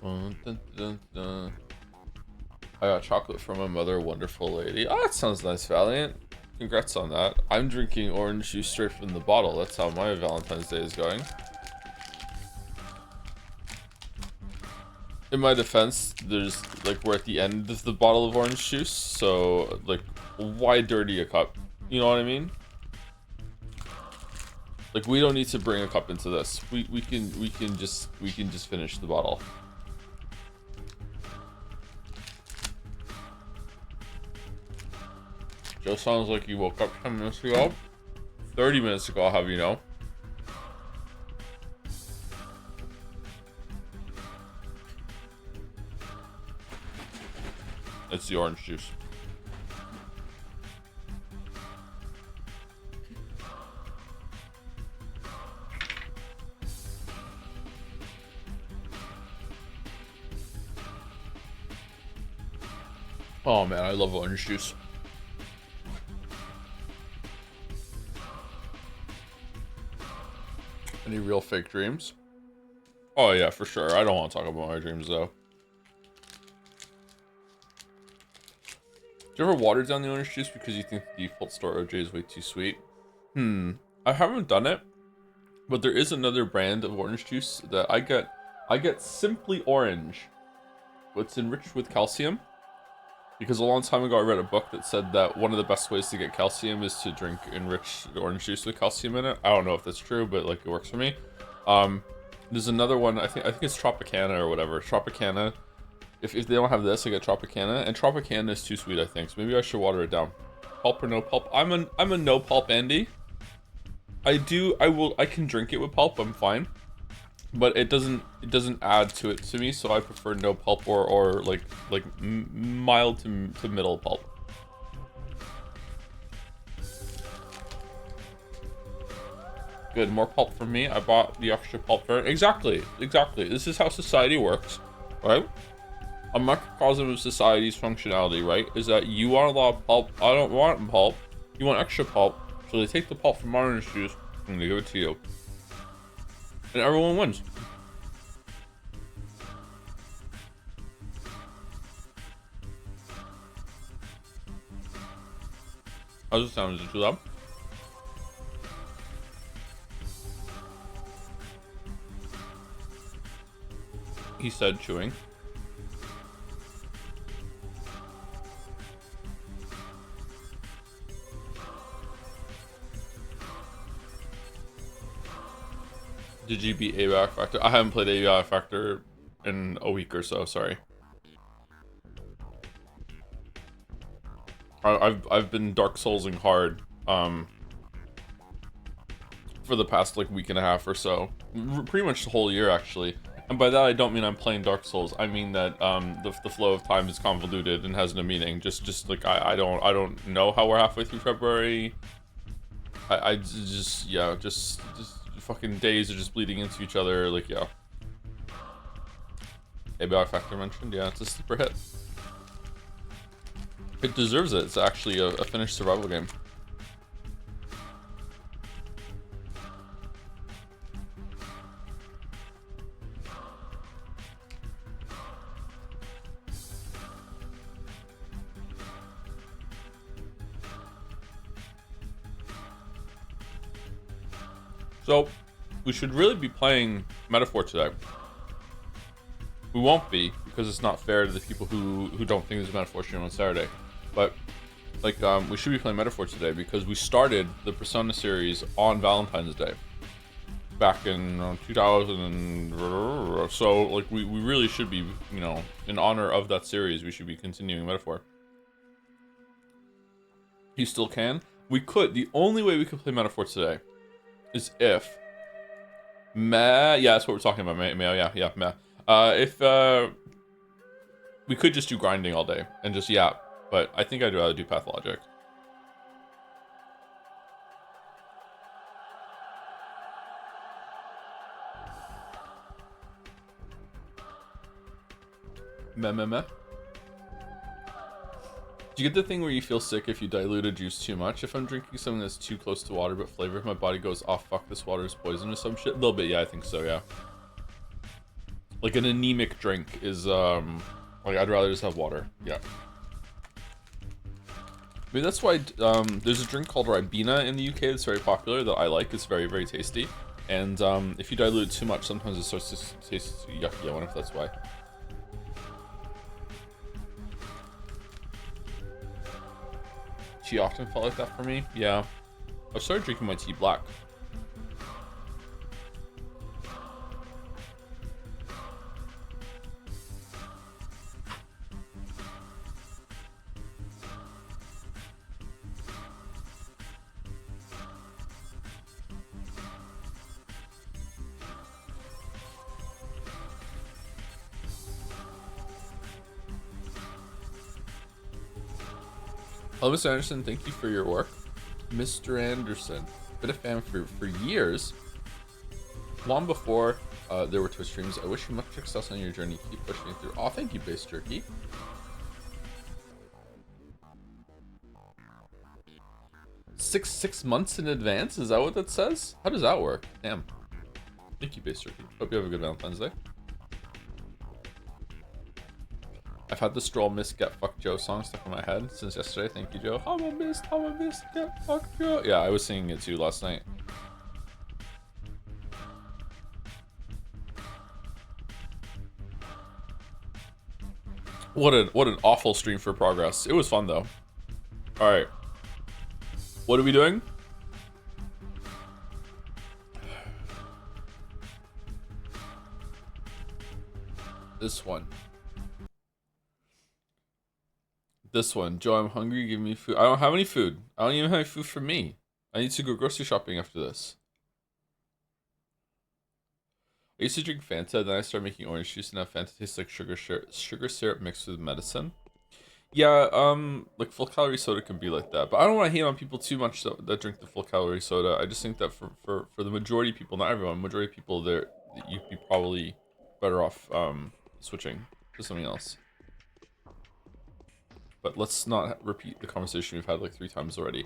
Dun, dun, dun, dun. I got chocolate from my mother, wonderful lady. Oh, that sounds nice, Valiant. Congrats on that. I'm drinking orange juice straight from the bottle. That's how my Valentine's Day is going. In my defense, there's like we're at the end of the bottle of orange juice, so like why dirty a cup? You know what I mean? Like we don't need to bring a cup into this. We can just finish the bottle. Joe sounds like you woke up 10 minutes ago. 30 minutes ago, I'll have you know. It's the orange juice. Oh man, I love orange juice. Any real fake dreams? Oh yeah, for sure. I don't want to talk about my dreams though. Do you ever water down the orange juice because you think the default store OJ is way too sweet? I haven't done it, but there is another brand of orange juice that I get. I get Simply Orange. It's enriched with calcium. Because a long time ago I read a book that said that one of the best ways to get calcium is to drink enriched orange juice with calcium in it. I don't know if that's true, but like it works for me. There's another one, I think it's Tropicana or whatever. Tropicana. If they don't have this, I get Tropicana. And Tropicana is too sweet, I think. So maybe I should water it down. Pulp or no pulp? I'm a no pulp Andy. I can drink it with pulp, I'm fine. But it doesn't add to it to me, so I prefer no pulp or like mild to middle pulp. Good, more pulp for me. I bought the extra pulp for it. Exactly. This is how society works, right? A microcosm of society's functionality, right? Is that you want a lot of pulp, I don't want pulp, you want extra pulp, so they take the pulp from orange juice and they give it to you. And everyone wins. How's it sound? Is it too loud? He said chewing. Did you beat ABI Factor? I haven't played ABI Factor in a week or so, sorry. I've been Dark Soulsing hard for the past like week and a half or so. Pretty much the whole year actually. And by that I don't mean I'm playing Dark Souls. I mean that the flow of time is convoluted and has no meaning. Just like I don't know how we're halfway through February. I just yeah, just fucking days are just bleeding into each other, like, yeah. ABI Factor mentioned, yeah, it's a sleeper hit. It deserves it. It's actually a finished survival game. So, we should really be playing Metaphor today. We won't be, because it's not fair to the people who don't think there's a Metaphor stream on Saturday. But, like, we should be playing Metaphor today, because we started the Persona series on Valentine's Day. Back in 2000 and... So, like, we really should be, you know, in honor of that series, we should be continuing Metaphor. You still can? We could. The only way we could play Metaphor today is if yeah, that's what we're talking about. Yeah, if we could just do grinding all day and just but I think I'd rather do Pathologic. Meh. Do you get the thing where you feel sick if you dilute a juice too much? If I'm drinking something that's too close to water but flavored, my body goes, oh fuck, this water is poison or some shit? A little bit, yeah, I think so, yeah. Like an anemic drink is like I'd rather just have water. Yeah. I mean, that's why there's a drink called Ribena in the UK that's very popular that I like. It's very, very tasty. And if you dilute it too much, sometimes it starts to taste yucky. I wonder if that's why. Tea often felt like that for me. Yeah. I started drinking my tea black. Hello, Mr. Anderson. Thank you for your work. Mr. Anderson, been a fan for years. Long before there were Twitch streams. I wish you much success on your journey. Keep pushing it through. Oh, thank you, Base Jerky. Six months in advance? Is that what that says? How does that work? Damn. Thank you, Base Jerky. Hope you have a good Valentine's Day. I've had the Stroll Miss Get Fucked Joe song stuck in my head since yesterday. Thank you, Joe. I'm a miss, get fucked Joe. Yeah, I was singing it too last night. What an awful stream for progress. It was fun though. All right. What are we doing? This one. This one. Joe, I'm hungry. Give me food. I don't have any food. I don't even have any food for me. I need to go grocery shopping after this. I used to drink Fanta, then I started making orange juice, and now Fanta tastes like sugar syrup mixed with medicine. Yeah, like full calorie soda can be like that, but I don't want to hate on people too much that drink the full calorie soda. I just think that for the majority of people, not everyone, majority of people, you'd be probably better off switching to something else. But let's not repeat the conversation we've had like 3 times already.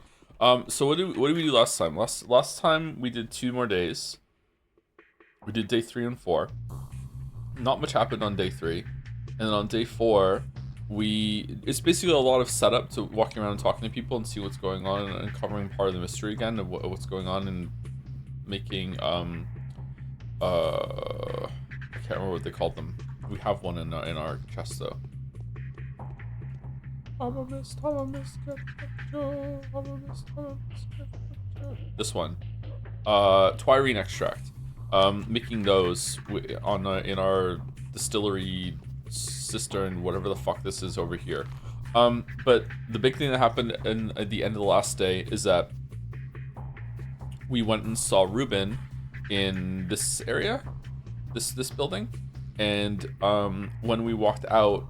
So what did we do last time? Last time we did 2 more days. We did day 3 and 4. Not much happened on day 3, and then on day 4, it's basically a lot of setup to walking around and talking to people and see what's going on and uncovering part of the mystery again of what's going on and making I can't remember what they called them. We have one in our chest though. This one, Twirine extract. Making those in our distillery cistern, whatever the fuck this is over here. But the big thing that happened at the end of the last day is that we went and saw Ruben in this area, this building, and when we walked out,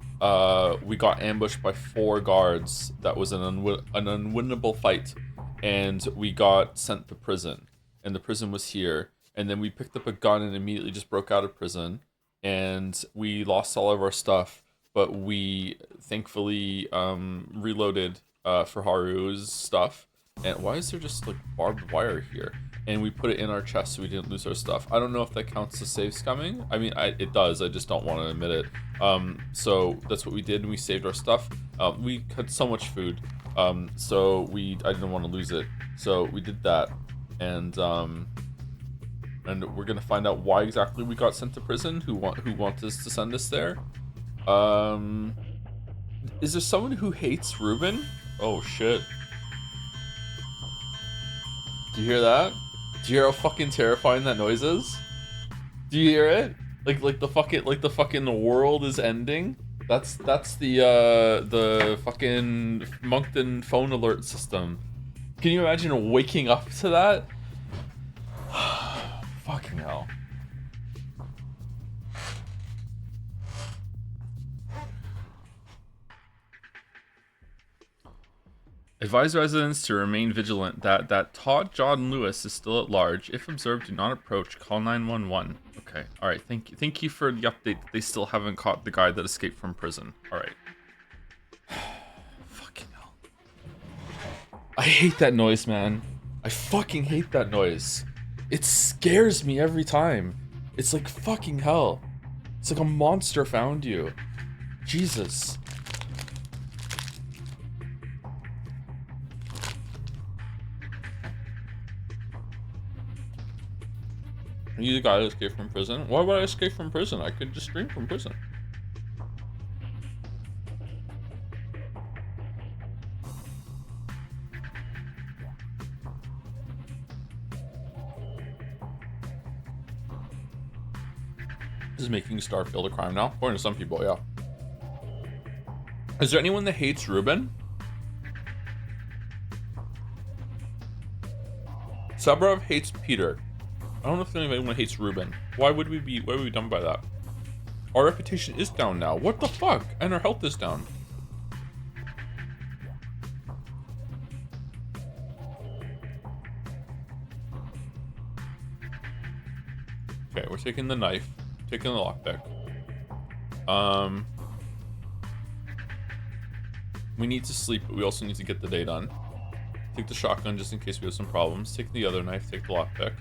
we got ambushed by 4 guards. That was an unwinnable fight, and we got sent to prison, and the prison was here. And then we picked up a gun and immediately just broke out of prison, and we lost all of our stuff, but we thankfully reloaded for Haru's stuff. And why is there just like barbed wire here? And we put it in our chest so we didn't lose our stuff. I don't know if that counts as save scumming. I mean, it does. I just don't want to admit it. So that's what we did, and we saved our stuff. We had so much food, so I didn't want to lose it. So we did that, and we're gonna find out why exactly we got sent to prison. Who wants us to send us there? Is there someone who hates Ruben? Oh shit! Do you hear that? Do you hear how fucking terrifying that noise is? Do you hear it? Like the fucking world is ending. That's the fucking Moncton phone alert system. Can you imagine waking up to that? Fucking hell. Advise residents to remain vigilant that Todd John Lewis is still at large. If observed, do not approach. Call 911. Okay. All right. Thank you for the update. They still haven't caught the guy that escaped from prison. All right. Fucking hell. I hate that noise, man. I fucking hate that noise. It scares me every time. It's like fucking hell. It's like a monster found you. Jesus. Are you the guy that escaped from prison? Why would I escape from prison? I could just stream from prison. Is making Starfield a crime now? According to some people, yeah. Is there anyone that hates Ruben? Sabrov hates Peter. I don't know if anyone hates Ruben. Why would we be done by that? Our reputation is down now. What the fuck? And our health is down. Okay, we're taking the knife. Taking the lockpick. We need to sleep, but we also need to get the day done. Take the shotgun just in case we have some problems. Take the other knife, take the lockpick.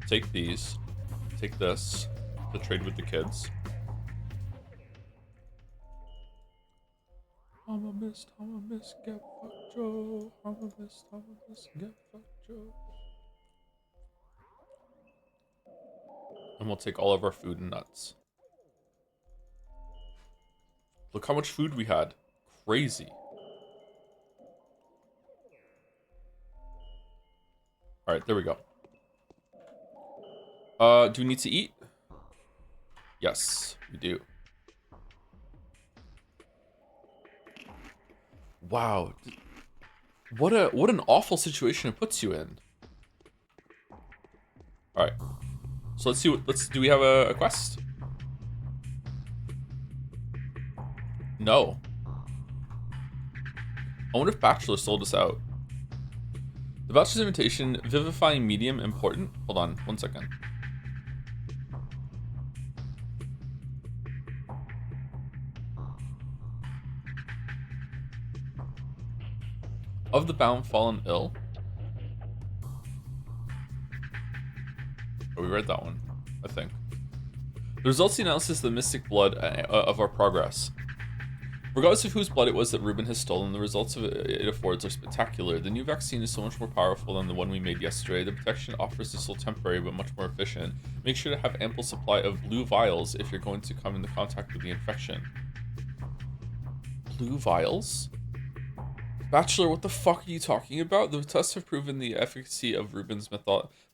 Take these. Take this. To trade with the kids. I'm a miss, get fucked, Joe. I'm a miss, get fucked, Joe. And we'll take all of our food and nuts. Look how much food we had. Crazy. Alright, there we go. Do we need to eat? Yes, we do. Wow. What an awful situation it puts you in. Alright. So let's see do we have a quest? No. I wonder if Bachelor sold us out. The Bachelor's invitation, vivifying medium, important? Hold on, 1 second. Of the bound, fallen ill. Oh, we read that one, I think. The results of the analysis of the mystic blood of our progress. Regardless of whose blood it was that Ruben has stolen, the results of it affords are spectacular. The new vaccine is so much more powerful than the one we made yesterday. The protection it offers is still temporary, but much more efficient. Make sure to have ample supply of blue vials if you're going to come into contact with the infection. Blue vials? Bachelor, what the fuck are you talking about? The tests have proven the efficacy of Ruben's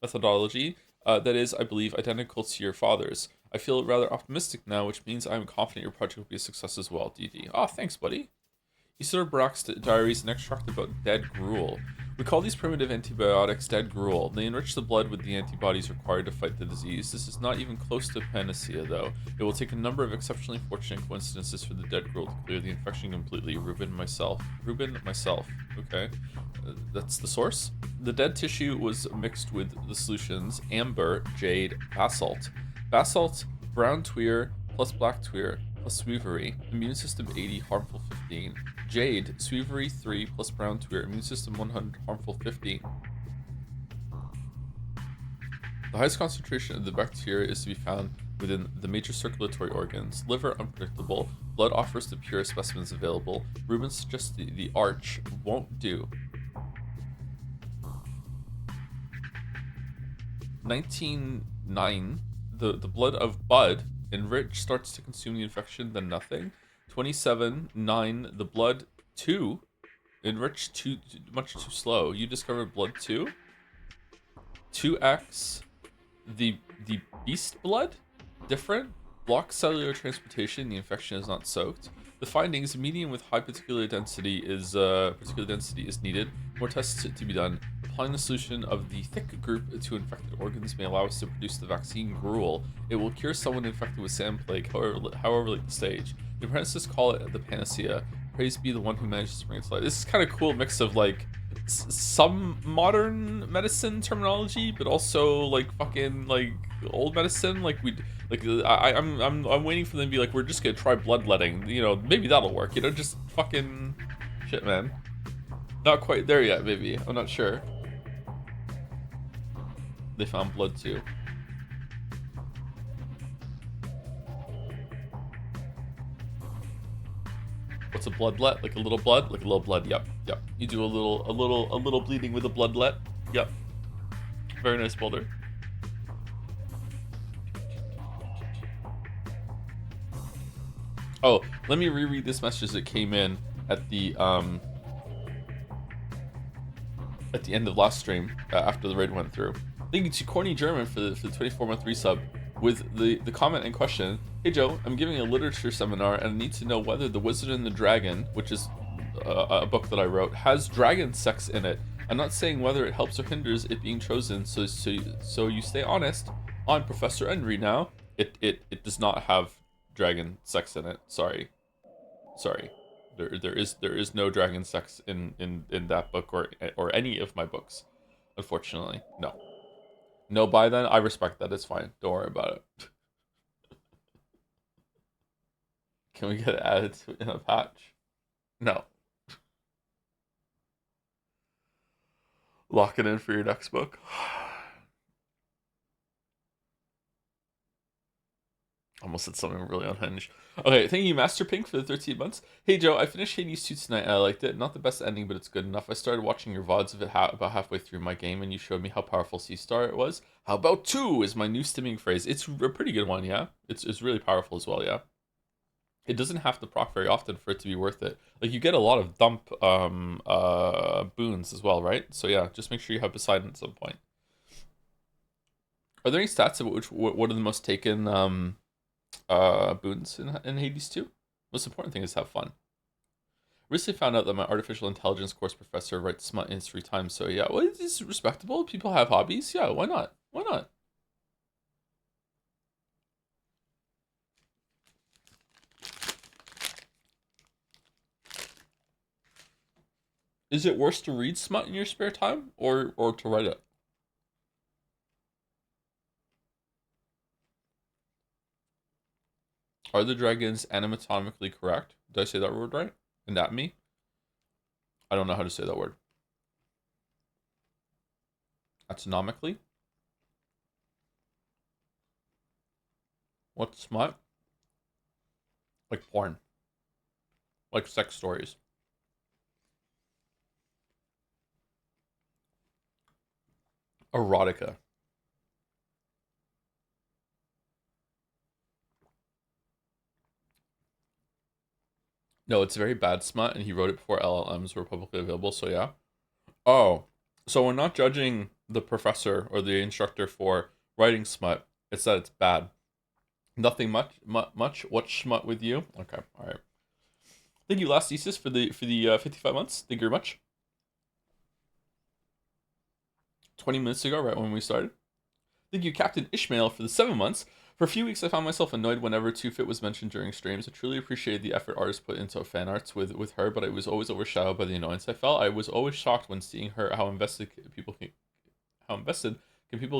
methodology. That is, I believe, identical to your father's. I feel rather optimistic now, which means I'm confident your project will be a success as well, DD. Oh, thanks, buddy. Isidore Brock's diaries and extract about dead gruel. We call these primitive antibiotics dead gruel. They enrich the blood with the antibodies required to fight the disease. This is not even close to panacea, though. It will take a number of exceptionally fortunate coincidences for the dead gruel to clear the infection completely. Ruben, myself. Okay. That's the source. The dead tissue was mixed with the solutions amber, jade, basalt. Basalt, brown tweer, plus black tweer, plus sweevery, immune system 80, harmful 15. Jade, sweevery 3, plus brown tweer, immune system 100, harmful 15. The highest concentration of the bacteria is to be found within the major circulatory organs. Liver, unpredictable. Blood offers the purest specimens available. Ruben suggests the arch won't do. 19.9. The blood of Bud, enriched, starts to consume the infection, then nothing. 27.9. The blood 2, enriched, much too slow. You discovered blood 2. 2x. The beast blood, different. Blocks cellular transportation. The infection is not soaked. The findings: medium with high particular density is needed. More tests to be done. Applying the solution of the thick group to infected organs may allow us to produce the vaccine gruel. It will cure someone infected with sand plague, however late the stage. The apprentices call it the panacea. Praise be the one who manages to bring it to light. This is kind of cool mix of like some modern medicine terminology, but also like fucking like old medicine. I'm waiting for them to be like, we're just gonna try bloodletting. You know, maybe that'll work. You know, just fucking shit, man. Not quite there yet, maybe. I'm not sure. They found blood too. What's a bloodlet? Like a little blood? Like a little blood. Yep. Yep. You do a little bleeding with a bloodlet. Yep. Very nice boulder. Oh, let me reread this message that came in at the end of last stream after the raid went through. Thank you to Corny German for the 24-month resub with the comment in question. Hey Joe, I'm giving a literature seminar and I need to know whether The Wizard and the Dragon, which is a book that I wrote, has dragon sex in it. I'm not saying whether it helps or hinders it being chosen, so you stay honest. On Professor Henry now, it does not have dragon sex in it. Sorry. There is no dragon sex in that book or any of my books. Unfortunately, no. No, by then I respect that. It's fine. Don't worry about it. Can we get it added in a patch? No. Lock it in for your next book. Almost said something really unhinged. Okay, thank you, Master Pink, for the 13 months. Hey, Joe, I finished Hades 2 tonight, and I liked it. Not the best ending, but it's good enough. I started watching your VODs of it about halfway through my game, and you showed me how powerful C-Star it was. How about 2 is my new stimming phrase. It's a pretty good one, yeah? It's really powerful as well, yeah? It doesn't have to proc very often for it to be worth it. Like, you get a lot of dump boons as well, right? So yeah, just make sure you have Poseidon at some point. Are there any stats about what are the most taken boons in Hades 2? Most important thing is have fun. Recently found out that my artificial intelligence course professor writes smut in his free time, so yeah, well, it's respectable. People have hobbies. Yeah, why not? Why not? Is it worse to read smut in your spare time or to write it? Are the dragons anatomically correct? Did I say that word right? Anatomy? I don't know how to say that word. Anatomically? What's smut? Like porn. Like sex stories. Erotica. No, it's very bad smut, and he wrote it before LLMs were publicly available, so yeah. Oh, so we're not judging the professor or the instructor for writing smut. It's that it's bad. Nothing much. What's smut with you? Okay, all right. Thank you, Last Thesis, for the 55 months. Thank you very much. 20 minutes ago, right when we started. Thank you, Captain Ishmael, for the 7 months. For a few weeks, I found myself annoyed whenever 2Fit was mentioned during streams. I truly appreciated the effort artists put into fan arts with her, but it was always overshadowed by the annoyance I felt. I was always shocked when seeing her how invested can people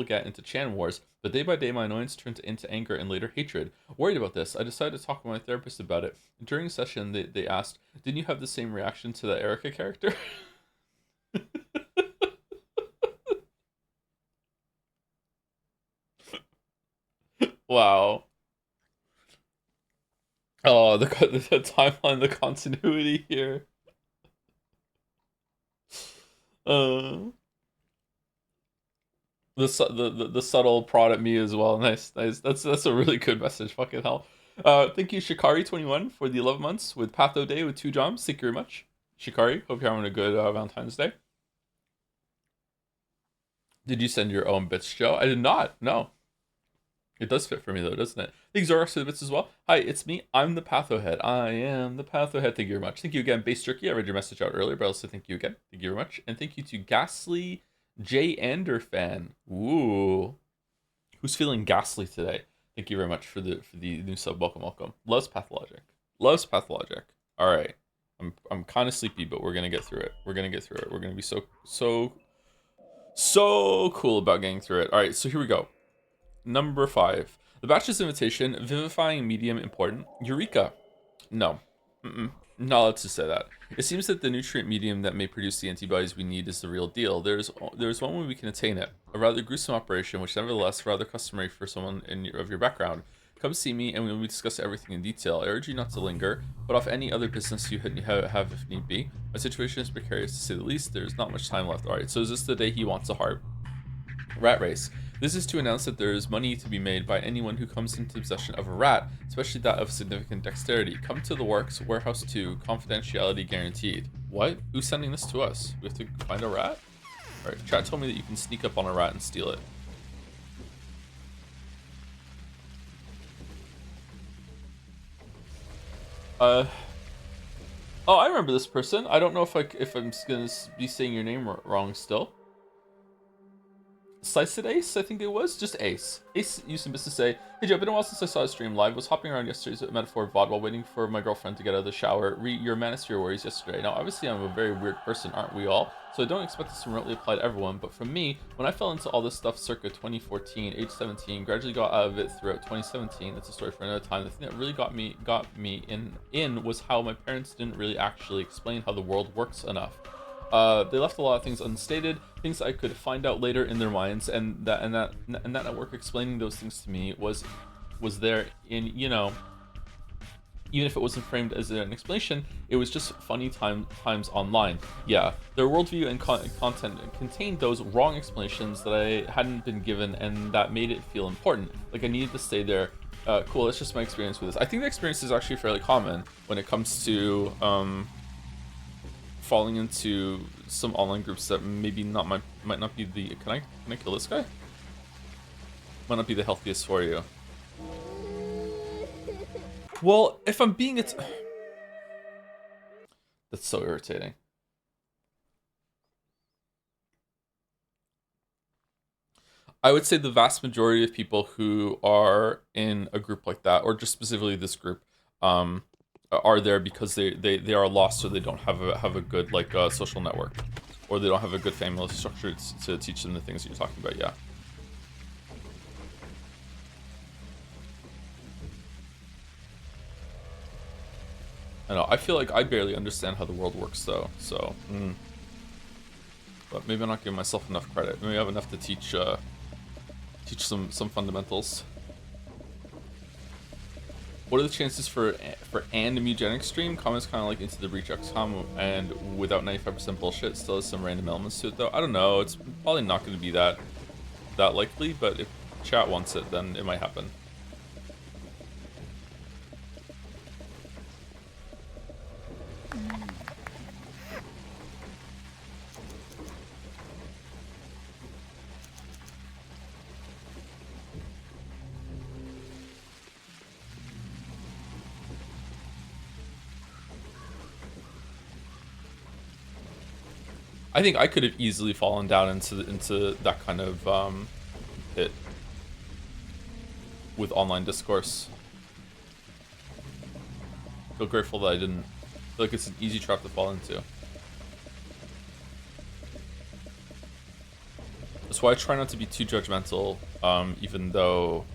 get into Chan wars, but day by day my annoyance turned into anger and later hatred. Worried about this, I decided to talk with my therapist about it. During session, they asked, didn't you have the same reaction to the Erica character? Wow. Oh, the timeline, the continuity here. Uh, the subtle prod at me as well. Nice, nice. That's a really good message. Fucking hell. Thank you, Shikari21 for the 11 months with Patho Day with 2 jobs. Thank you very much, Shikari. Hope you're having a good Valentine's Day. Did you send your own bits, Joe? I did not. No. It does fit for me though, doesn't it? Thanks, Zorax, for the bits as well. Hi, it's me. I'm the Pathohead. I am the Pathohead. Thank you very much. Thank you again, Base Jerky. I read your message out earlier, but also thank you again. Thank you very much. And thank you to Ghastly J. Ander fan. Ooh. Who's feeling ghastly today? Thank you very much for the new sub. Welcome, welcome. Loves Pathologic. Loves Pathologic. Alright. I'm kind of sleepy, but we're gonna get through it. We're gonna get through it. We're gonna be so cool about getting through it. Alright, so here we go. Number 5. The Bachelor's Invitation, vivifying medium important. Eureka. No. Not allowed to say that. It seems that the nutrient medium that may produce the antibodies we need is the real deal. There's one way we can attain it. A rather gruesome operation, which nevertheless rather customary for someone of your background. Come see me and we discuss everything in detail. I urge you not to linger, but off any other business you have if need be. My situation is precarious to say the least. There's not much time left. Alright, so is this the day he wants a heart? Rat race. This is to announce that there is money to be made by anyone who comes into possession of a rat, especially that of significant dexterity. Come to the works, warehouse 2, confidentiality guaranteed. What? Who's sending this to us? We have to find a rat? Alright, chat told me that you can sneak up on a rat and steal it. Oh, I remember this person. I don't know if I'm gonna be saying your name wrong still. Sliced Ace, I think it was. Just Ace. Ace used to say, "Hey Joe, been a while since I saw a stream live. Was hopping around yesterday's Metaphor VOD while waiting for my girlfriend to get out of the shower. Your manosphere worries yesterday. Now, obviously, I'm a very weird person, aren't we all? So I don't expect this to remotely apply to everyone. But for me, when I fell into all this stuff circa 2014, age 17, gradually got out of it throughout 2017. That's a story for another time. The thing that really got me in was how my parents didn't really actually explain how the world works enough. They left a lot of things unstated, things I could find out later in their minds, and that network explaining those things to me was there in, you know, even if it wasn't framed as an explanation, it was just funny times online. Yeah, their worldview and content contained those wrong explanations that I hadn't been given, and that made it feel important. Like I needed to stay there. Cool, that's just my experience with this. I think the experience is actually fairly common when it comes to falling into some online groups that maybe might not be the can I kill this guy? Might not be the healthiest for you. Well, if I'm being that's so irritating. I would say the vast majority of people who are in a group like that, or just specifically this group, are there because they are lost, or they don't have a good like social network, or they don't have a good family structure to teach them the things that you're talking about. Yeah. I know. I feel like I barely understand how the world works, though. So, but maybe I'm not giving myself enough credit. Maybe I have enough to teach some fundamentals. What are the chances for an immunogenic stream? Comments kind of like Into the Breach XCOM, and without 95% bullshit, still has some random elements to it though. I don't know. It's probably not going to be that likely, but if chat wants it, then it might happen. I think I could have easily fallen down into that kind of pit with online discourse. I feel grateful that I didn't. I feel like it's an easy trap to fall into. That's why I try not to be too judgmental, even though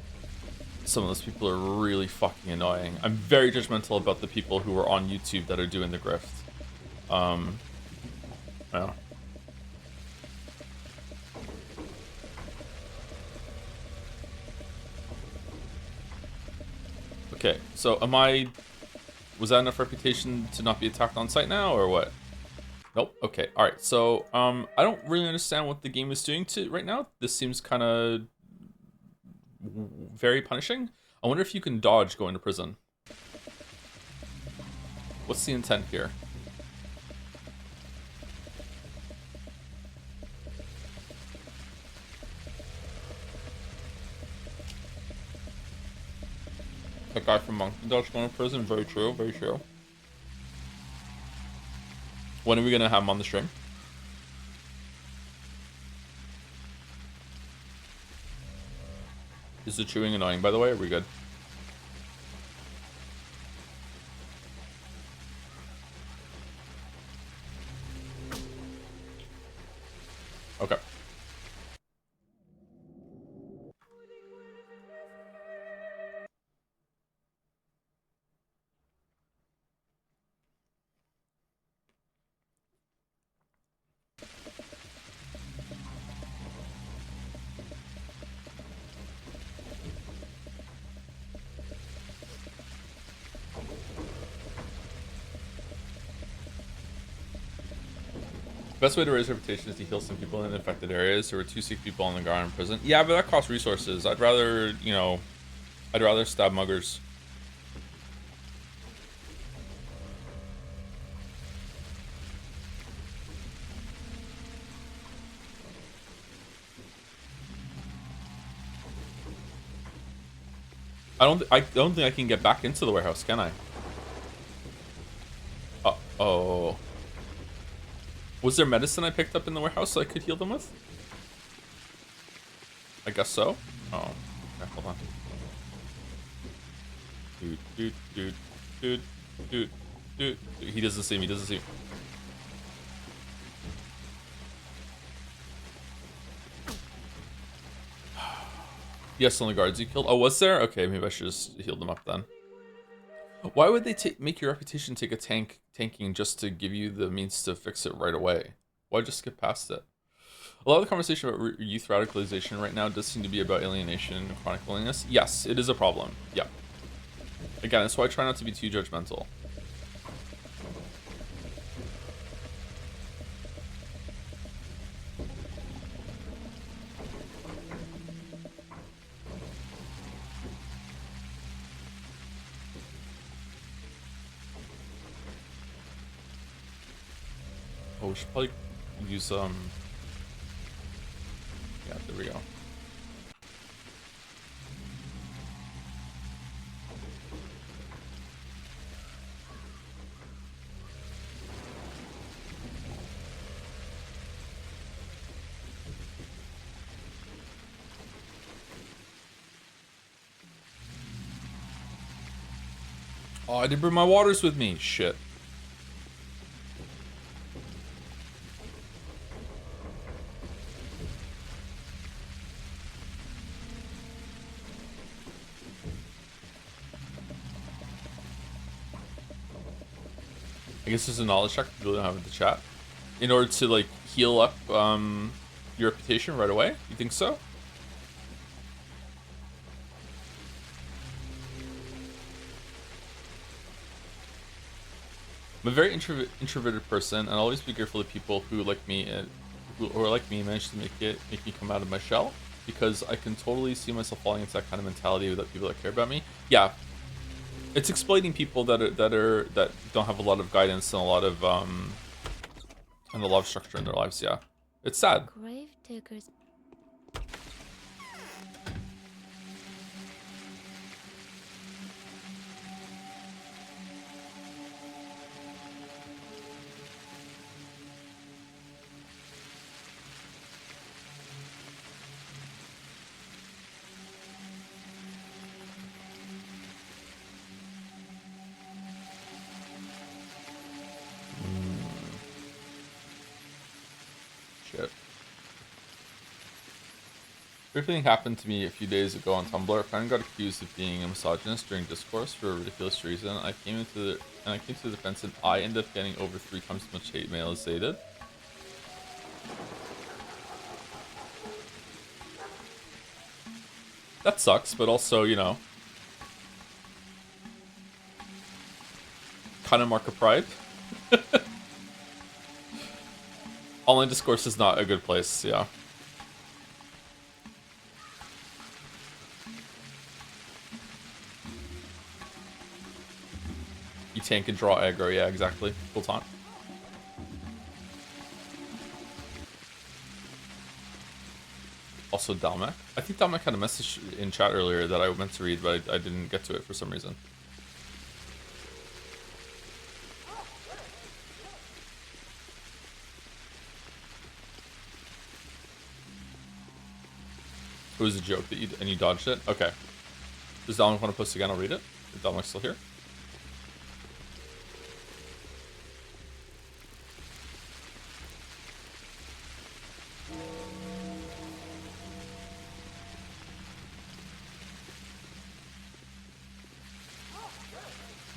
some of those people are really fucking annoying. I'm very judgmental about the people who are on YouTube that are doing the grift. Yeah. Okay, so was that enough reputation to not be attacked on site now, or what? Nope. Okay, alright, so, I don't really understand what the game is doing right now. This seems kind of very punishing. I wonder if you can dodge going to prison. What's the intent here? That guy from Monkey Dodge going to prison? Very true, very true. When are we gonna have him on the stream? Is the chewing annoying, by the way? Are we good? Okay. Best way to raise reputation is to heal some people in infected areas. There were 2 sick people on the ground in prison. Yeah, but that costs resources. I'd rather, you know, I'd rather stab muggers. I don't think I can get back into the warehouse, can I? Uh-oh. Was there medicine I picked up in the warehouse so I could heal them with? I guess so. Oh, okay, hold on. Dude. He doesn't see me, he doesn't see me. Yes, only guards you killed. Oh, was there? Okay, maybe I should just heal them up then. Why would they make your reputation take a tanking just to give you the means to fix it right away? Why just skip past it? A lot of the conversation about youth radicalization right now does seem to be about alienation and chronic loneliness. Yes, it is a problem. Yeah. Again, that's why I try not to be too judgmental. Oh, we should probably use, yeah, there we go. Oh, I didn't bring my waters with me. Shit. I guess there's a knowledge check people don't have in the chat. In order to, like, heal up your reputation right away? You think so? I'm a very introverted person, and I'll always be careful of people who, like me, who are like me, manage to make me come out of my shell, because I can totally see myself falling into that kind of mentality without people that care about me. Yeah, it's exploiting people that don't have a lot of guidance and a lot of structure in their lives. Yeah, it's sad. Grave diggers. Everything happened to me a few days ago on Tumblr. A friend got accused of being a misogynist during discourse for a ridiculous reason. I came to the defense, and I ended up getting over 3 times as much hate mail as they did. That sucks, but also, you know, kind of mark of pride. Online discourse is not a good place, yeah. You tank and draw aggro, yeah, exactly. Full time. Also Dalmek. I think Dalmek had a message in chat earlier that I meant to read, but I didn't get to it for some reason. It was a joke that you dodged it? Okay. Does Dalmek want to post again? I'll read it. Is Dalmek still here?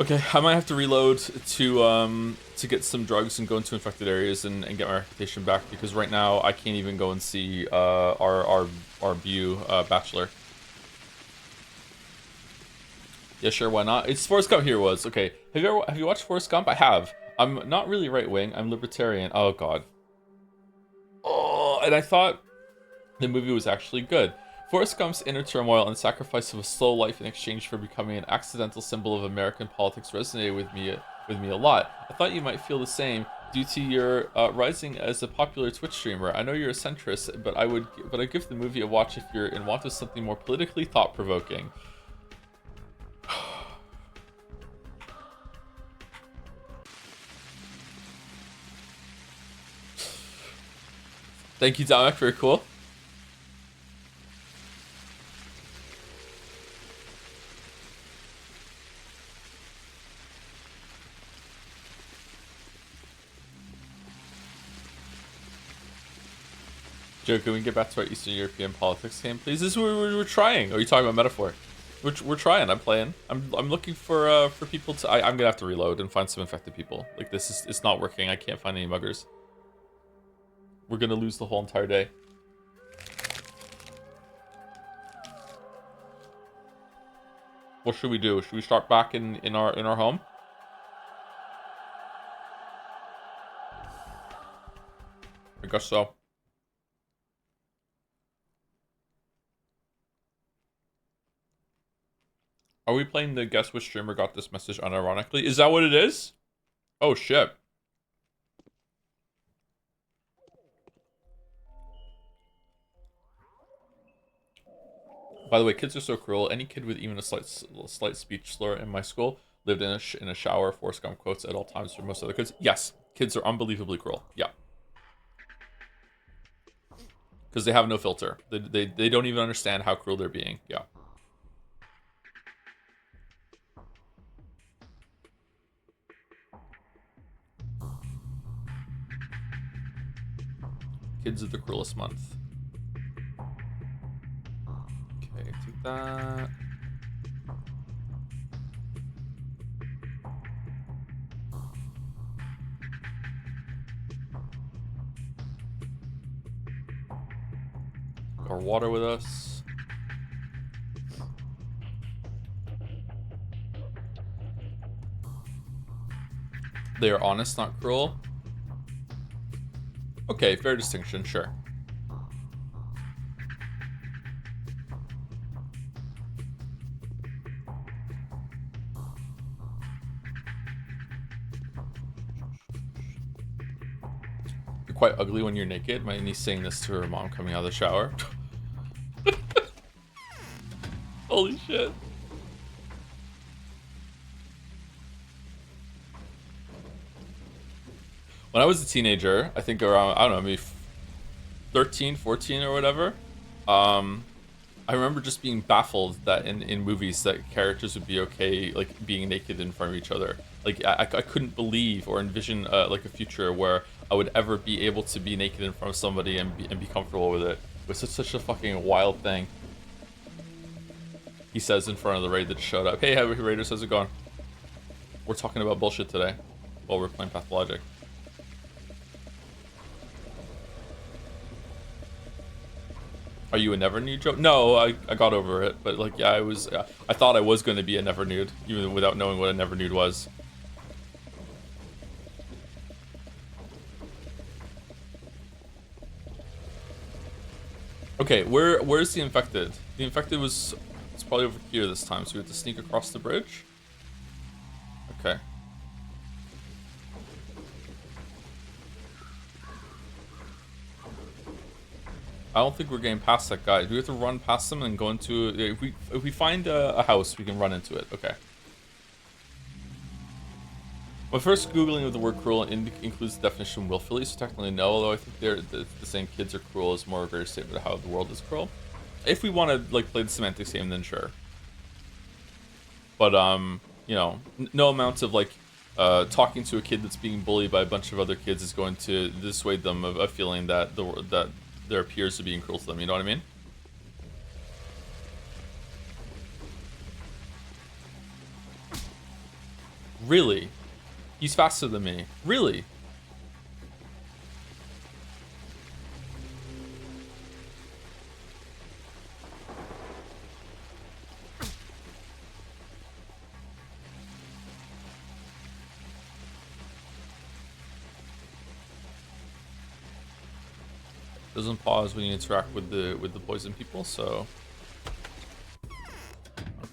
Okay, I might have to reload to get some drugs and go into infected areas and get my reputation back, because right now I can't even go and see our Bu bachelor. Yeah, sure, why not? It's Forrest Gump Heroes. Okay, have you watched Forrest Gump? I have. I'm not really right wing. I'm libertarian. Oh god. and I thought the movie was actually good. Forrest Gump's inner turmoil and sacrifice of a slow life in exchange for becoming an accidental symbol of American politics resonated with me a lot. I thought you might feel the same due to your rising as a popular Twitch streamer. I know you're a centrist, but I'd give the movie a watch if you're in want of something more politically thought-provoking. Thank you, Dominic. Very cool. Joe, can we get back to our Eastern European politics game, please? This is what we're trying. Are you talking about metaphor? We're trying. I'm playing. I'm looking for people to. I'm gonna have to reload and find some infected people. Like this is it's not working. I can't find any muggers. We're gonna lose the whole entire day. What should we do? Should we start back in our home? I guess so. Are we playing the guess which streamer got this message unironically? Is that what it is? Oh shit. By the way, kids are so cruel. Any kid with even a slight speech slur in my school lived in a shower, Forrest Gump quotes at all times for most other kids. Yes, kids are unbelievably cruel. Yeah. Because they have no filter. They don't even understand how cruel they're being. Yeah. Kids are the cruelest month. Okay, take that. Our water with us. They are honest, not cruel. Okay, fair distinction, sure. You're quite ugly when you're naked. My niece saying this to her mom coming out of the shower. Holy shit. When I was a teenager, I think around, I don't know, maybe 13, 14 or whatever, I remember just being baffled that in movies that characters would be okay, like, being naked in front of each other. Like, I couldn't believe or envision, like, a future where I would ever be able to be naked in front of somebody and be comfortable with it. It was such a fucking wild thing. He says in front of the raid that showed up. Hey, Raiders, how's it going? We're talking about bullshit today while we're playing Pathologic. Are you a never nude, Joe? No, I got over it, but like, yeah, I thought I was going to be a never nude, even without knowing what a never nude was. Okay, where's the infected? The infected it's probably over here this time, so we have to sneak across the bridge. Okay. I don't think we're getting past that guy. Do we have to run past them and go into... If we find a house, we can run into it. Okay. My first Googling of the word cruel includes the definition willfully, so technically no, although I think the saying kids are cruel is more a greater statement of how the world is cruel. If we want to, like, play the semantics game, then sure. But, you know, no amount of, like, talking to a kid that's being bullied by a bunch of other kids is going to dissuade them of a feeling that that their peers are being cruel to them, you know what I mean? Really? He's faster than me. Really? Doesn't pause when you interact with the poison people, so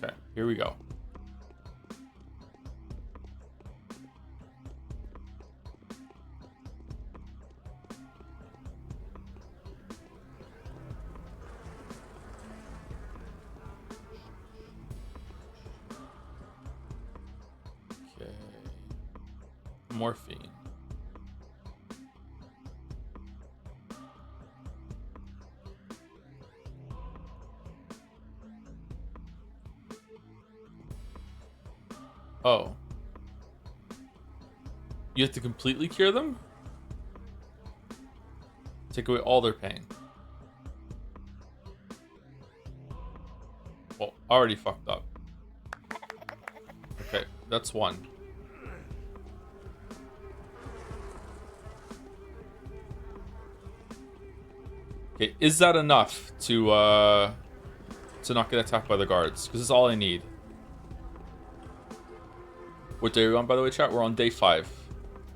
okay, here we go. Okay. Morphine. Oh. You have to completely cure them? Take away all their pain. Well, already fucked up. Okay, that's one. Okay, is that enough to not get attacked by the guards? Because it's all I need. What day are we on, by the way, chat? We're on day 5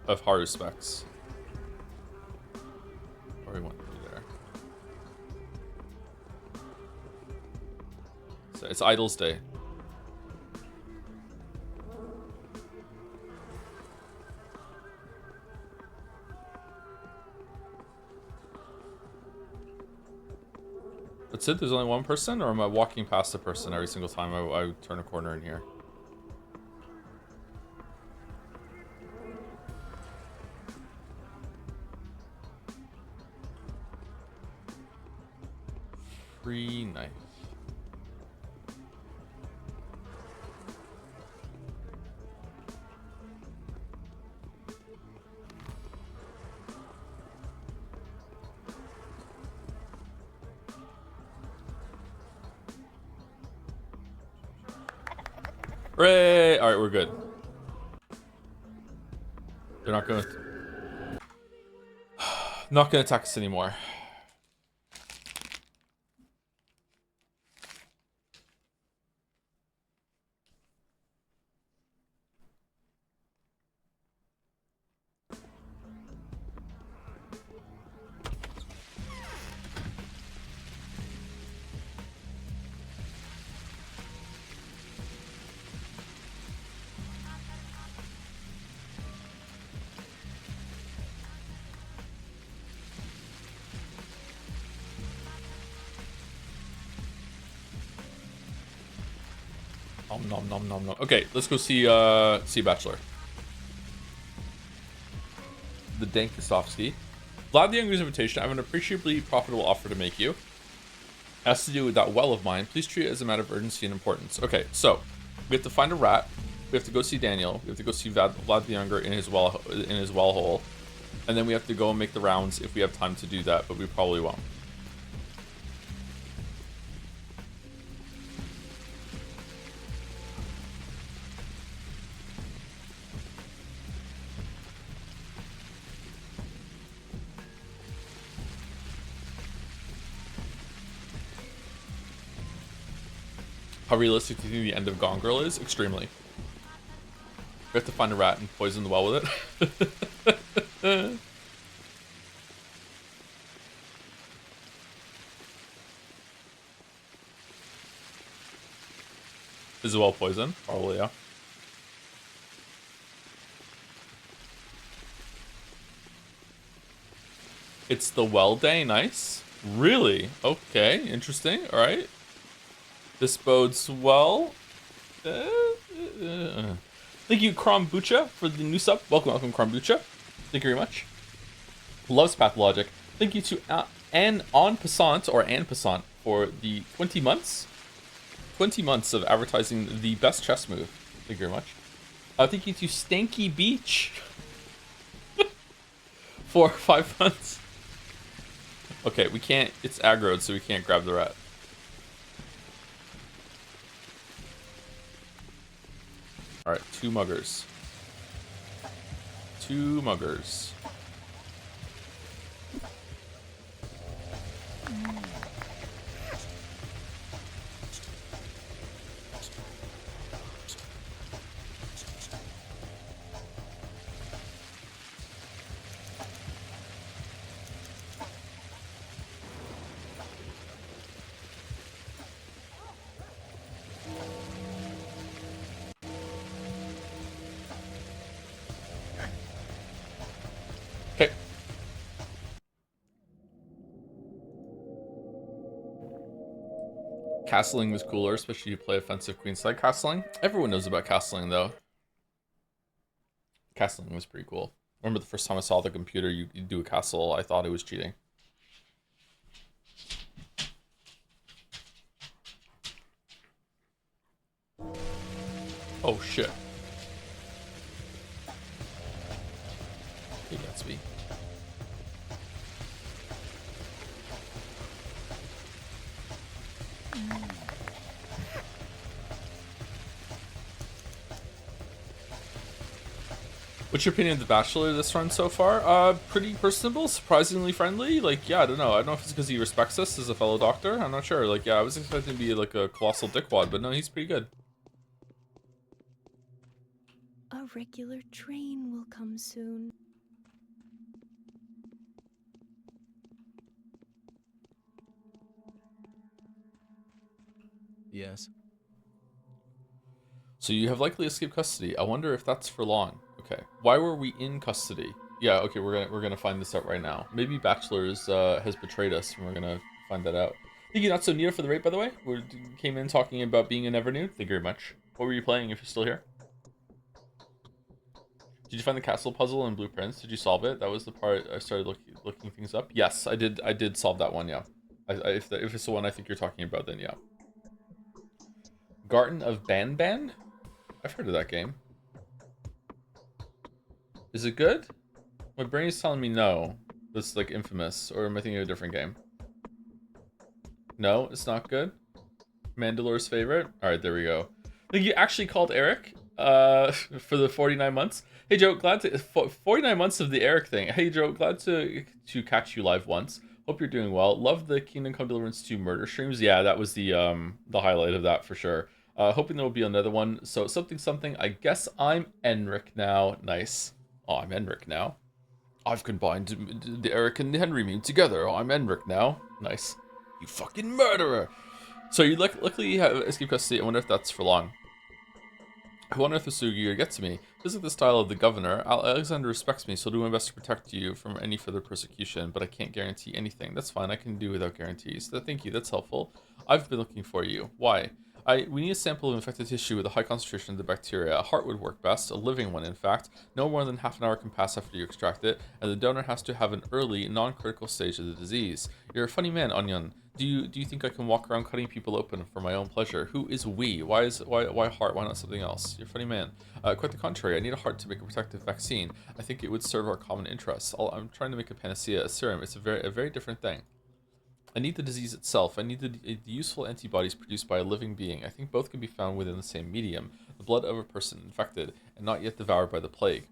of Haruspex. Or we went through there. So it's Idol's Day. That's it? There's only one person? Or am I walking past a person every single time I turn a corner in here? Free knife. Hooray! Alright, we're good. They're not gonna... not gonna attack us anymore. Nom nom nom nom. Okay, let's go see Bachelor. The Dank Kostovsky. Vlad the Younger's invitation. I have an appreciably profitable offer to make you. It has to do with that well of mine. Please treat it as a matter of urgency and importance. Okay, so we have to find a rat. We have to go see Daniel. We have to go see Vlad the Younger in his well hole, and then we have to go and make the rounds if we have time to do that, but we probably won't. How realistic do you think the end of Gone Girl is? Extremely. We have to find a rat and poison the well with it. Is the well poison? Probably, yeah. It's the well day, nice. Really? Okay, interesting. All right. This bodes well. Thank you, Krombucha, for the new sub. Welcome, Krombucha. Thank you very much. Loves Pathologic. Thank you to Anne Passant for the 20 months. 20 months of advertising the best chess move. Thank you very much. Thank you to Stanky Beach for 5 months. Okay, we can't. It's aggroed, so we can't grab the rat. Alright, 2 muggers. 2 muggers. Castling was cooler, especially if you play offensive queenside castling. Everyone knows about castling, though. Castling was pretty cool. I remember the first time I saw the computer, you do a castle, I thought it was cheating. Oh, shit. Hey, Gatsby. What's your opinion of The Bachelor this run so far? Pretty personable, surprisingly friendly. Like, yeah, I don't know. I don't know if it's because he respects us as a fellow doctor. I'm not sure. Like, yeah, I was expecting to be like a colossal dickwad, but no, he's pretty good. A regular train will come soon. Yes. So you have likely escaped custody. I wonder if that's for long. Okay. Why were we in custody? Yeah, okay, we're gonna find this out right now. Maybe Bachelor's has betrayed us, and we're gonna find that out. Thank you, Not So Neo, for the rate, by the way. We came in talking about being a never new. Thank you very much. What were you playing if you're still here? Did you find the castle puzzle in Blueprints? Did you solve it? That was the part I started looking things up. Yes, I did. I did solve that one. Yeah. If it's the one I think you're talking about, then yeah. Garden of Banban? I've heard of that game. Is it good? My brain is telling me no. That's like Infamous, or am I thinking of a different game? No, it's not good. Mandalore's favorite. All right, there we go. I think you actually called Eric for the 49 months. Hey Joe, glad to 49 months of the Eric thing. Hey Joe, glad to catch you live once. Hope you're doing well. Love the Kingdom Come Deliverance 2 murder streams. Yeah, that was the highlight of that for sure. Hoping there will be another one. So something. I guess I'm Enric now. Nice. Oh, I'm Enric now. I've combined the Eric and the Henry meme together. Oh, I'm Enric now. Nice. You fucking murderer. So you luckily you have escape custody. I wonder if that's for long. Who on earth is Sugi get to me? This is the style of the governor. Alexander respects me, so I'll do my best to protect you from any further persecution, but I can't guarantee anything. That's fine, I can do without guarantees. Thank you, that's helpful. I've been looking for you. Why? We need a sample of infected tissue with a high concentration of the bacteria. A heart would work best, a living one in fact. No more than half an hour can pass after you extract it, and the donor has to have an early, non-critical stage of the disease. You're a funny man, Onion. Do you think I can walk around cutting people open for my own pleasure? Who is we? Why heart? Why not something else? You're a funny man. Quite the contrary. I need a heart to make a protective vaccine. I think it would serve our common interests. I'm trying to make a panacea, a serum. It's a very different thing. I need the disease itself. I need the useful antibodies produced by a living being. I think both can be found within the same medium, the blood of a person infected and not yet devoured by the plague.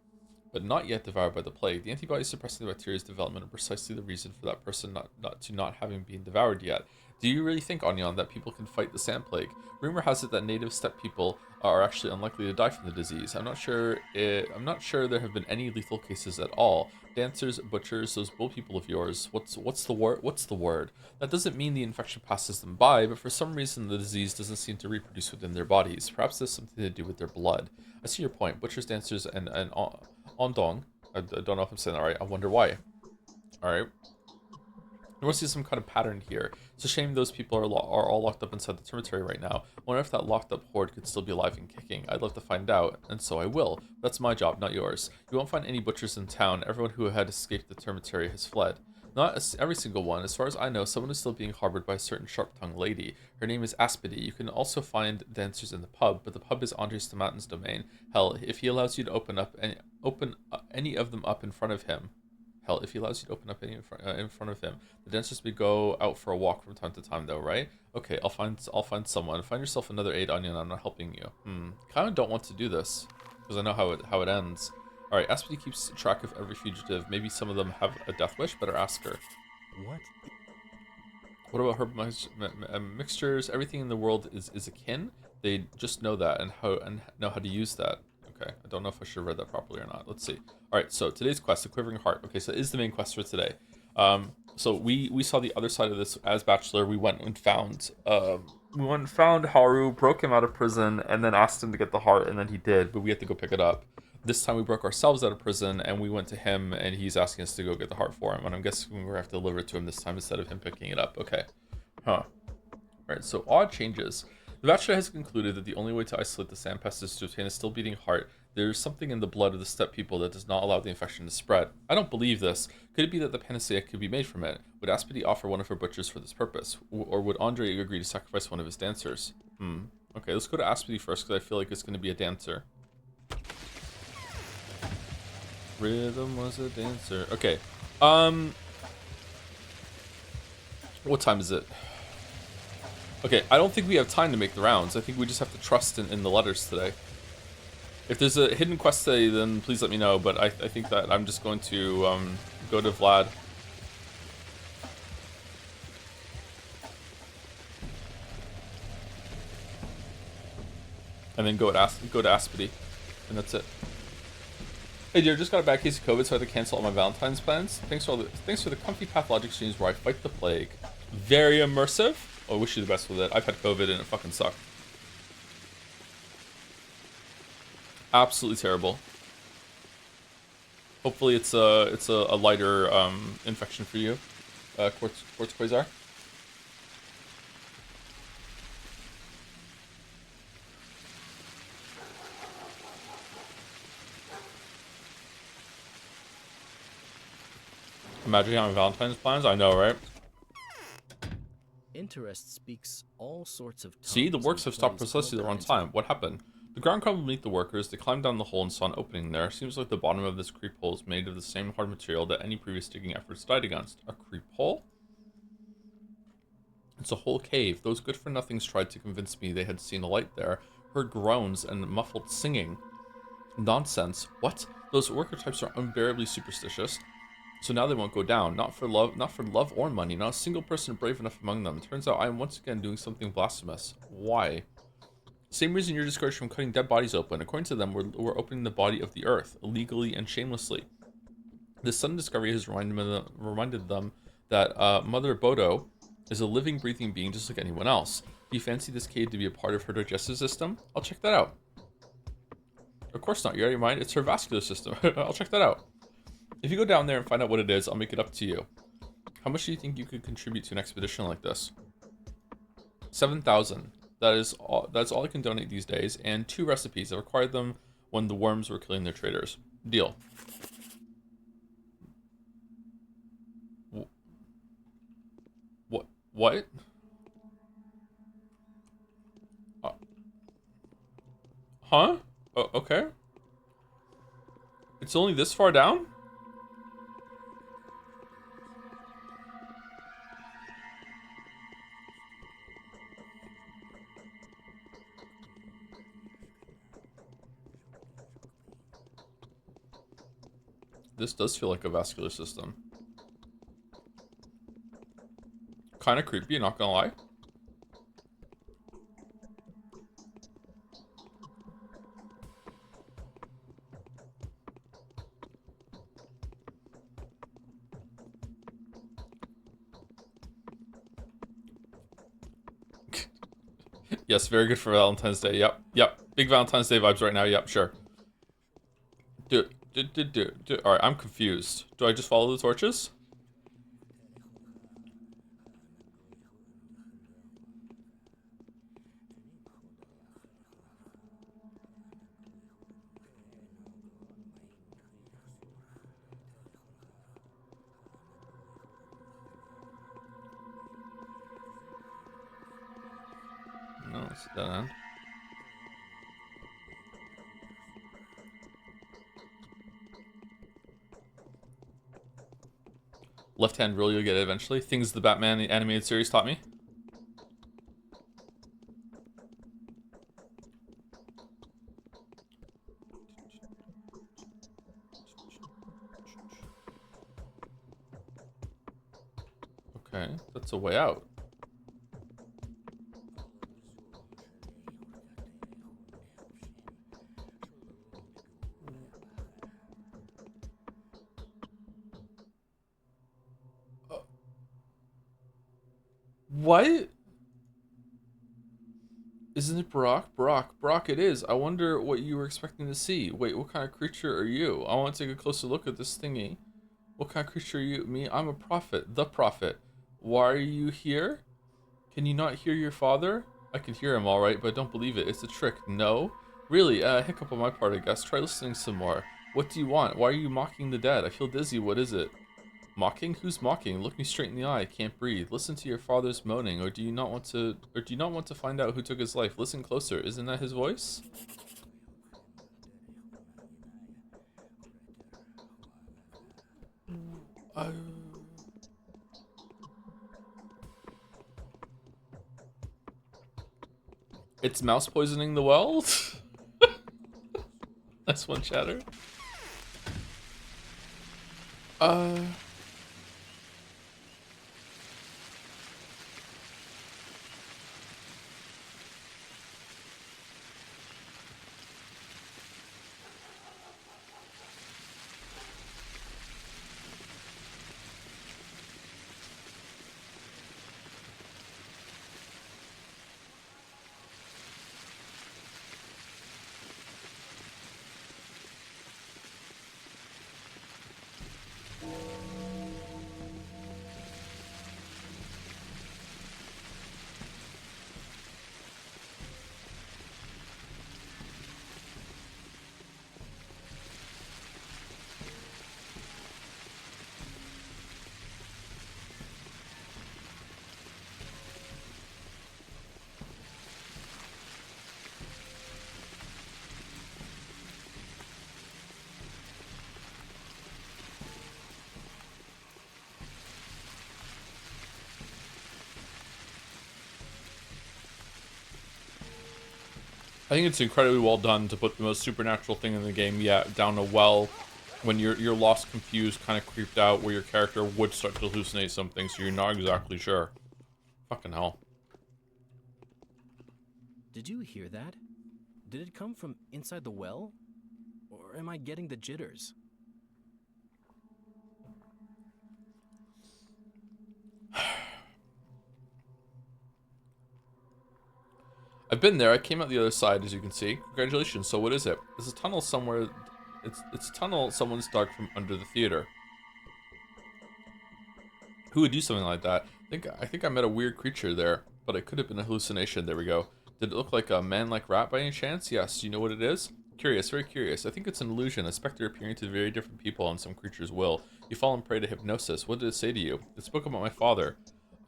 But not yet devoured by the plague. The antibodies suppressing the bacteria's development are precisely the reason for that person not having been devoured yet. Do you really think, Onion, that people can fight the sand plague? Rumor has it that native steppe people are actually unlikely to die from the disease. I'm not sure there have been any lethal cases at all. Dancers, butchers, those bull people of yours. What's the word? What's the word? That doesn't mean the infection passes them by, but for some reason the disease doesn't seem to reproduce within their bodies. Perhaps there's something to do with their blood. I see your point. Butchers, dancers, and Ondong. I don't know if I'm saying that right. I wonder why. Alright. There must be some kind of pattern here. It's a shame those people are all locked up inside the cemetery right now. I wonder if that locked up horde could still be alive and kicking. I'd love to find out, and so I will. That's my job, not yours. You won't find any butchers in town. Everyone who had escaped the cemetery has fled. Not every single one. As far as I know, someone is still being harbored by a certain sharp-tongued lady. Her name is Aspedy. You can also find dancers in the pub, but the pub is Andre Stomatin's domain. Hell, if he allows you to open any of them up in front of him, in front of him, the dancers may go out for a walk from time to time, though, right? Okay, I'll find someone. Find yourself another aid, Onion. I'm not helping you. Kind of don't want to do this because I know how it ends. All right, Aspedy keeps track of every fugitive. Maybe some of them have a death wish. Better ask her. What about herb mixtures? Everything in the world is akin. They just know that and know how to use that. Okay, I don't know if I should have read that properly or not. Let's see. All right, so today's quest, the Quivering Heart. Okay, so it is the main quest for today. So we saw the other side of this as Bachelor. We went and found Haru, broke him out of prison, and then asked him to get the heart, and then he did. But we had to go pick it up. This time we broke ourselves out of prison, and we went to him, and he's asking us to go get the heart for him. And I'm guessing we're going to have to deliver it to him this time instead of him picking it up. Okay. Huh. All Alright, so odd changes. The Bachelor has concluded that the only way to isolate the sand pest is to obtain a still beating heart. There's something in the blood of the steppe people that does not allow the infection to spread. I don't believe this. Could it be that the panacea could be made from it? Would Aspity offer one of her butchers for this purpose? Or would Andre agree to sacrifice one of his dancers? Okay, let's go to Aspity first, because I feel like it's going to be a dancer. Rhythm was a dancer. Okay. What time is it? Okay, I don't think we have time to make the rounds. I think we just have to trust in the letters today. If there's a hidden quest today, then please let me know, but I think that I'm just going to go to Vlad. And then go to Aspity. And that's it. Hey dear, just got a bad case of COVID, so I had to cancel all my Valentine's plans. Thanks for the comfy Pathologic streams where I fight the plague. Very immersive. Oh, I wish you the best with it. I've had COVID and it fucking sucked. Absolutely terrible. Hopefully it's a lighter infection for you. Quartz Quasar. Imagine having Valentine's plans. I know, right? Interest speaks all sorts of. See, the works have stopped precisely the wrong time. What happened? The ground crumbled beneath the workers. They climbed down the hole and saw an opening there. Seems like the bottom of this creep hole is made of the same hard material that any previous digging efforts died against. A creep hole? It's a whole cave. Those good-for-nothings tried to convince me they had seen a light there, heard groans and muffled singing. Nonsense. What? Those worker types are unbearably superstitious. So now they won't go down. Not for love or money. Not a single person brave enough among them. Turns out I am once again doing something blasphemous. Why? Same reason you're discouraged from cutting dead bodies open. According to them, we're opening the body of the earth, illegally and shamelessly. This sudden discovery has reminded them that Mother Bodo is a living, breathing being just like anyone else. Do you fancy this cave to be a part of her digestive system? I'll check that out. Of course not. You're out of your mind. It's her vascular system. I'll check that out. If you go down there and find out what it is, I'll make it up to you. How much do you think you could contribute to an expedition like this? 7,000. That's all I can donate these days, and 2 recipes. I acquired them when the worms were killing their traders. Deal. What? Huh? Oh, okay. It's only this far down? This does feel like a vascular system. Kind of creepy, not gonna lie. Yes, very good for Valentine's Day. Yep. Big Valentine's Day vibes right now. Yep, sure. Alright, I'm confused. Do I just follow the torches? No, it's dead end. Left-hand rule, you'll get it eventually. Things the Batman the animated series taught me. Okay, that's a way out. What? Isn't it Brock? Brock it is. I wonder what you were expecting to see. Wait, what kind of creature are you? I want to take a closer look at this thingy. What kind of creature are you? Me? I'm a prophet. The prophet. Why are you here? Can you not hear your father? I can hear him all right, but I don't believe it. It's a trick. No? Really? Hiccup on my part, I guess. Try listening some more. What do you want? Why are you mocking the dead? I feel dizzy. What is it? Mocking? Who's mocking? Look me straight in the eye. I can't breathe. Listen to your father's moaning, or do you not want to find out who took his life? Listen closer. Isn't that his voice? Uh... It's mouse poisoning the well? Nice one, Chatter. I think it's incredibly well done to put the most supernatural thing in the game, down a well when you're lost, confused, kind of creeped out, where your character would start to hallucinate something, so you're not exactly sure. Fucking hell. Did you hear that? Did it come from inside the well? Or am I getting the jitters? I've been there. I came out the other side, as you can see. Congratulations. So what is it? There's a tunnel somewhere. It's a tunnel someone's dug from under the theater. Who would do something like that? I think I met a weird creature there, but it could have been a hallucination. There we go. Did it look like a man-like rat by any chance? Yes. Do you know what it is? Curious, very curious. I think it's an illusion, a specter appearing to very different people on some creature's will. You fall prey to hypnosis. What did it say to you? It spoke about my father.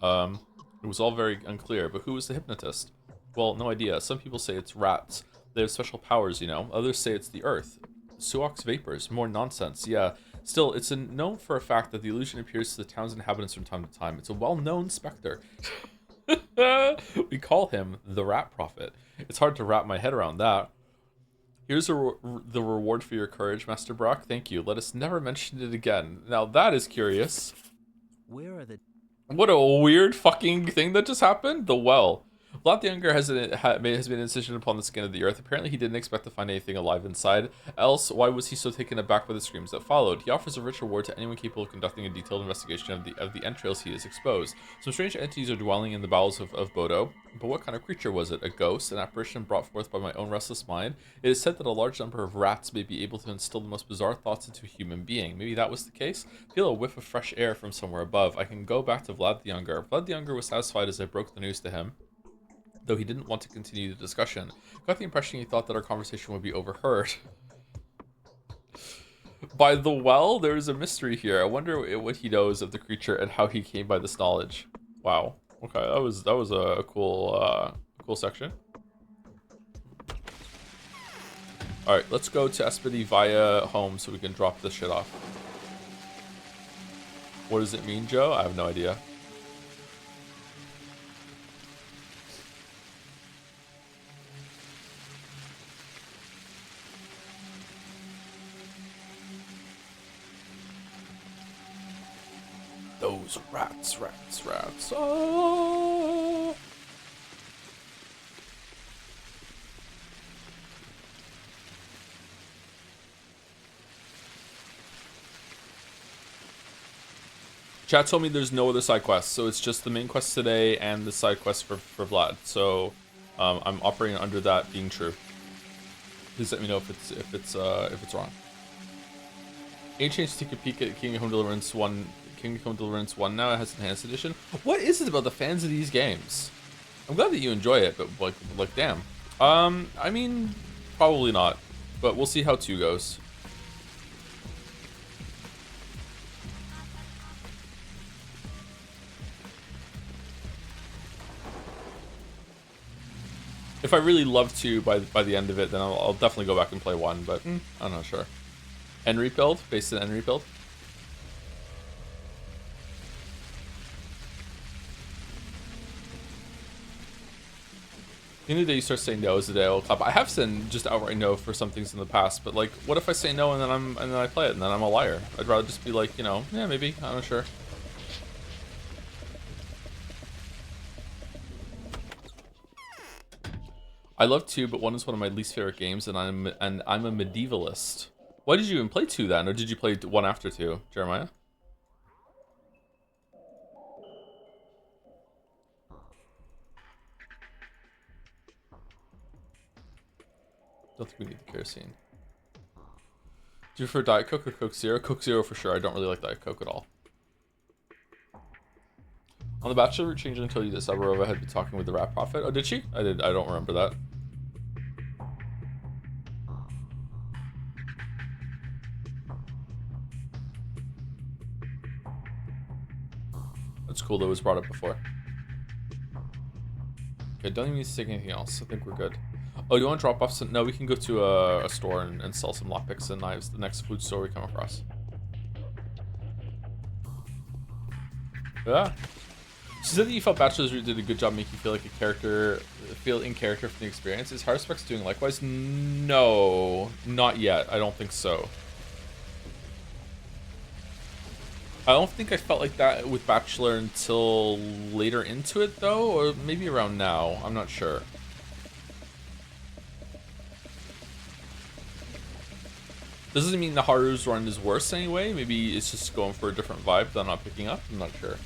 It was all very unclear, but who was the hypnotist? Well, no idea. Some people say it's rats. They have special powers, you know. Others say it's the earth. Suok's vapors. More nonsense. Yeah. Still, it's known for a fact that the illusion appears to the town's inhabitants from time to time. It's a well-known specter. We call him the Rat Prophet. It's hard to wrap my head around that. Here's the reward for your courage, Master Brock. Thank you. Let us never mention it again. Now that is curious. Where are the... What a weird fucking thing that just happened. The well. Vlad the Younger has been incision upon the skin of the earth. Apparently he didn't expect to find anything alive inside. Else, why was he so taken aback by the screams that followed? He offers a rich reward to anyone capable of conducting a detailed investigation of the entrails he has exposed. Some strange entities are dwelling in the bowels of Bodo. But what kind of creature was it? A ghost? An apparition brought forth by my own restless mind? It is said that a large number of rats may be able to instill the most bizarre thoughts into a human being. Maybe that was the case? Feel a whiff of fresh air from somewhere above. I can go back to Vlad the Younger. Vlad the Younger was satisfied as I broke the news to him, though he didn't want to continue the discussion. Got the impression he thought that our conversation would be overheard. By the well, there is a mystery here. I wonder what he knows of the creature and how he came by this knowledge. Wow. Okay, that was a cool section. All right, let's go to Espedy via home so we can drop this shit off. What does it mean, Joe? I have no idea. Those rats. Oh. Chat told me there's no other side quests, so it's just the main quest today and the side quest for Vlad. So I'm operating under that being true. Please let me know if it's wrong. Ain't changed to take a peek at King of Home Deliverance 1 Kingdom Come Deliverance 1 now. It has Enhanced Edition. What is it about the fans of these games? I'm glad that you enjoy it, but like damn. I mean, probably not. But we'll see how 2 goes. If I really love 2 by the end of it, then I'll definitely go back and play 1, but I'm not sure. End rebuild? Based in end rebuild? The only day you start saying no is the day I will clap. I have said just outright no for some things in the past, but like, what if I say no and then I play it and then I'm a liar? I'd rather just be like, you know, yeah, maybe, I'm not sure. I love 2, but 1 is one of my least favorite games, and I'm a medievalist. Why did you even play 2 then, or did you play 1 after 2, Jeremiah? Don't think we need the kerosene. Do you prefer Diet Coke or Coke Zero? Coke Zero for sure. I don't really like Diet Coke at all. On The Bachelor, Changeling told you that Sabarova had been talking with the Rat Prophet. Oh, did she? I don't remember that. That's cool that it was brought up before. Okay, don't even need to take anything else. I think we're good. Oh, do you want to drop off some? No, we can go to a store and sell some lockpicks and knives. The next food store we come across. Yeah. She said that you felt Bachelor's Root did a good job making you feel like a character, feel in character from the experience. Is Haruspex doing likewise? No, not yet. I don't think so. I don't think I felt like that with Bachelor until later into it, though, or maybe around now. I'm not sure. Doesn't mean the Haru's run is worse anyway. Maybe it's just going for a different vibe that I'm not picking up. I'm not sure.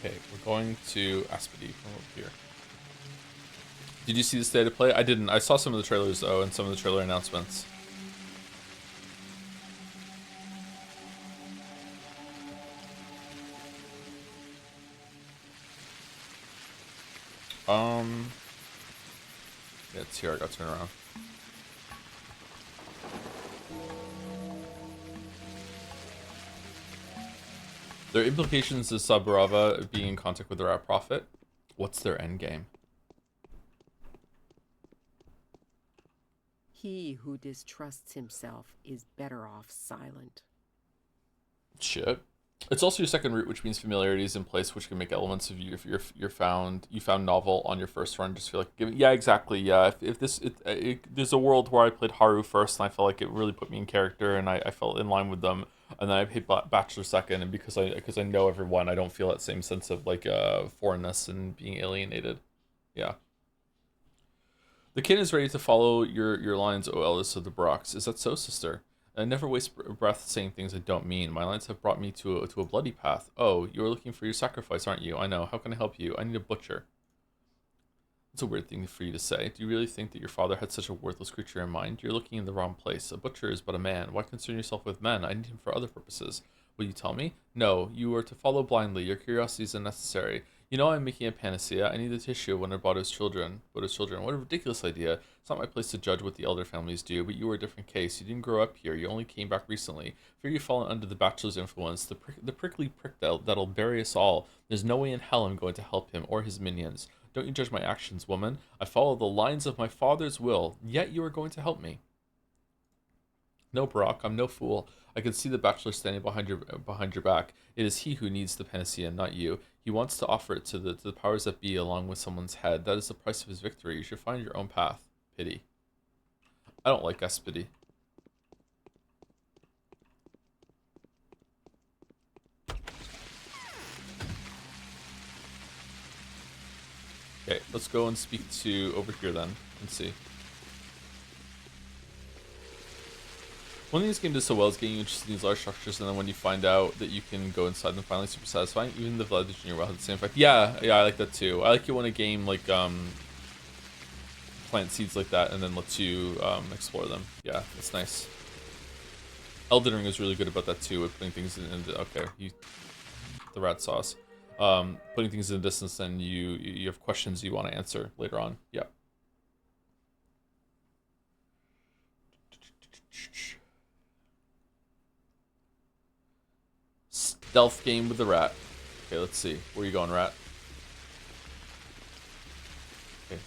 Okay, we're going to Aspedy from over here. Did you see the state of play? I didn't. I saw some of the trailers though, and some of the trailer announcements. Yeah, it's here. I got to turn around. There are implications of Saburava being in contact with the Rat Prophet. What's their end game? He who distrusts himself is better off silent. Shit. It's also your second route, which means familiarity is in place, which can make elements of you if you found novel on your first run just feel like yeah, exactly, yeah. If there's a world where I played Haru first and I felt like it really put me in character and I felt in line with them, and then I played Bachelor second, and because I know everyone, I don't feel that same sense of like foreignness and being alienated. Yeah. The kin is ready to follow your lines, O Ellis of the Brox. Is that so, sister? I never waste breath saying things I don't mean. My lines have brought me to a bloody path. Oh, you're looking for your sacrifice, aren't you? I know. How can I help you? I need a butcher. It's a weird thing for you to say. Do you really think that your father had such a worthless creature in mind? You're looking in the wrong place. A butcher is but a man. Why concern yourself with men? I need him for other purposes. Will you tell me? No, you are to follow blindly. Your curiosity is unnecessary. You know I'm making a panacea. I need the tissue when I bought his children. What a ridiculous idea. It's not my place to judge what the elder families do, but you were a different case. You didn't grow up here. You only came back recently. Fear you've fallen under the Bachelor's influence. The prickly prick that'll bury us all. There's no way in hell I'm going to help him or his minions. Don't you judge my actions, woman. I follow the lines of my father's will, yet you are going to help me. No, Brock, I'm no fool. I can see the Bachelor standing behind your back. It is he who needs the panacea, not you. He wants to offer it to the powers that be along with someone's head. That is the price of his victory. You should find your own path. Pity. I don't like Aspedy. Okay, let's go and speak to over here then and see. One thing this game does so well is getting you interested in these large structures, and then when you find out that you can go inside them, finally super satisfying. Even the Village Junior will have the same effect. Yeah, I like that too. I like it when a game like plant seeds like that and then lets you explore them. Yeah, it's nice. Elden Ring is really good about that too, with putting things in the, okay, the rat sauce. Putting things in the distance, and you have questions you want to answer later on. Yeah. Stealth game with the rat. Okay, let's see. Where are you going, rat? Okay.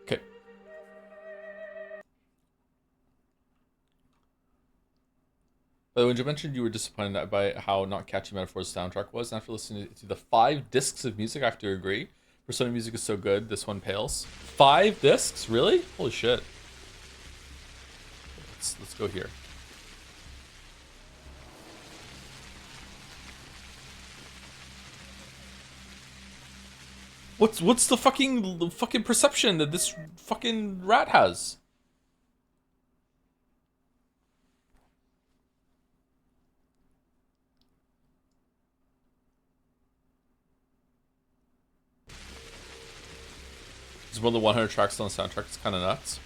Okay. By the way, when you mentioned you were disappointed by how not catchy Metaphor's soundtrack was, and after listening to the 5 discs of music, I have to agree. Persona music is so good, this one pales. 5 discs? Really? Holy shit. Let's go here. What's the fucking perception that this fucking rat has? It's one of the 100 tracks on the soundtrack. It's kind of nuts.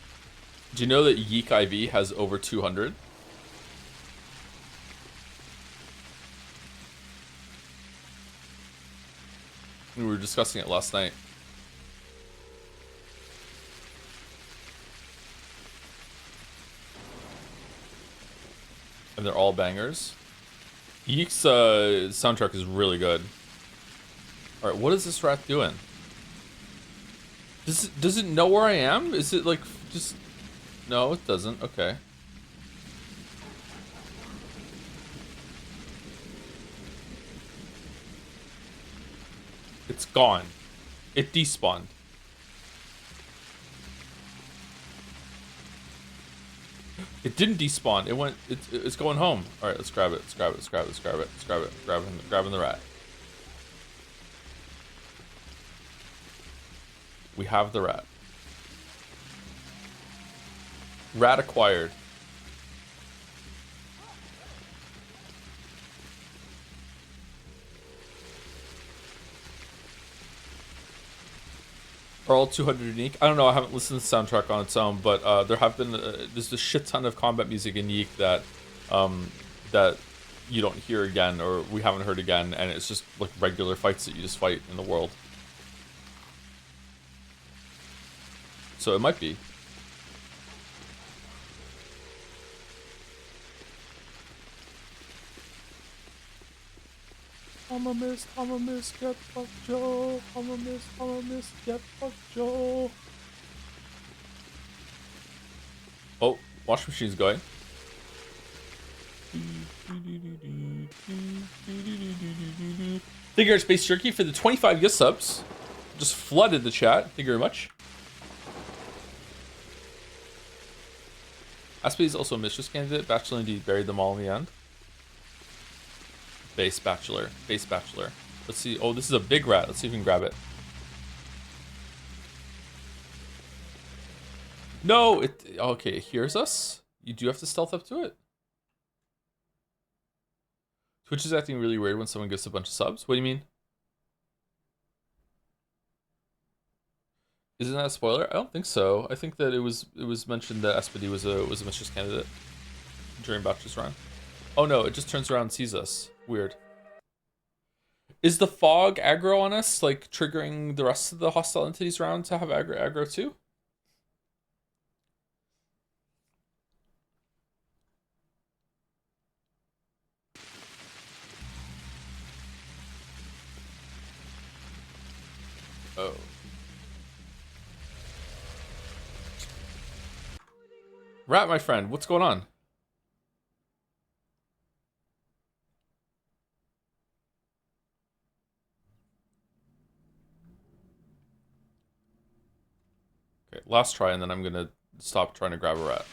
Do you know that Yeek IV has over 200? We were discussing it last night. And they're all bangers. Yeek's soundtrack is really good. Alright, what is this rat doing? Does it know where I am? Is it like just... No, it doesn't. Okay. It's gone. It despawned. It didn't despawn. It went... It's going home. Alright, let's grab it. Let's grab it. Let's grab it. Let's grab it. Let's grab it. Grabbing the rat. We have the rat. Rat acquired. Are all 200 unique? I don't know. I haven't listened to the soundtrack on its own, but there have been there's a shit ton of combat music in Yeek that that you don't hear again, or we haven't heard again, and it's just like regular fights that you just fight in the world. So it might be. I'm a miss, get fucked, Joe. I'm a miss, get fucked, Joe. Oh, washing machine's going. Thank you, Space Jerky, for the 25 gift subs. Just flooded the chat. Thank you very much. Aspie is also a mistress candidate. Bachelor indeed buried them all in the end. Base bachelor. Base bachelor. Let's see. Oh, this is a big rat. Let's see if we can grab it. No, okay, it hears us. You do have to stealth up to it. Twitch is acting really weird when someone gives a bunch of subs. What do you mean? Isn't that a spoiler? I don't think so. I think that it was mentioned that SPD was a mistress candidate during Bachelor's run. Oh no, it just turns around and sees us. Weird. Is the fog aggro on us, like triggering the rest of the hostile entities around to have aggro too? Oh. Rat, my friend, what's going on? Okay, last try, and then I'm gonna stop trying to grab a rat.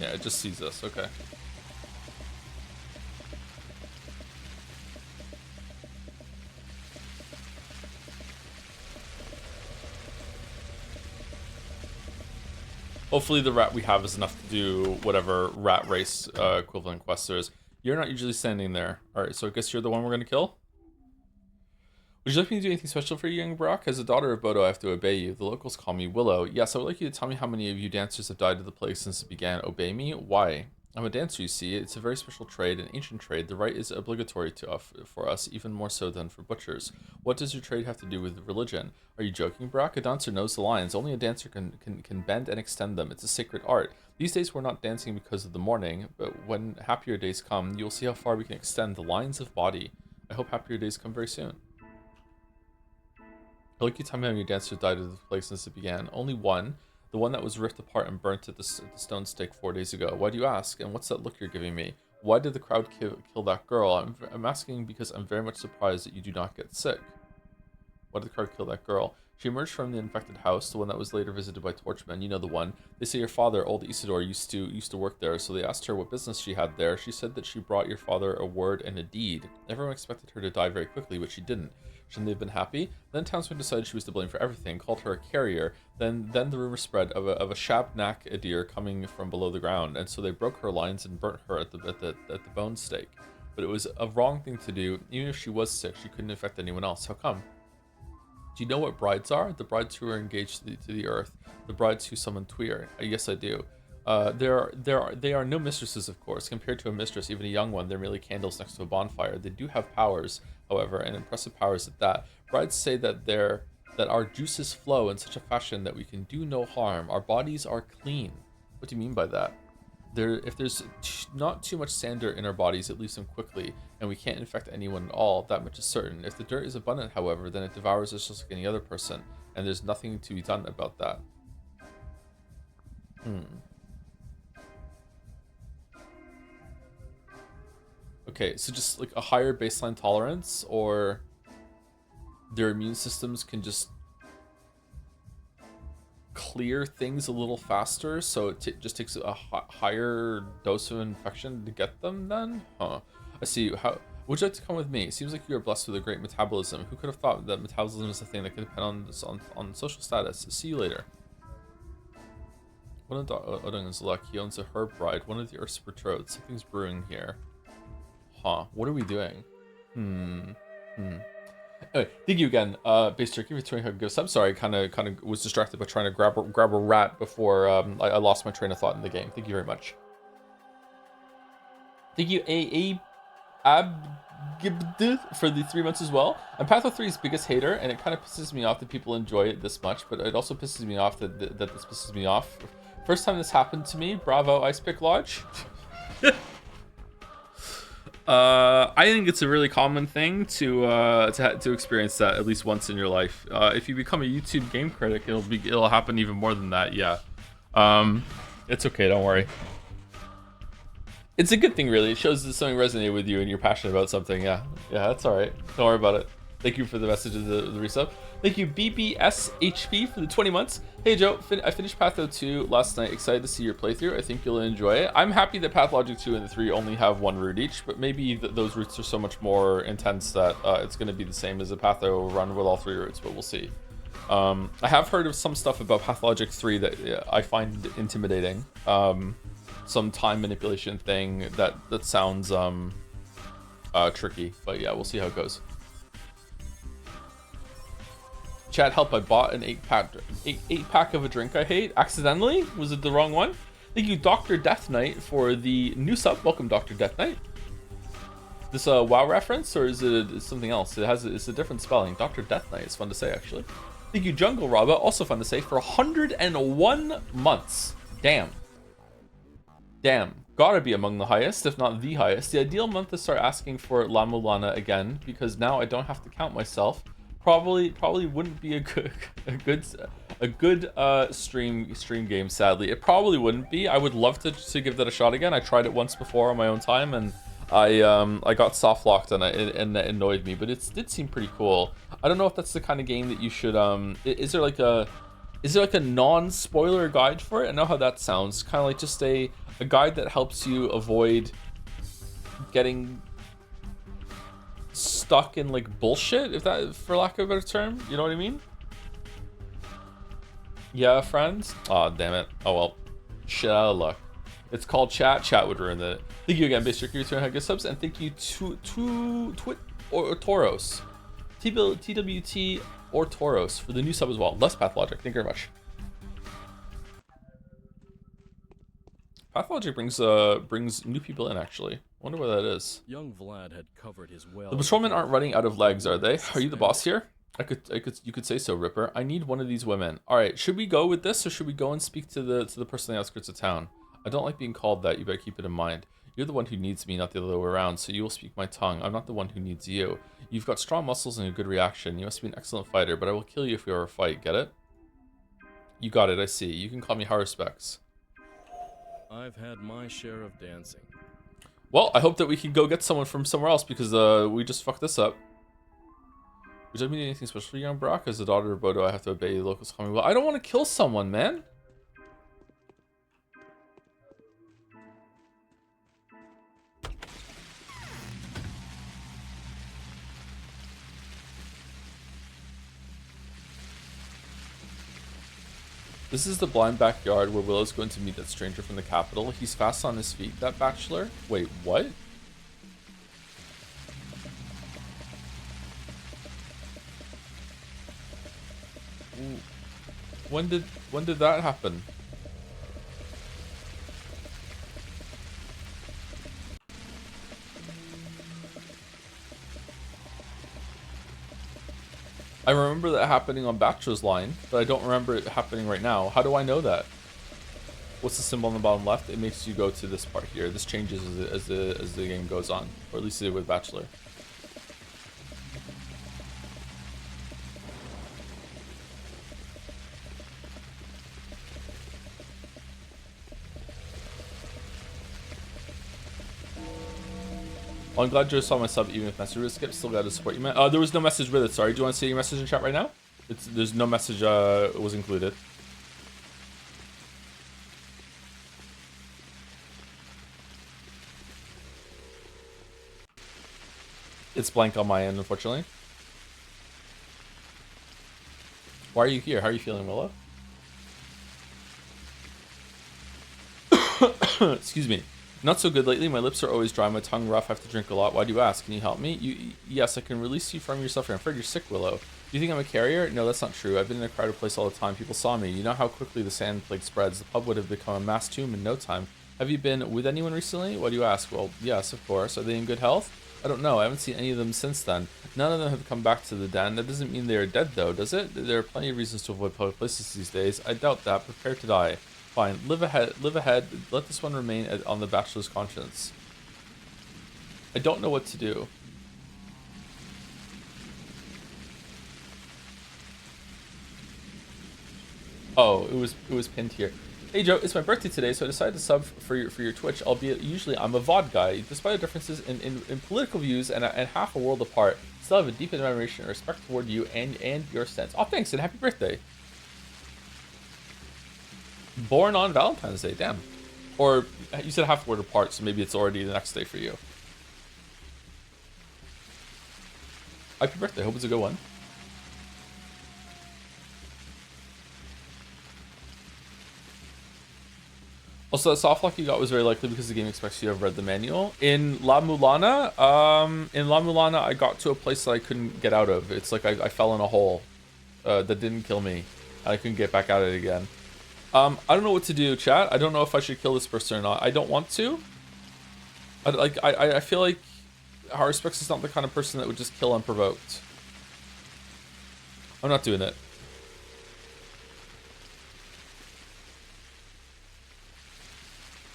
Yeah, it just sees us. Okay. Hopefully the rat we have is enough to do whatever rat race equivalent quest there is. You're not usually standing there. Alright, so I guess you're the one we're gonna kill? Would you like me to do anything special for you, young Brock? As a daughter of Bodo, I have to obey you. The locals call me Willow. Yes, I would like you to tell me how many of you dancers have died of the plague since it began. Obey me? Why? I'm a dancer, you see. It's a very special trade, an ancient trade. The rite is obligatory for us, even more so than for butchers. What does your trade have to do with religion? Are you joking, Brock? A dancer knows the lines. Only a dancer can bend and extend them. It's a sacred art. These days we're not dancing because of the mourning, but when happier days come, you'll see how far we can extend the lines of body. I hope happier days come very soon. I like you tell me how many dancers died of the plague since it began. Only one. The one that was ripped apart and burnt at the stone stake 4 days ago. Why do you ask? And what's that look you're giving me? Why did the crowd kill that girl? I'm asking because I'm very much surprised that you do not get sick. Why did the crowd kill that girl? She emerged from the infected house, the one that was later visited by torchmen. You know the one. They say your father, old Isidore, used to work there, so they asked her what business she had there. She said that she brought your father a word and a deed. Everyone expected her to die very quickly, but she didn't. Shouldn't they have been happy? Then townsmen decided she was to blame for everything, called her a carrier. Then the rumor spread of a Shabnak Adir coming from below the ground, and so they broke her lines and burnt her at the bone stake. But it was a wrong thing to do. Even if she was sick, she couldn't infect anyone else. How come? Do you know what brides are? The brides who are engaged to the earth. The brides who summon Tuir. Yes, I do. They are no mistresses, of course. Compared to a mistress, even a young one, they're merely candles next to a bonfire. They do have powers, however, and impressive powers at that. Brides say that our juices flow in such a fashion that we can do no harm. Our bodies are clean. What do you mean by that? If there's not too much sander in our bodies, it leaves them quickly, and we can't infect anyone at all. That much is certain. If the dirt is abundant, however, then it devours us just like any other person, and there's nothing to be done about that. Okay, so just like a higher baseline tolerance, or their immune systems can just clear things a little faster, so it just takes a higher dose of infection to get them then? Huh. I see. How would you like to come with me? It seems like you are blessed with a great metabolism. Who could have thought that metabolism is a thing that could depend on social status? See you later. One of the Odin's luck. He owns a herb bride, one of the Earth's betrothed. Something's brewing here. Huh. What are we doing? Anyway, thank you again, Base Turkey, for 200 gifts. I'm sorry, kind of was distracted by trying to grab a rat before I lost my train of thought in the game. Thank you very much. Thank you, Abgibd, for the 3 months as well. I'm Patho 3's biggest hater, and it kind of pisses me off that people enjoy it this much, but it also pisses me off that this pisses me off. First time this happened to me, bravo, Ice Pick Lodge. I think it's a really common thing to experience that at least once in your life. If you become a YouTube game critic, it'll happen even more than that. Yeah. It's okay. Don't worry. It's a good thing, really. It shows that something resonated with you and you're passionate about something. Yeah, that's all right. Don't worry about it. Thank you for the message of the resub. Thank you, BBSHP, for the 20 months. Hey, Joe, I finished Patho 2 last night. Excited to see your playthrough. I think you'll enjoy it. I'm happy that Pathologic 2 and 3 only have one route each, but maybe those routes are so much more intense that it's going to be the same as a Patho run with all 3 routes, but we'll see. I have heard of some stuff about Pathologic 3 that I find intimidating. Some time manipulation thing that sounds tricky, but yeah, we'll see how it goes. Chat, help, I bought an 8-pack of a drink I hate. Accidentally? Was it the wrong one? Thank you, Dr. Death Knight, for the new sub. Welcome, Dr. Death Knight. This a WoW reference, or is it something else? It's a different spelling. Dr. Death Knight is fun to say, actually. Thank you, Jungle Robba. Also fun to say, for 101 months. Damn. Damn. Gotta be among the highest, if not the highest. The ideal month to start asking for La Mulana again, because now I don't have to count myself. Probably wouldn't be a good stream game. Sadly, it probably wouldn't be. I would love to give that a shot again. I tried it once before on my own time, and I got soft locked, and it annoyed me. But it did seem pretty cool. I don't know if that's the kind of game that you should. Is there like a non-spoiler guide for it? I know how that sounds. Kind of like just a guide that helps you avoid getting stuck in like bullshit, if that, for lack of a better term, you know what I mean? Yeah, friends. Oh, damn it. Oh well. Shit out of luck. It's called chat. Chat would ruin it. Thank you again, Basic Recruiter, and good subs, and thank you to Toros, TWT or Toros for the new sub as well. Less Pathologic. Thank you very much. Pathologic brings new people in, actually. Wonder what that is. Young Vlad had covered his well. The patrolmen aren't running out of legs, are they? Are you the boss here? You could say so, Ripper. I need one of these women. All right, should we go with this, or should we go and speak to the person on the outskirts of town? I don't like being called that. You better keep it in mind. You're the one who needs me, not the other way around, so you will speak my tongue. I'm not the one who needs you. You've got strong muscles and a good reaction. You must be an excellent fighter, but I will kill you if we ever fight. Get it? You got it, I see. You can call me Haruspex. I've had my share of dancing. Well, I hope that we can go get someone from somewhere else, because we just fucked this up. Would you mean anything special for young Brock? As the daughter of Bodo, I have to obey the locals call me. Well, I don't want to kill someone, man. This is the blind backyard where Willow's going to meet that stranger from the capital. He's fast on his feet, that bachelor. Wait, what? When did that happen? I remember that happening on Bachelor's Line, but I don't remember it happening right now. How do I know that? What's the symbol on the bottom left? It makes you go to this part here. This changes as the game goes on, or at least it did with Bachelor. Oh, I'm glad Joe saw my sub even if message with skip. Still got to support you, man. There was no message with it. Sorry. Do you want to see your message in chat right now? There's no message was included. It's blank on my end, unfortunately. Why are you here? How are you feeling, Willow? Excuse me. Not so good lately. My lips are always dry, my tongue rough. I have to drink a lot. Why do you ask? Can you help me? Yes, I can release you from your suffering. I'm afraid you're sick, Willow. Do you think I'm a carrier? No, that's not true. I've been in a crowded place all the time. People saw me. You know how quickly the sand plague spreads. The pub would have become a mass tomb in no time. Have you been with anyone recently? Why do you ask? Well, yes, of course. Are they in good health? I don't know. I haven't seen any of them since then. None of them have come back to the den. That doesn't mean they are dead, though, does it? There are plenty of reasons to avoid public places these days. I doubt that. Prepare to die. Fine. Live ahead. Let this one remain on the bachelor's conscience. I don't know what to do. Oh, it was pinned here. Hey Joe, it's my birthday today, so I decided to sub for your Twitch, albeit usually I'm a VOD guy. Despite the differences in political views and half a world apart, still have a deep admiration and respect toward you and your stance. Oh, thanks, and happy birthday. Born on Valentine's Day, damn. Or you said half a world apart, so maybe it's already the next day for you. Happy birthday, hope it's a good one. Also, that soft lock you got was very likely because the game expects you to have read the manual. In La Mulana, I got to a place that I couldn't get out of. It's like I fell in a hole that didn't kill me. I couldn't get back out of it again. I don't know what to do, chat. I don't know if I should kill this person or not. I don't want to. I feel like Haruspex is not the kind of person that would just kill unprovoked. I'm not doing it.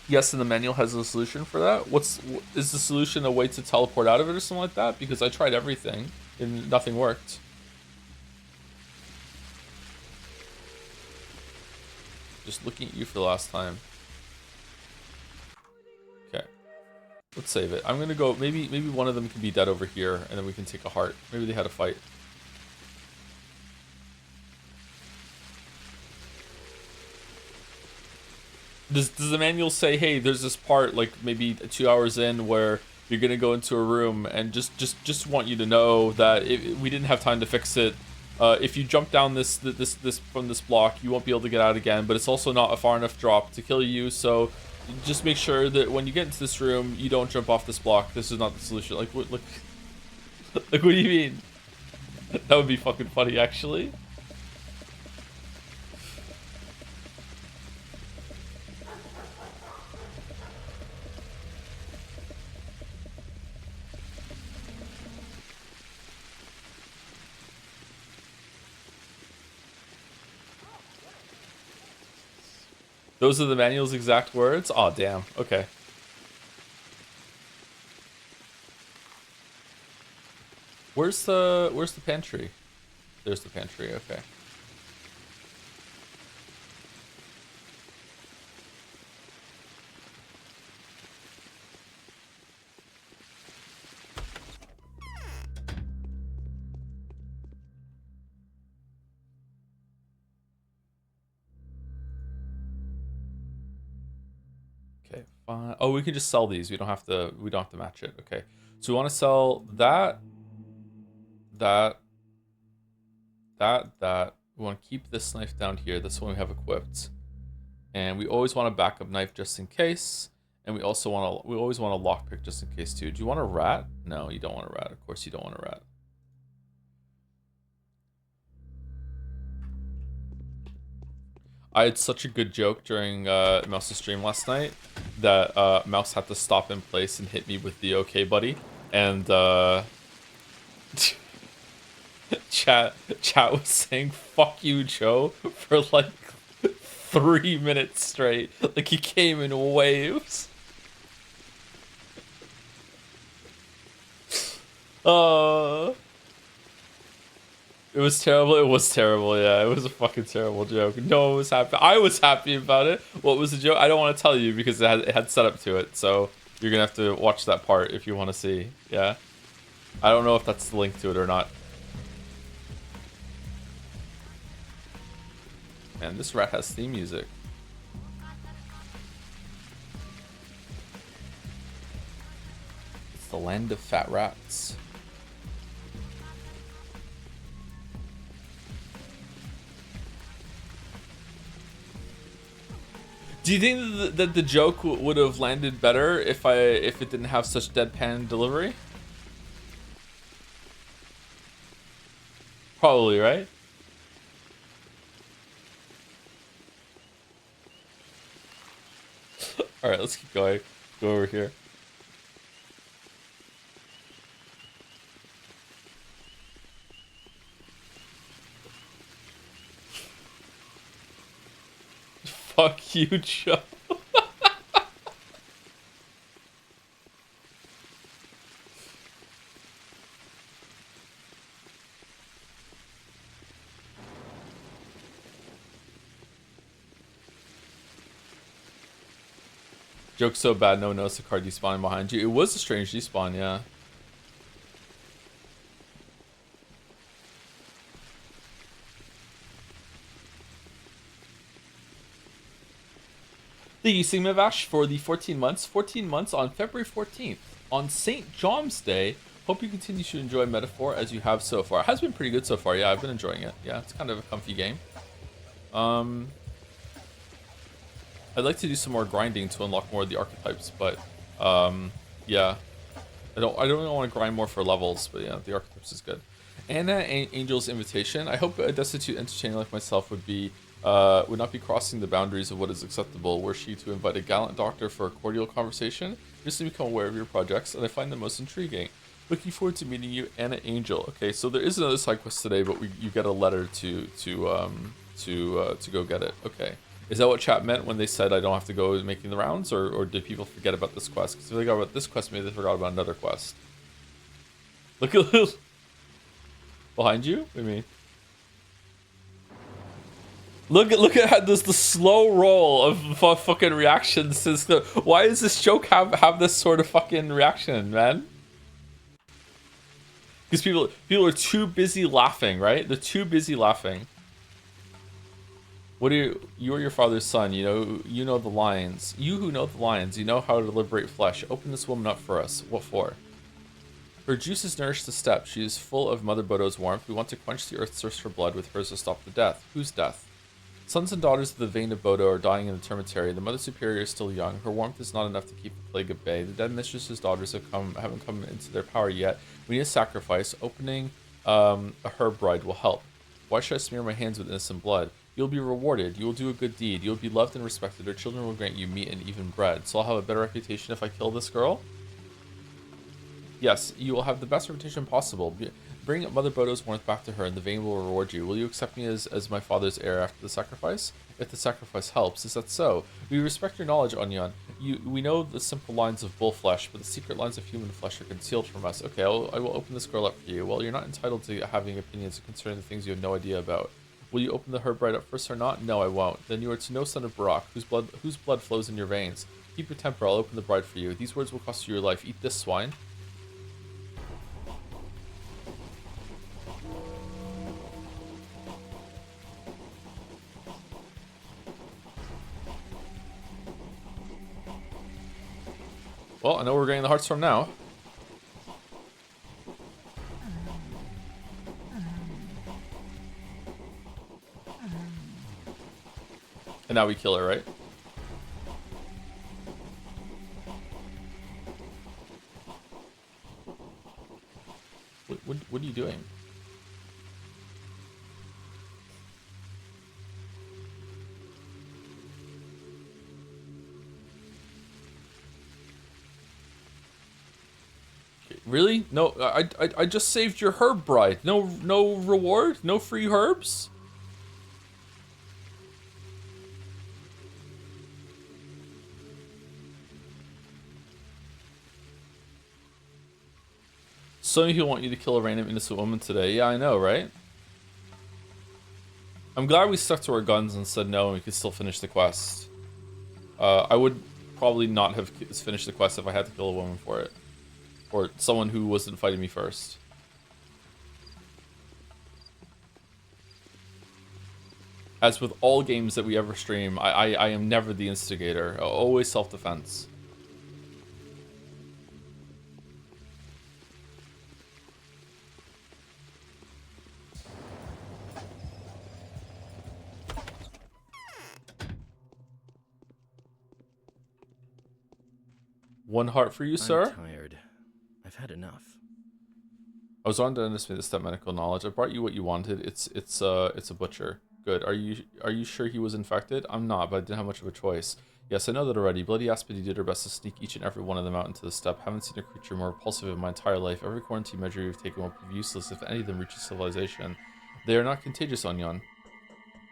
Yes, and the manual has a solution for that. Is the solution a way to teleport out of it or something like that? Because I tried everything and nothing worked. Just looking at you for the last time. Okay. Let's save it. I'm gonna go, maybe one of them can be dead over here, and then we can take a heart. Maybe they had a fight. Does the manual say, hey, there's this part, like maybe 2 hours in, where you're gonna go into a room, and just want you to know that we didn't have time to fix it. If you jump down this from this block, you won't be able to get out again. But it's also not a far enough drop to kill you. So just make sure that when you get into this room, you don't jump off this block. This is not the solution. Like what? Like, like what do you mean? That would be fucking funny, actually. Those are the manual's exact words? Aw, damn. Okay. Where's the pantry? There's the pantry, okay. Okay, fine. Oh, we can just sell these. We don't have to match it. Okay. So we want to sell that. We want to keep this knife down here. This one we have equipped. And we always want a backup knife just in case. And we also we always want a lockpick just in case too. Do you want a rat? No, you don't want a rat. Of course you don't want a rat. I had such a good joke during Mouse's stream last night that Mouse had to stop in place and hit me with the okay buddy. And chat was saying fuck you, Joe, for like 3 minutes straight. Like he came in waves. It was terrible. It was terrible. Yeah, it was a fucking terrible joke. No one was happy. I was happy about it. What was the joke? I don't want to tell you because it had setup to it. So you're gonna have to watch that part if you want to see. Yeah. I don't know if that's the link to it or not. Man, this rat has theme music. It's the land of fat rats. Do you think that the joke would have landed better if it didn't have such deadpan delivery? Probably, right? All right, let's keep going. Go over here. Fuck you, Joe. Joke's so bad, no one knows the card despawning behind you. It was a strange despawn, yeah. Thank you, Sigmavash, for the 14 months. 14 months on February 14th. On St. John's Day. Hope you continue to enjoy Metaphor as you have so far. It has been pretty good so far. Yeah, I've been enjoying it. Yeah, it's kind of a comfy game. I'd like to do some more grinding to unlock more of the archetypes, but yeah. I don't really want to grind more for levels, but yeah, the archetypes is good. Anna Angel's invitation. I hope a destitute entertainer like myself would not be crossing the boundaries of what is acceptable, were she to invite a gallant doctor for a cordial conversation, just to become aware of your projects, and I find them most intriguing. Looking forward to meeting you, Anna Angel. Okay, so there is another side quest today, but you get a letter to go get it. Okay. Is that what chat meant when they said I don't have to go making the rounds, or did people forget about this quest? Because if they forgot about this quest, maybe they forgot about another quest. Look at behind you. What do you mean? Look at how this the slow roll of fucking reactions since the. Why does this joke have this sort of fucking reaction, man? Because people are too busy laughing, right? They're too busy laughing. What are you are your father's son, you know the lines. You who know the lines, you know how to liberate flesh. Open this woman up for us. What for? Her juices nourish the steppe. She is full of Mother Bodo's warmth. We want to quench the earth's thirst for blood with hers to stop the death. Whose death? Sons and daughters of the vein of Bodo are dying in the termitary. The Mother Superior is still young. Her warmth is not enough to keep the plague at bay. The dead mistress's daughters haven't come into their power yet. We need a sacrifice. Opening a herb bride will help. Why should I smear my hands with innocent blood? You'll be rewarded. You will do a good deed. You'll be loved and respected. Her children will grant you meat and even bread. So I'll have a better reputation if I kill this girl? Yes, you will have the best reputation possible. Bring Mother Bodo's warmth back to her, and the vein will reward you. Will you accept me as my father's heir after the sacrifice? If the sacrifice helps, is that so? We respect your knowledge, Onyon. We know the simple lines of bull flesh, but the secret lines of human flesh are concealed from us. Okay, I will open this girl up for you. Well, you're not entitled to having opinions concerning the things you have no idea about. Will you open the herb bride up first or not? No, I won't. Then you are to know, son of Barak, whose blood flows in your veins. Keep your temper. I'll open the bride for you. These words will cost you your life. Eat this, swine. Well, I know where we're getting the hearts from now. And now we kill her, right? What are you doing? Really? No, I just saved your herb bride. No reward? No free herbs? Some of you want you to kill a random innocent woman today. Yeah, I know, right? I'm glad we stuck to our guns and said no and we could still finish the quest. I would probably not have finished the quest if I had to kill a woman for it. Or someone who wasn't fighting me first. As with all games that we ever stream, I am never the instigator. Always self-defense. One heart for you, sir? I'm tired. I've had enough. I was on to understand the step medical knowledge. I brought you what you wanted. It's a butcher. Good. Are you sure he was infected? I'm not, but I didn't have much of a choice. Yes, I know that already. Bloody Aspity did her best to sneak each and every one of them out into the steppe. Haven't seen a creature more repulsive in my entire life. Every quarantine measure you've taken will prove useless if any of them reaches civilization. They are not contagious, Onyon.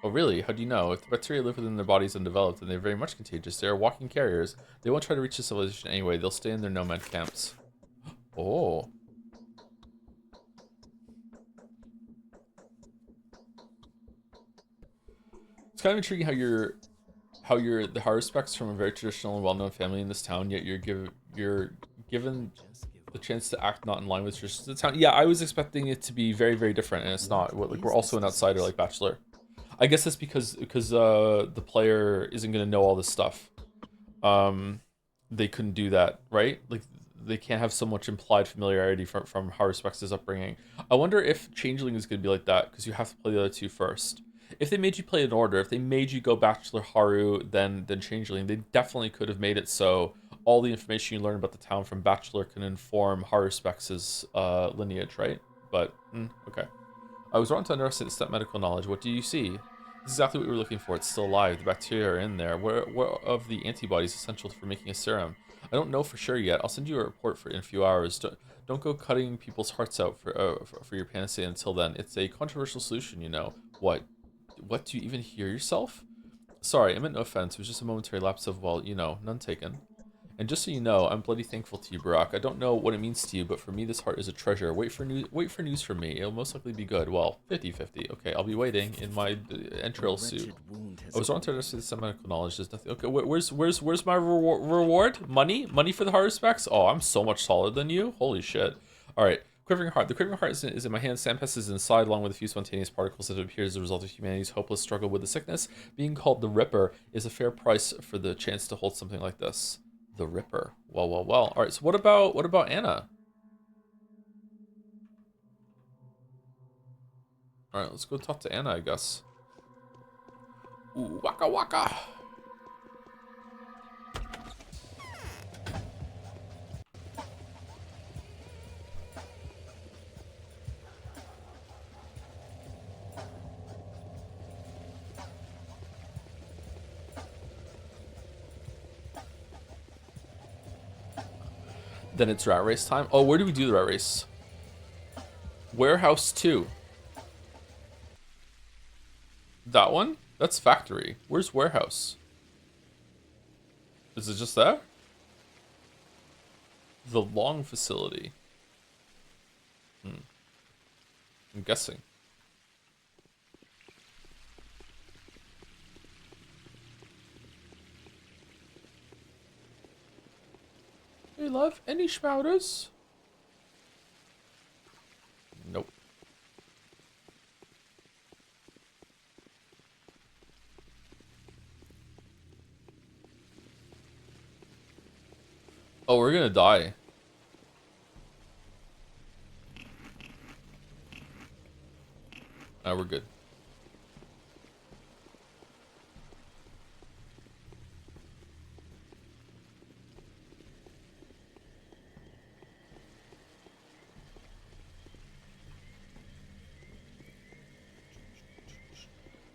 Oh really? How do you know? If the bacteria live within their bodies undeveloped, then they're very much contagious. They are walking carriers. They won't try to reach the civilization anyway. They'll stay in their nomad camps. Oh. It's kind of intriguing how you're the Haruspex from a very traditional and well-known family in this town, yet you're given the chance to act not in line with traditions of the town. Yeah, I was expecting it to be very, very different, and it's not. Like, we're also an outsider like Bachelor. I guess that's because the player isn't gonna know all this stuff. They couldn't do that, right? Like they can't have so much implied familiarity from Haruspex's upbringing. I wonder if Changeling is gonna be like that because you have to play the other two first. If they made you play in order, if they made you go Bachelor, Haru, then Changeling, they definitely could have made it so all the information you learn about the town from Bachelor can inform Haruspex's lineage, right? But okay. I was wrong to underestimate the step medical knowledge. What do you see? This is exactly what we were looking for. It's still alive. The bacteria are in there. What of the antibodies essential for making a serum? I don't know for sure yet. I'll send you a report in a few hours. Don't go cutting people's hearts out for your panacea until then. It's a controversial solution, you know. What do you even hear yourself? Sorry, I meant no offense. It was just a momentary lapse of, well, you know, none taken. And just so you know, I'm bloody thankful to you, Barack. I don't know what it means to you, but for me, this heart is a treasure. Wait for news from me. It'll most likely be good. Well, 50-50. Okay, I'll be waiting in my entrail suit. I was wrong to understand some medical knowledge. There's nothing. Okay, where's my reward? Money? Money for the Haruspex? Oh, I'm so much taller than you. Holy shit. All right. Quivering Heart. The Quivering Heart is in my hand. Sandpest is inside, along with a few spontaneous particles that appear as a result of humanity's hopeless struggle with the sickness. Being called the Ripper is a fair price for the chance to hold something like this. The Ripper. Well, well, well. All right. So what about Anna? All right. Let's go talk to Anna, I guess. Ooh, waka waka. Then it's rat race time. Oh, where do we do the rat race? Warehouse 2. That one? That's factory. Where's warehouse? Is it just there? The long facility. I'm guessing. Hey, love, any schmouters? Nope. Oh, we're gonna die. We're good.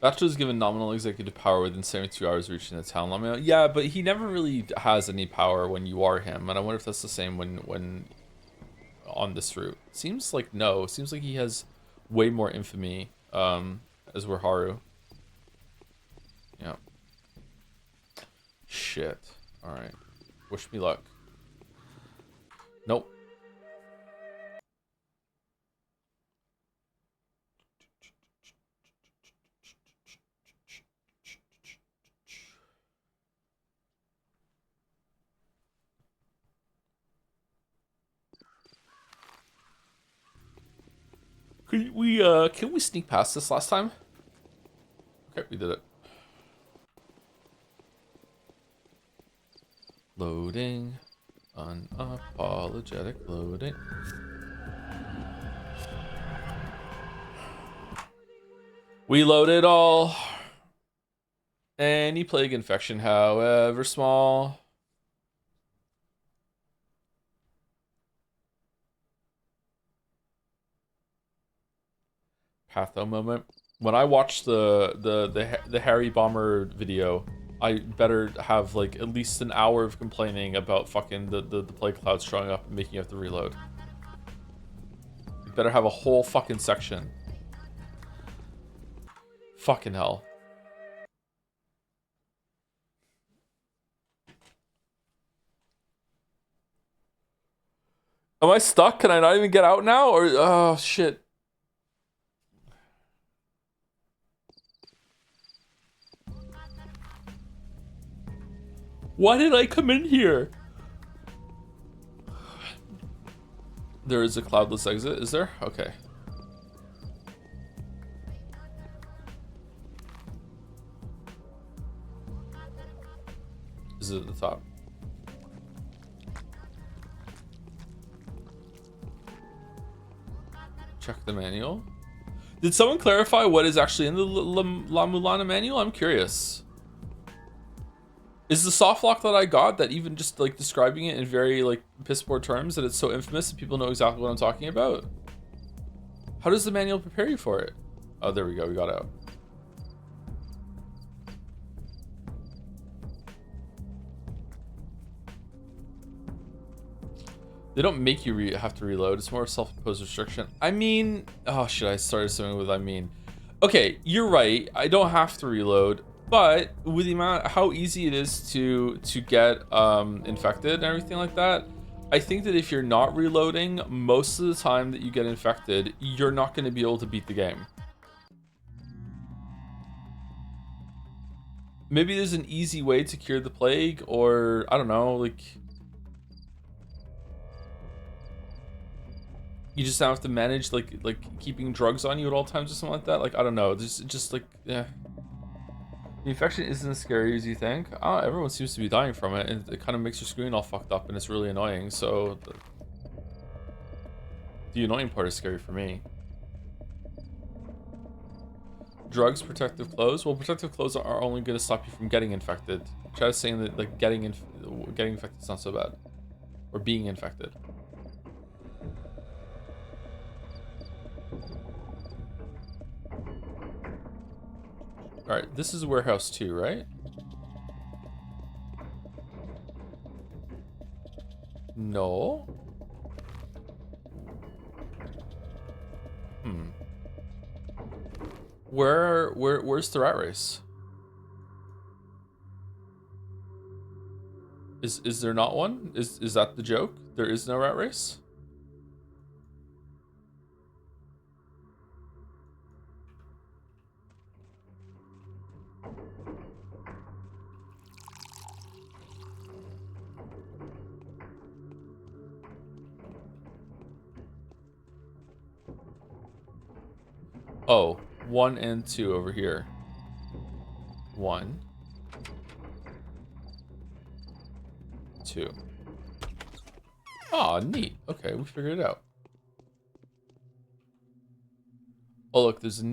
Bachelor is given nominal executive power within 72 hours of reaching the town limit. Yeah, but he never really has any power when you are him, and I wonder if that's the same when on this route. Seems like no. Seems like he has way more infamy as we're Haru. Yeah. Shit. All right. Wish me luck. Nope. Can we sneak past this last time? Okay, we did it. Loading. Unapologetic loading. We loaded all. Any plague infection, however small. Patho moment. When I watch the Harry Bomber video, I better have like at least an hour of complaining about fucking the plague clouds showing up and making you have to reload. You better have a whole fucking section. Fucking hell. Am I stuck? Can I not even get out now? Or oh shit. Why did I come in here? There is a cloudless exit, is there? Okay. Is it at the top? Check the manual. Did someone clarify what is actually in the La Mulana manual? I'm curious. Is the soft lock that I got, that even just like describing it in very like piss poor terms, that it's so infamous that people know exactly what I'm talking about? How does the manual prepare you for it? Oh, there we go. We got out. They don't make you have to reload. It's more self-imposed restriction. I mean, oh shit, I started something with I mean. Okay, you're right. I don't have to reload. But with the amount, how easy it is to get infected and everything like that, I think that if you're not reloading, most of the time that you get infected, you're not going to be able to beat the game. Maybe there's an easy way to cure the plague, or I don't know, like you just have to manage like keeping drugs on you at all times or something like that. Like I don't know, there's just like yeah. The infection isn't as scary as you think. Everyone seems to be dying from it, and it kind of makes your screen all fucked up, and it's really annoying. So the annoying part is scary for me. Drugs, protective clothes. Well, protective clothes are only going to stop you from getting infected. Try to saying that like getting infected is not so bad, or being infected. All right, this is warehouse 2, right? No. Where's the rat race? Is there not one? Is that the joke? There is no rat race? Oh, 1 and 2 over here. 1, 2. Aw, neat. Okay, we figured it out. Oh look, here's a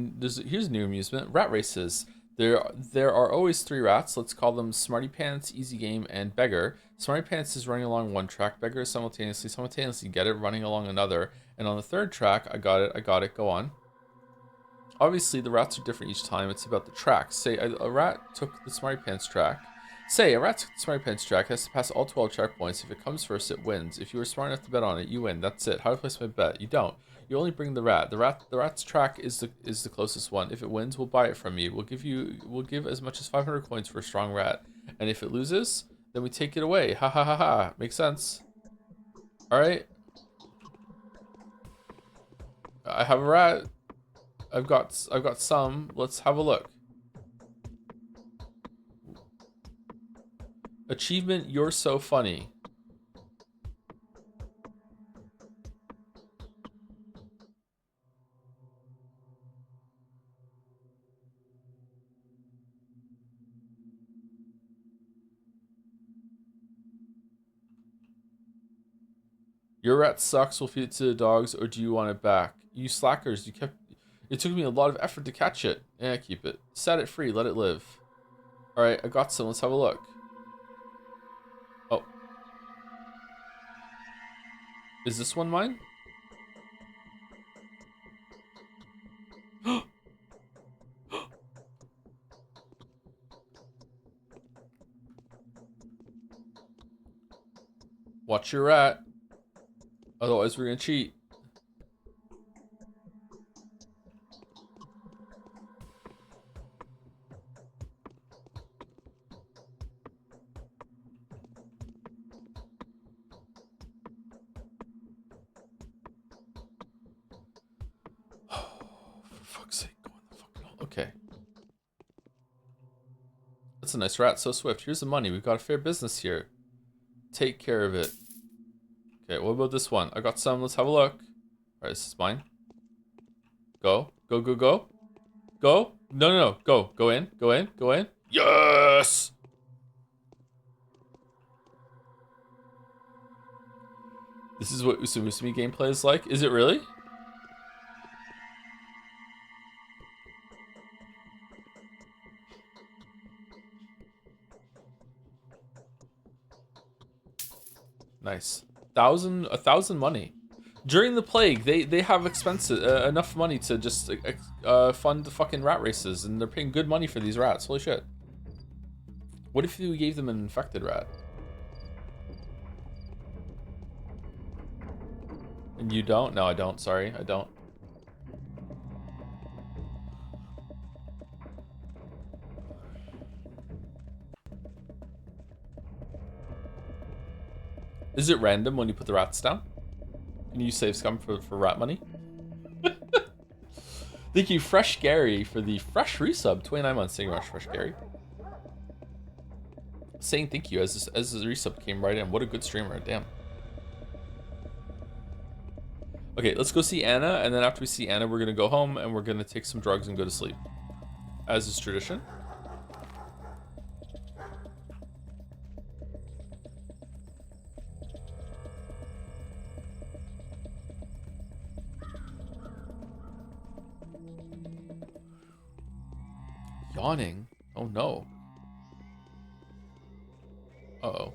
new amusement. Rat races. There are always 3 rats. Let's call them Smarty Pants, Easy Game, and Beggar. Smarty Pants is running along one track. Beggar is simultaneously get it, running along another. And on the 3rd track, I got it, go on. Obviously, the rats are different each time. It's about the track. Say a rat took the Smarty Pants track. Say a rat took the Smarty Pants track, has to pass all 12 checkpoints. If it comes first, it wins. If you were smart enough to bet on it, you win. That's it. How to place my bet? You don't. You only bring the rat. The rat's track is the closest one. If it wins, we'll buy it from you. We'll give as much as 500 coins for a strong rat. And if it loses, then we take it away. Ha ha ha ha. Makes sense. All right. I have a rat. I've got some. Let's have a look. Achievement, you're so funny. Your rat sucks, we'll feed it to the dogs, or do you want it back? You slackers, it took me a lot of effort to catch it. Yeah, keep it. Set it free, let it live. Alright, I got some, let's have a look. Oh. Is this one mine? Watch your rat. Otherwise we're gonna cheat. For fuck's sake, go in the fucking hole. Okay. That's a nice rat, so swift. Here's the money. We've got a fair business here. Take care of it. Okay, what about this one? I got some. Let's have a look. Alright, this is mine. Go. Go, go, go. Go. No, no, no. Go. Go in. Go in. Go in. Yes! This is what Usumusumi gameplay is like. Is it really? Nice. A thousand money. During the plague, they have expensive enough money to just fund the fucking rat races, and they're paying good money for these rats. Holy shit. What if we gave them an infected rat? And you don't? No, I don't. Sorry, I don't. Is it random when you put the rats down? Can you save scum for rat money? Thank you, Fresh Gary, for the fresh resub. 29 months. Thank you much, Fresh Gary. Saying thank you as the resub came right in. What a good streamer. Damn. Okay, let's go see Anna, and then after we see Anna, we're gonna go home and we're gonna take some drugs and go to sleep, as is tradition. Yawning? Oh no. Uh-oh.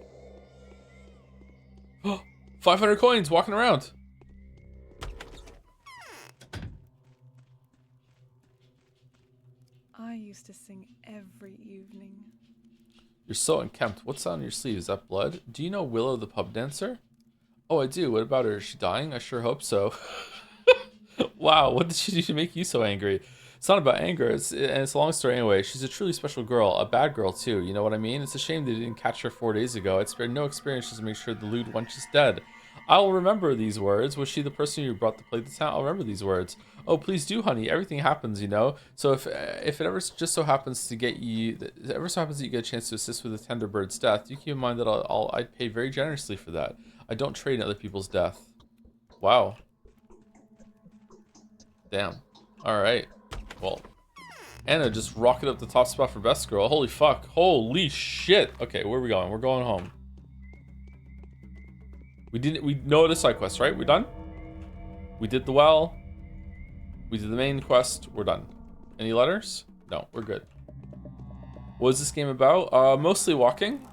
500 coins walking around. I used to sing every evening. You're so unkempt. What's on your sleeve? Is that blood? Do you know Willow the pub dancer? Oh, I do. What about her? Is she dying? I sure hope so. Wow, what did she do to make you so angry? It's not about anger, and it's a long story anyway. She's a truly special girl, a bad girl too, you know what I mean? It's a shame they didn't catch her 4 days ago. I'd spared no experience just to make sure the lewd wench is dead. I'll remember these words. Was she the person who brought the plague to town? I'll remember these words. Oh, please do, honey. Everything happens, you know. So if it ever just so happens to get you, ever so happens that you get a chance to assist with a tender bird's death, you keep in mind that I'd pay very generously for that. I don't trade in other people's death. Wow. Damn. All right. Well, Anna just rocketed up the top spot for best girl. Holy fuck. Holy shit. Okay, where are we going? We're going home. We know the side quest, right? We done? We did the well. We did the main quest. We're done. Any letters? No, we're good. What is this game about? Mostly walking.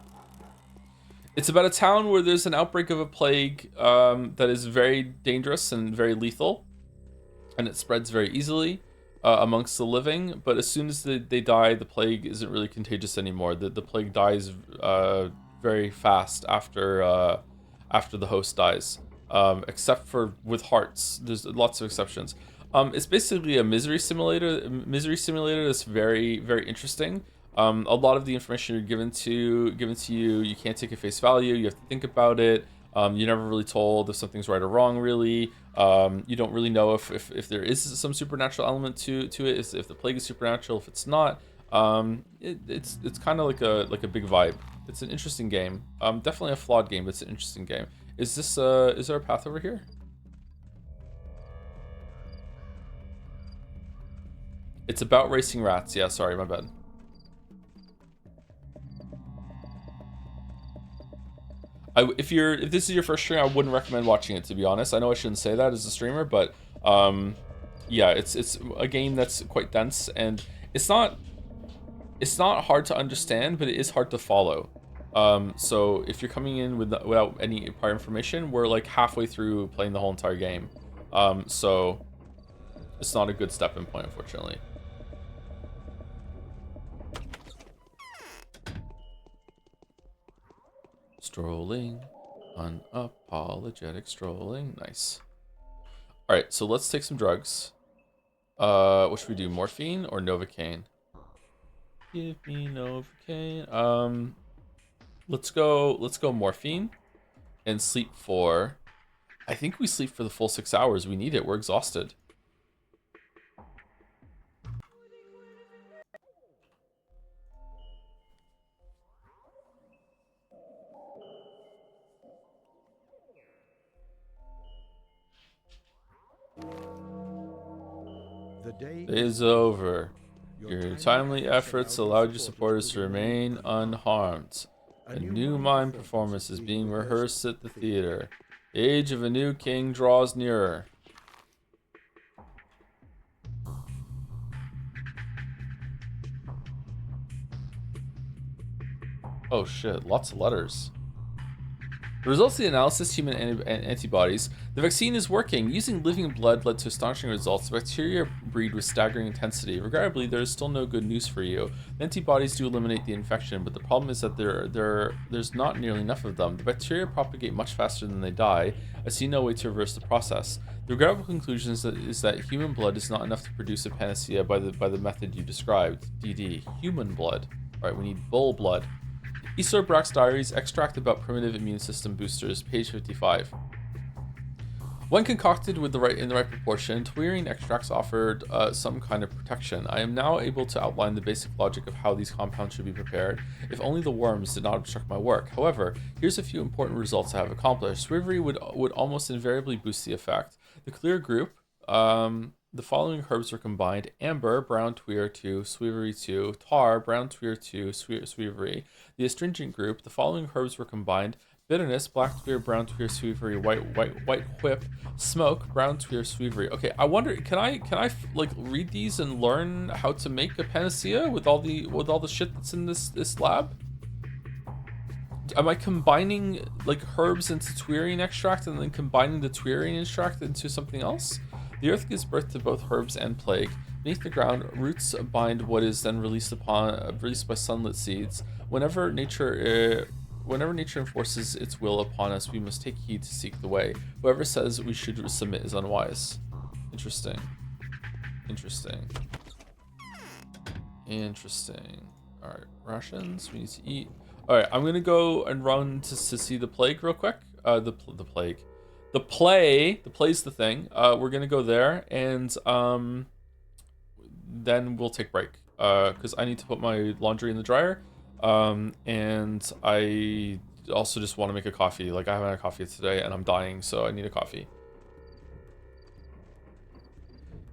It's about a town where there's an outbreak of a plague that is very dangerous and very lethal. And it spreads very easily amongst the living. But as soon as they die, the plague isn't really contagious anymore. The plague dies very fast after the host dies, except for with hearts. There's lots of exceptions. It's basically a misery simulator. That's very, very interesting. A lot of the information you're given to you, you can't take at face value. You have to think about it. You're never really told if something's right or wrong, really. You don't really know if there is some supernatural element to it, if the plague is supernatural, if it's not. It's kind of like a big vibe. It's an interesting game. Definitely a flawed game, but it's an interesting game. Is there a path over here? It's about racing rats. Yeah, sorry, my bad. If this is your first stream, I wouldn't recommend watching it, to be honest. I know I shouldn't say that as a streamer, but yeah, it's a game that's quite dense, and it's not hard to understand, but it is hard to follow. So if you're coming in without any prior information, we're like halfway through playing the whole entire game. So it's not a good stepping point, unfortunately. Strolling, unapologetic strolling. Nice. All right, so let's take some drugs. What should we do? Morphine or Novocaine? Give me Novocaine. Let's go morphine and sleep for, I think we sleep for the full 6 hours. We need it. We're exhausted. The day is over. Your timely efforts allowed your supporters to remain unharmed. A new mime performance is being rehearsed at the theater. The age of a new king draws nearer. Oh shit, lots of letters. The results of the analysis, human antibodies. The vaccine is working. Using living blood led to astonishing results. The bacteria breed with staggering intensity. Regrettably, there is still no good news for you. The antibodies do eliminate the infection, but the problem is that there's not nearly enough of them. The bacteria propagate much faster than they die. I see no way to reverse the process. The regrettable conclusion is that human blood is not enough to produce a panacea by the method you described. DD. Human blood. Alright, we need bull blood. Isobrox Diaries, extract about primitive immune system boosters, page 55. When concocted in the right proportion, Tweering extracts offered some kind of protection. I am now able to outline the basic logic of how these compounds should be prepared, if only the worms did not obstruct my work. However, here's a few important results I have accomplished. Swivery would almost invariably boost the effect. The clear group, the following herbs were combined: amber, brown tweer 2, swivery 2, tar, brown tweer 2, swivery. The astringent group, the following herbs were combined: bitterness, black tweer, brown tweer, swivery, white whip, smoke, brown tweer, swivery. Okay, I wonder, can I like read these and learn how to make a panacea with all the shit that's in this lab? Am I combining like herbs into Tweering extract and then combining the Tweering extract into something else? The earth gives birth to both herbs and plague. Beneath the ground, roots bind what is then released by sunlit seeds. Whenever nature enforces its will upon us, we must take heed to seek the way. Whoever says we should submit is unwise. Interesting. All right, rations. We need to eat. All right, I'm gonna go and run to see the plague real quick. The play's the thing. We're gonna go there, and then we'll take break. Because I need to put my laundry in the dryer. And I also just want to make a coffee. Like, I haven't had a coffee today, and I'm dying, so I need a coffee.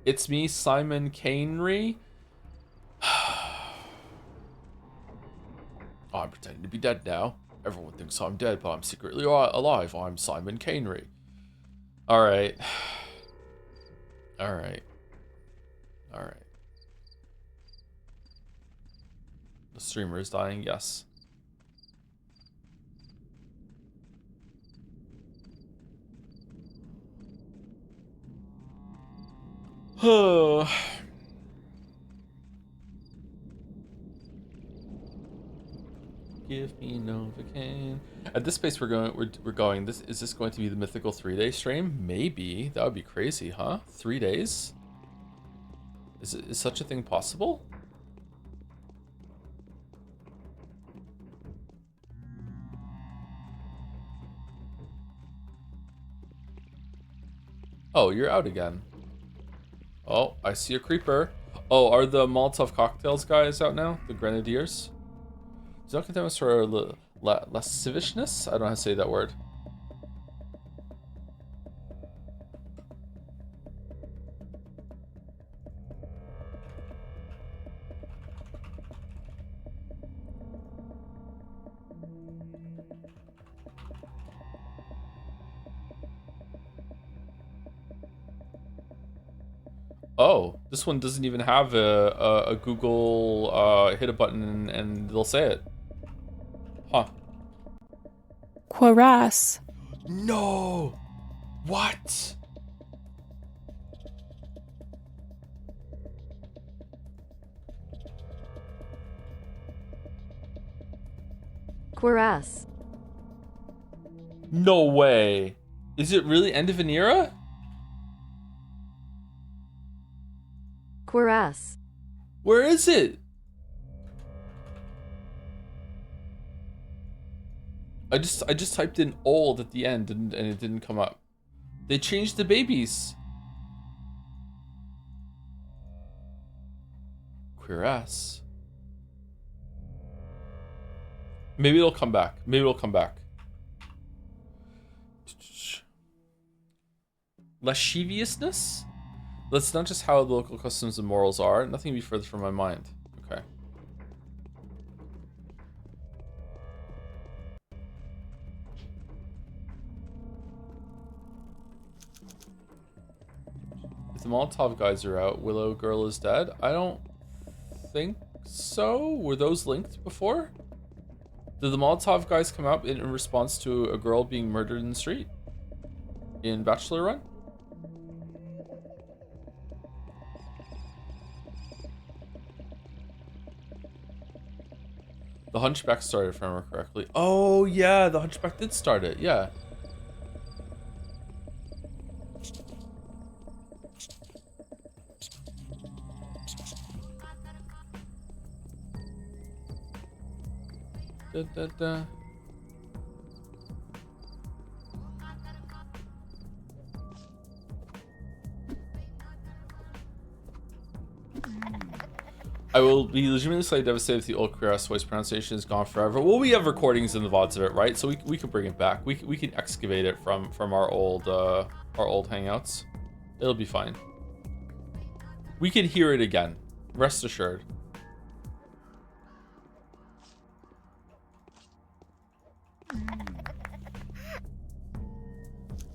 It's me, Simon Cainry. I'm pretending to be dead now. Everyone thinks I'm dead, but I'm secretly alive. I'm Simon Cainry. Alright. Alright. The streamer is dying, yes. Oh. Give me Novocaine. At this pace we're going. Is this going to be the mythical 3-day stream? Maybe. That would be crazy, huh? 3 days? Is such a thing possible? Oh, you're out again. Oh, I see a creeper. Oh, are the Molotov cocktails guys out now? The Grenadiers? Does that condemn us for lasciviousness? I don't know how to say that word. Oh, this one doesn't even have a Google hit a button and they'll say it. Huh. Quaras. No! What? Cuirass. No way. Is it really end of an era? Cuirass. Where is it? I just typed in old at the end and it didn't come up. They changed the babies. Cuirass. Maybe it'll come back. Lasciviousness? That's not just how the local customs and morals are. Nothing can be further from my mind. Okay. If the Molotov guys are out, Willow Girl is dead. I don't think so. Were those linked before? Did the Molotov guys come out in response to a girl being murdered in the street? In Bachelor Run? The Hunchback started, if I remember correctly. Oh, yeah, the Hunchback did start it, yeah. Da, da, da. I will be legitimately slightly devastated if the old Kuras voice pronunciation is gone forever. Well, we have recordings in the VODs of it, right? So we can bring it back. We can excavate it from our old hangouts. It'll be fine. We can hear it again. Rest assured.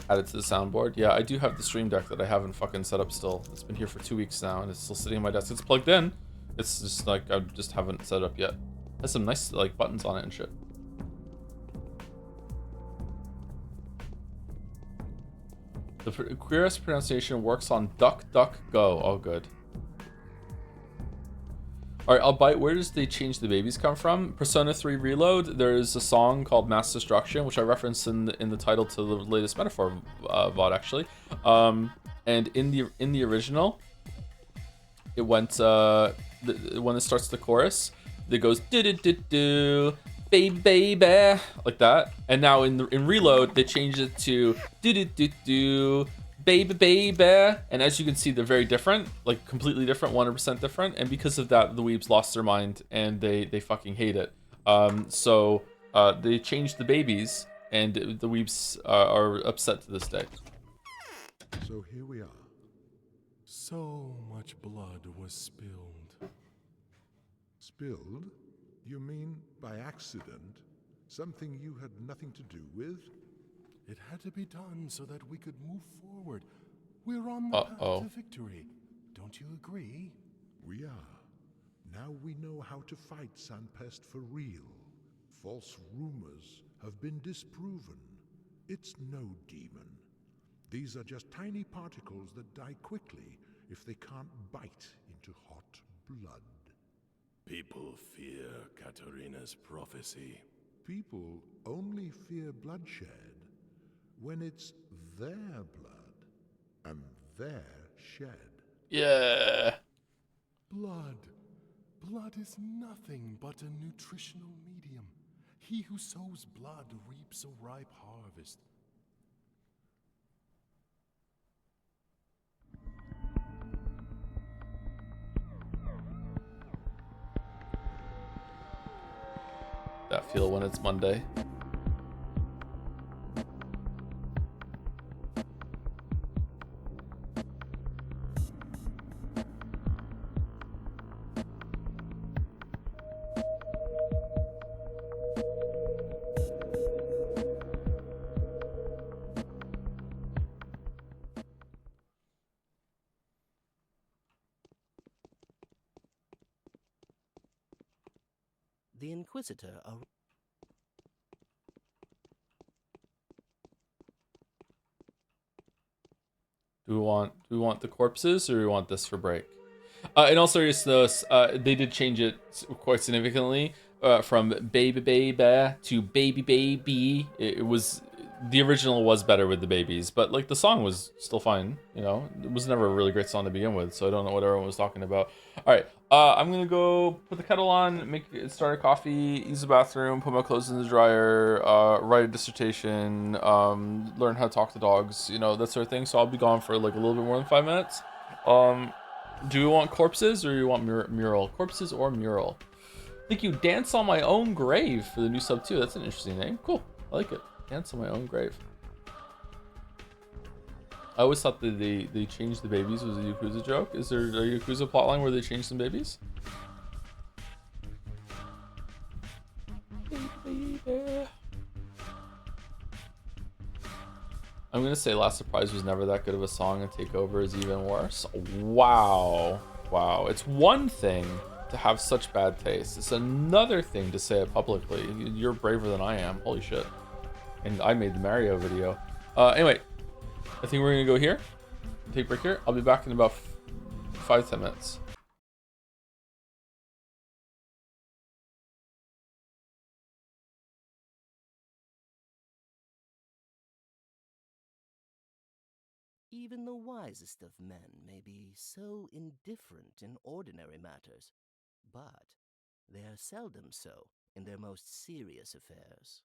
Add it to the soundboard. Yeah, I do have the stream deck that I haven't fucking set up still. It's been here for 2 weeks now, and it's still sitting on my desk. It's plugged in. It's just like I just haven't set it up yet. It has some nice like buttons on it and shit. The queerest pronunciation works on duck, duck, go. Oh, good. All right, I'll bite. Where does they change the babies come from? Persona 3 Reload. There's a song called Mass Destruction, which I referenced in the title to the latest Metaphor VOD actually. And in the original, it went when it starts the chorus, it goes do do do do. Baby, like that. And now in Reload, they changed it to do do do do, baby. And as you can see, they're very different, like completely different, 100% different. And because of that, the weebs lost their mind and they fucking hate it. So they changed the babies, and the weebs are upset to this day. So here we are. So much blood was spilled. Spilled? You mean by accident? Something you had nothing to do with? It had to be done so that we could move forward. We're on the path to victory. Don't you agree? We are. Now we know how to fight Sanpest for real. False rumors have been disproven. It's no demon. These are just tiny particles that die quickly if they can't bite into hot blood. People fear Katarina's prophecy. People only fear bloodshed when it's their blood and their shed. Yeah. Blood. Blood is nothing but a nutritional medium. He who sows blood reaps a ripe harvest. That feel when it's Monday. The Inquisitor Do we want the corpses, or do we want this for break? In all seriousness, they did change it quite significantly from baby to baby. It was, the original was better with the babies, but like the song was still fine. You know, it was never a really great song to begin with, so I don't know what everyone was talking about. All right, I'm gonna go put the kettle on, start a coffee, use the bathroom, put my clothes in the dryer, write a dissertation, learn how to talk to dogs, you know, that sort of thing. So I'll be gone for like a little bit more than 5 minutes. Do you want corpses, or do you want mural? Corpses or mural? Thank you. Dance on My Own Grave for the new sub too. That's an interesting name. Cool. I like it. Dance on My Own Grave. I always thought that they changed the babies was a Yakuza joke. Is there a Yakuza plotline where they changed some babies? I'm gonna say Last Surprise was never that good of a song, and Takeover is even worse. Wow. Wow. It's one thing to have such bad taste. It's another thing to say it publicly. You're braver than I am. Holy shit. And I made the Mario video. Anyway, I think we're gonna go here. Take a break here. I'll be back in about 5-10 minutes. Even the wisest of men may be so indifferent in ordinary matters, but they are seldom so in their most serious affairs.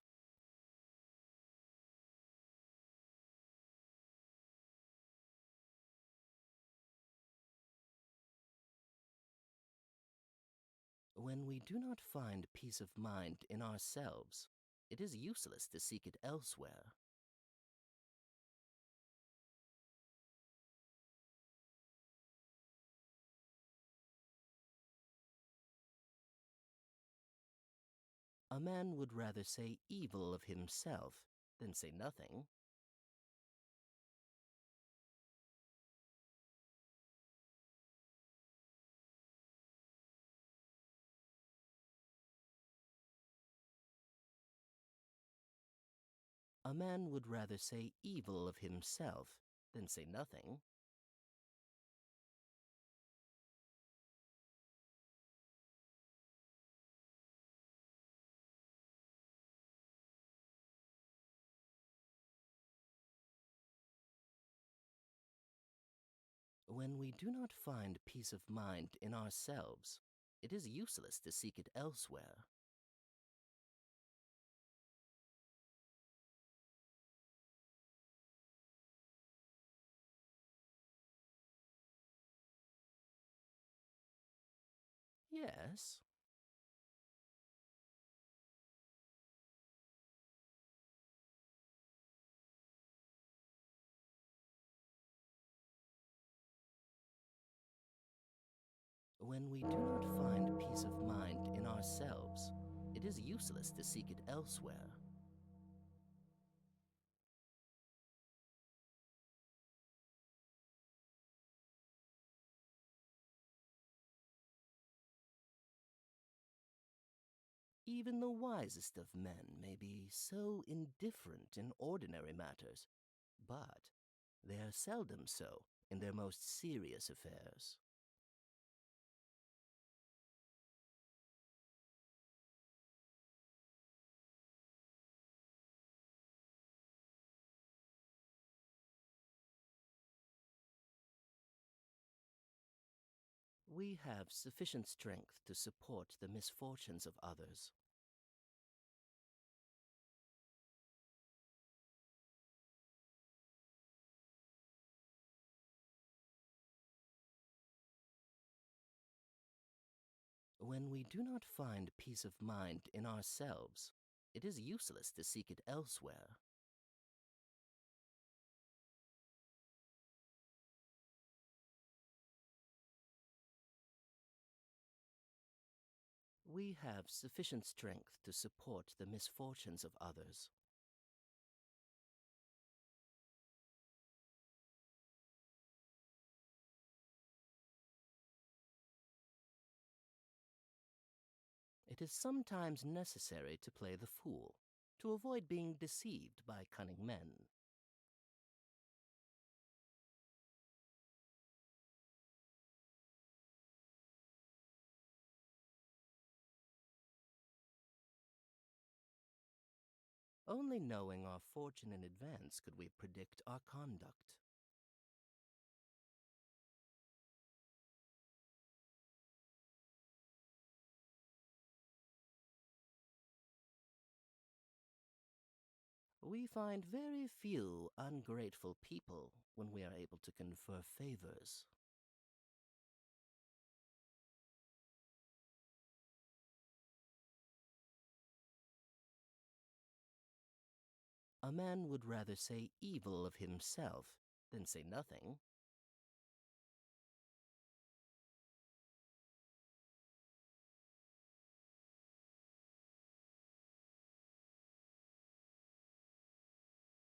When we do not find peace of mind in ourselves, it is useless to seek it elsewhere. A man would rather say evil of himself than say nothing. A man would rather say evil of himself than say nothing. When we do not find peace of mind in ourselves, it is useless to seek it elsewhere. Yes. When we do not find peace of mind in ourselves, it is useless to seek it elsewhere. Even the wisest of men may be so indifferent in ordinary matters, but they are seldom so in their most serious affairs. We have sufficient strength to support the misfortunes of others. When we do not find peace of mind in ourselves, it is useless to seek it elsewhere. We have sufficient strength to support the misfortunes of others. It is sometimes necessary to play the fool, to avoid being deceived by cunning men. Only knowing our fortune in advance could we predict our conduct. We find very few ungrateful people when we are able to confer favors. A man would rather say evil of himself than say nothing.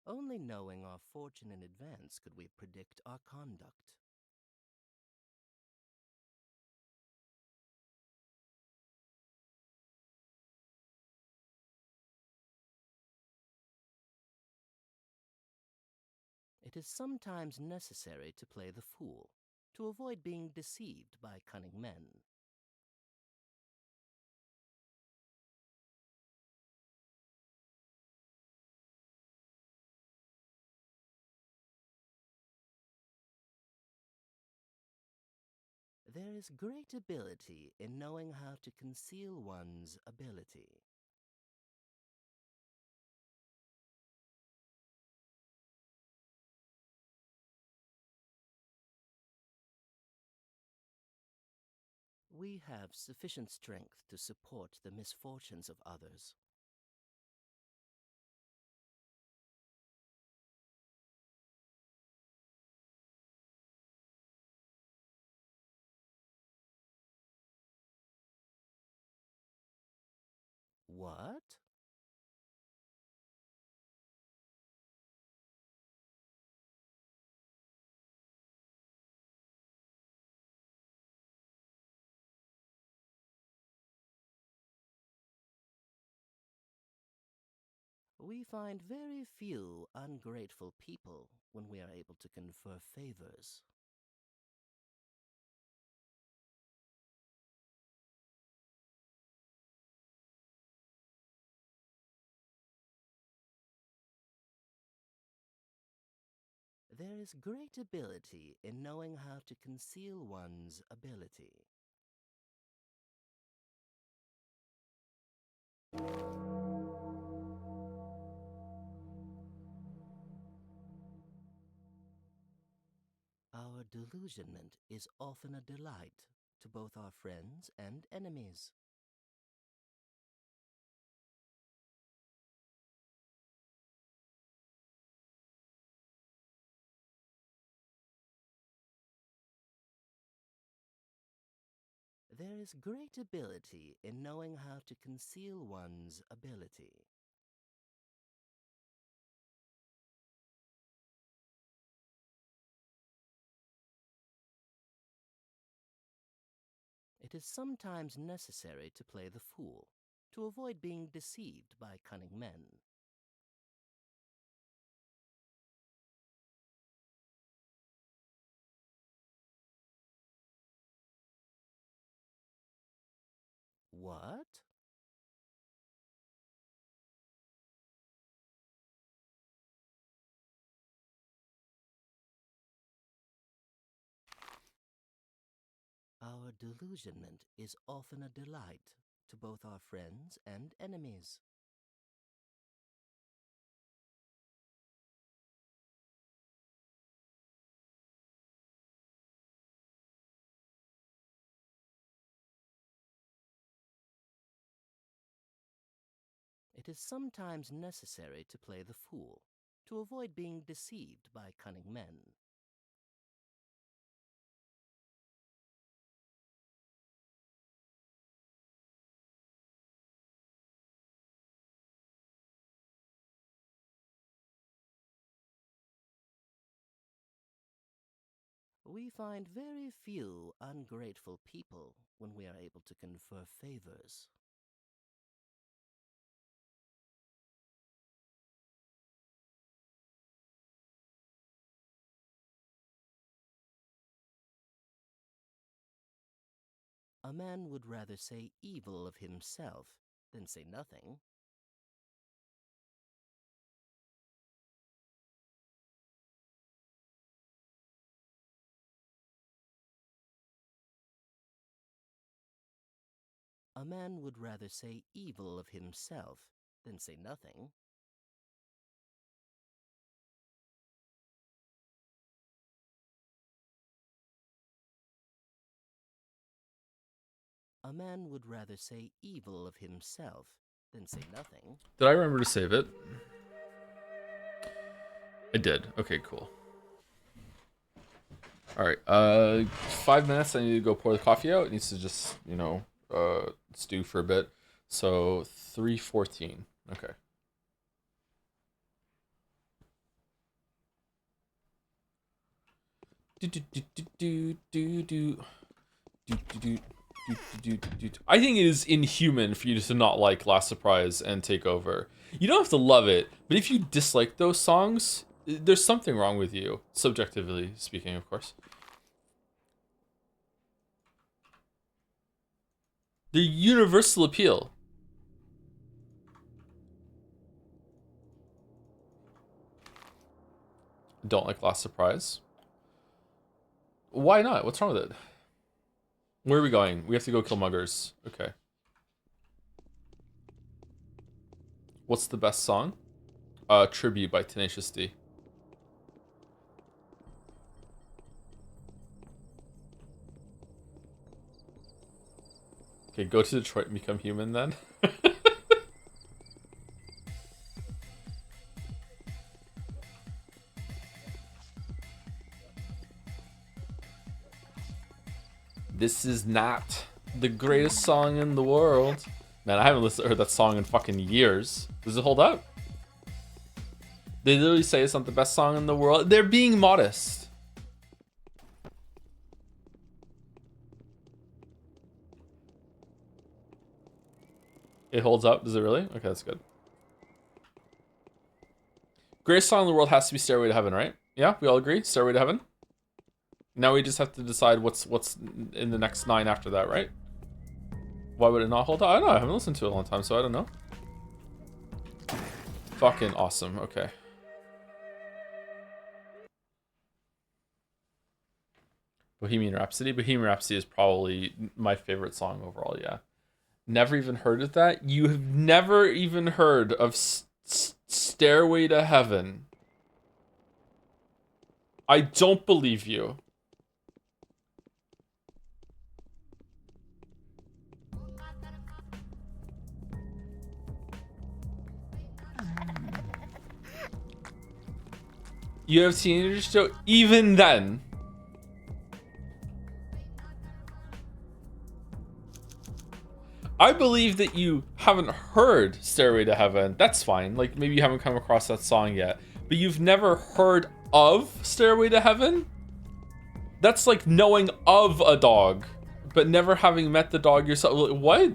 Only knowing our fortune in advance could we predict our conduct. It is sometimes necessary to play the fool, to avoid being deceived by cunning men. There is great ability in knowing how to conceal one's ability. We have sufficient strength to support the misfortunes of others. What? We find very few ungrateful people when we are able to confer favors. There is great ability in knowing how to conceal one's ability. Our delusionment is often a delight to both our friends and enemies. There is great ability in knowing how to conceal one's ability. It is sometimes necessary to play the fool, to avoid being deceived by cunning men. What? Our delusionment is often a delight to both our friends and enemies. It is sometimes necessary to play the fool, to avoid being deceived by cunning men. We find very few ungrateful people when we are able to confer favors. A man would rather say evil of himself than say nothing. A man would rather say evil of himself than say nothing. A man would rather say evil of himself than say nothing. Did I remember to save it? I did. Okay, cool. All right. 5 minutes. I need to go pour the coffee out. It needs to just, stew for a bit. So 3:14. Okay. I think it is inhuman for you to not like Last Surprise and Take Over. You don't have to love it, but if you dislike those songs, there's something wrong with you, subjectively speaking, of course. The universal appeal. Don't like Last Surprise. Why not? What's wrong with it? Where are we going? We have to go kill muggers. Okay. What's the best song? Tribute by Tenacious D. Okay, go to Detroit and become human then. This is not the greatest song in the world. Man, I haven't heard that song in fucking years. Does it hold up? They literally say it's not the best song in the world. They're being modest. It holds up. Does it really? Okay, that's good. Greatest song in the world has to be Stairway to Heaven, right? Yeah, we all agree? Stairway to Heaven? Now we just have to decide what's in the next 9 after that, right? Why would it not hold up? I don't know. I haven't listened to it in a long time, so I don't know. Fucking awesome. Okay. Bohemian Rhapsody. Bohemian Rhapsody is probably my favorite song overall, yeah. Never even heard of that? You have never even heard of Stairway to Heaven. I don't believe you. You have teenagers still, even then. I believe that you haven't heard Stairway to Heaven. That's fine. Like, maybe you haven't come across that song yet. But you've never heard of Stairway to Heaven? That's like knowing of a dog, but never having met the dog yourself. What?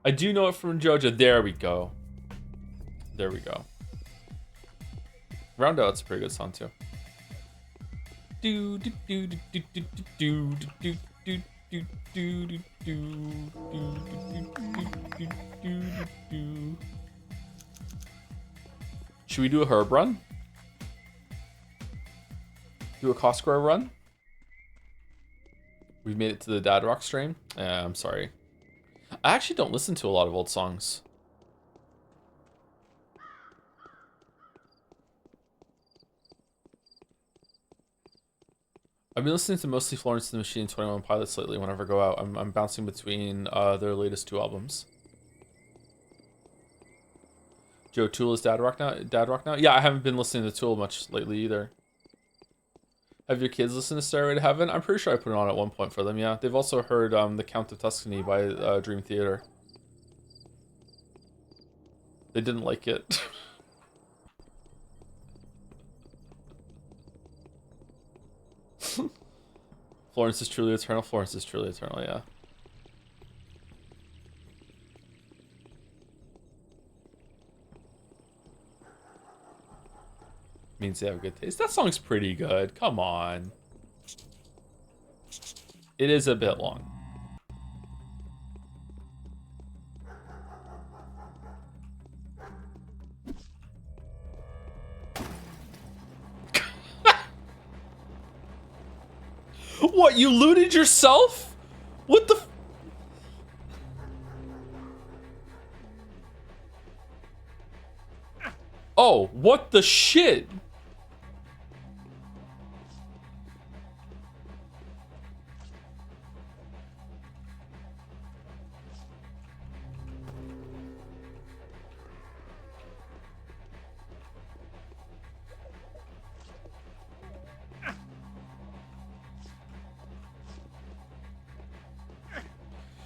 I do know it from JoJo. There we go. There we go. Roundout's a pretty good song too. Do do do do do do do do do do do do do do. Should we do a herb run? Do a Costco run? We've made it to the Dad Rock stream. I'm sorry. I actually don't listen to a lot of old songs. I've been listening to mostly Florence and the Machine and 21 Pilots lately whenever I go out. I'm bouncing between their latest 2 albums. Joe, Tool is Dad Rock now? Dad Rock now? Yeah, I haven't been listening to Tool much lately either. Have your kids listened to Stairway to Heaven? I'm pretty sure I put it on at one point for them, yeah. They've also heard The Count of Tuscany by Dream Theater. They didn't like it. Florence is truly eternal. Florence is truly eternal, yeah. Means they have good taste. That song's pretty good. Come on. It is a bit long. What, you looted yourself? What the f— Oh, what the shit?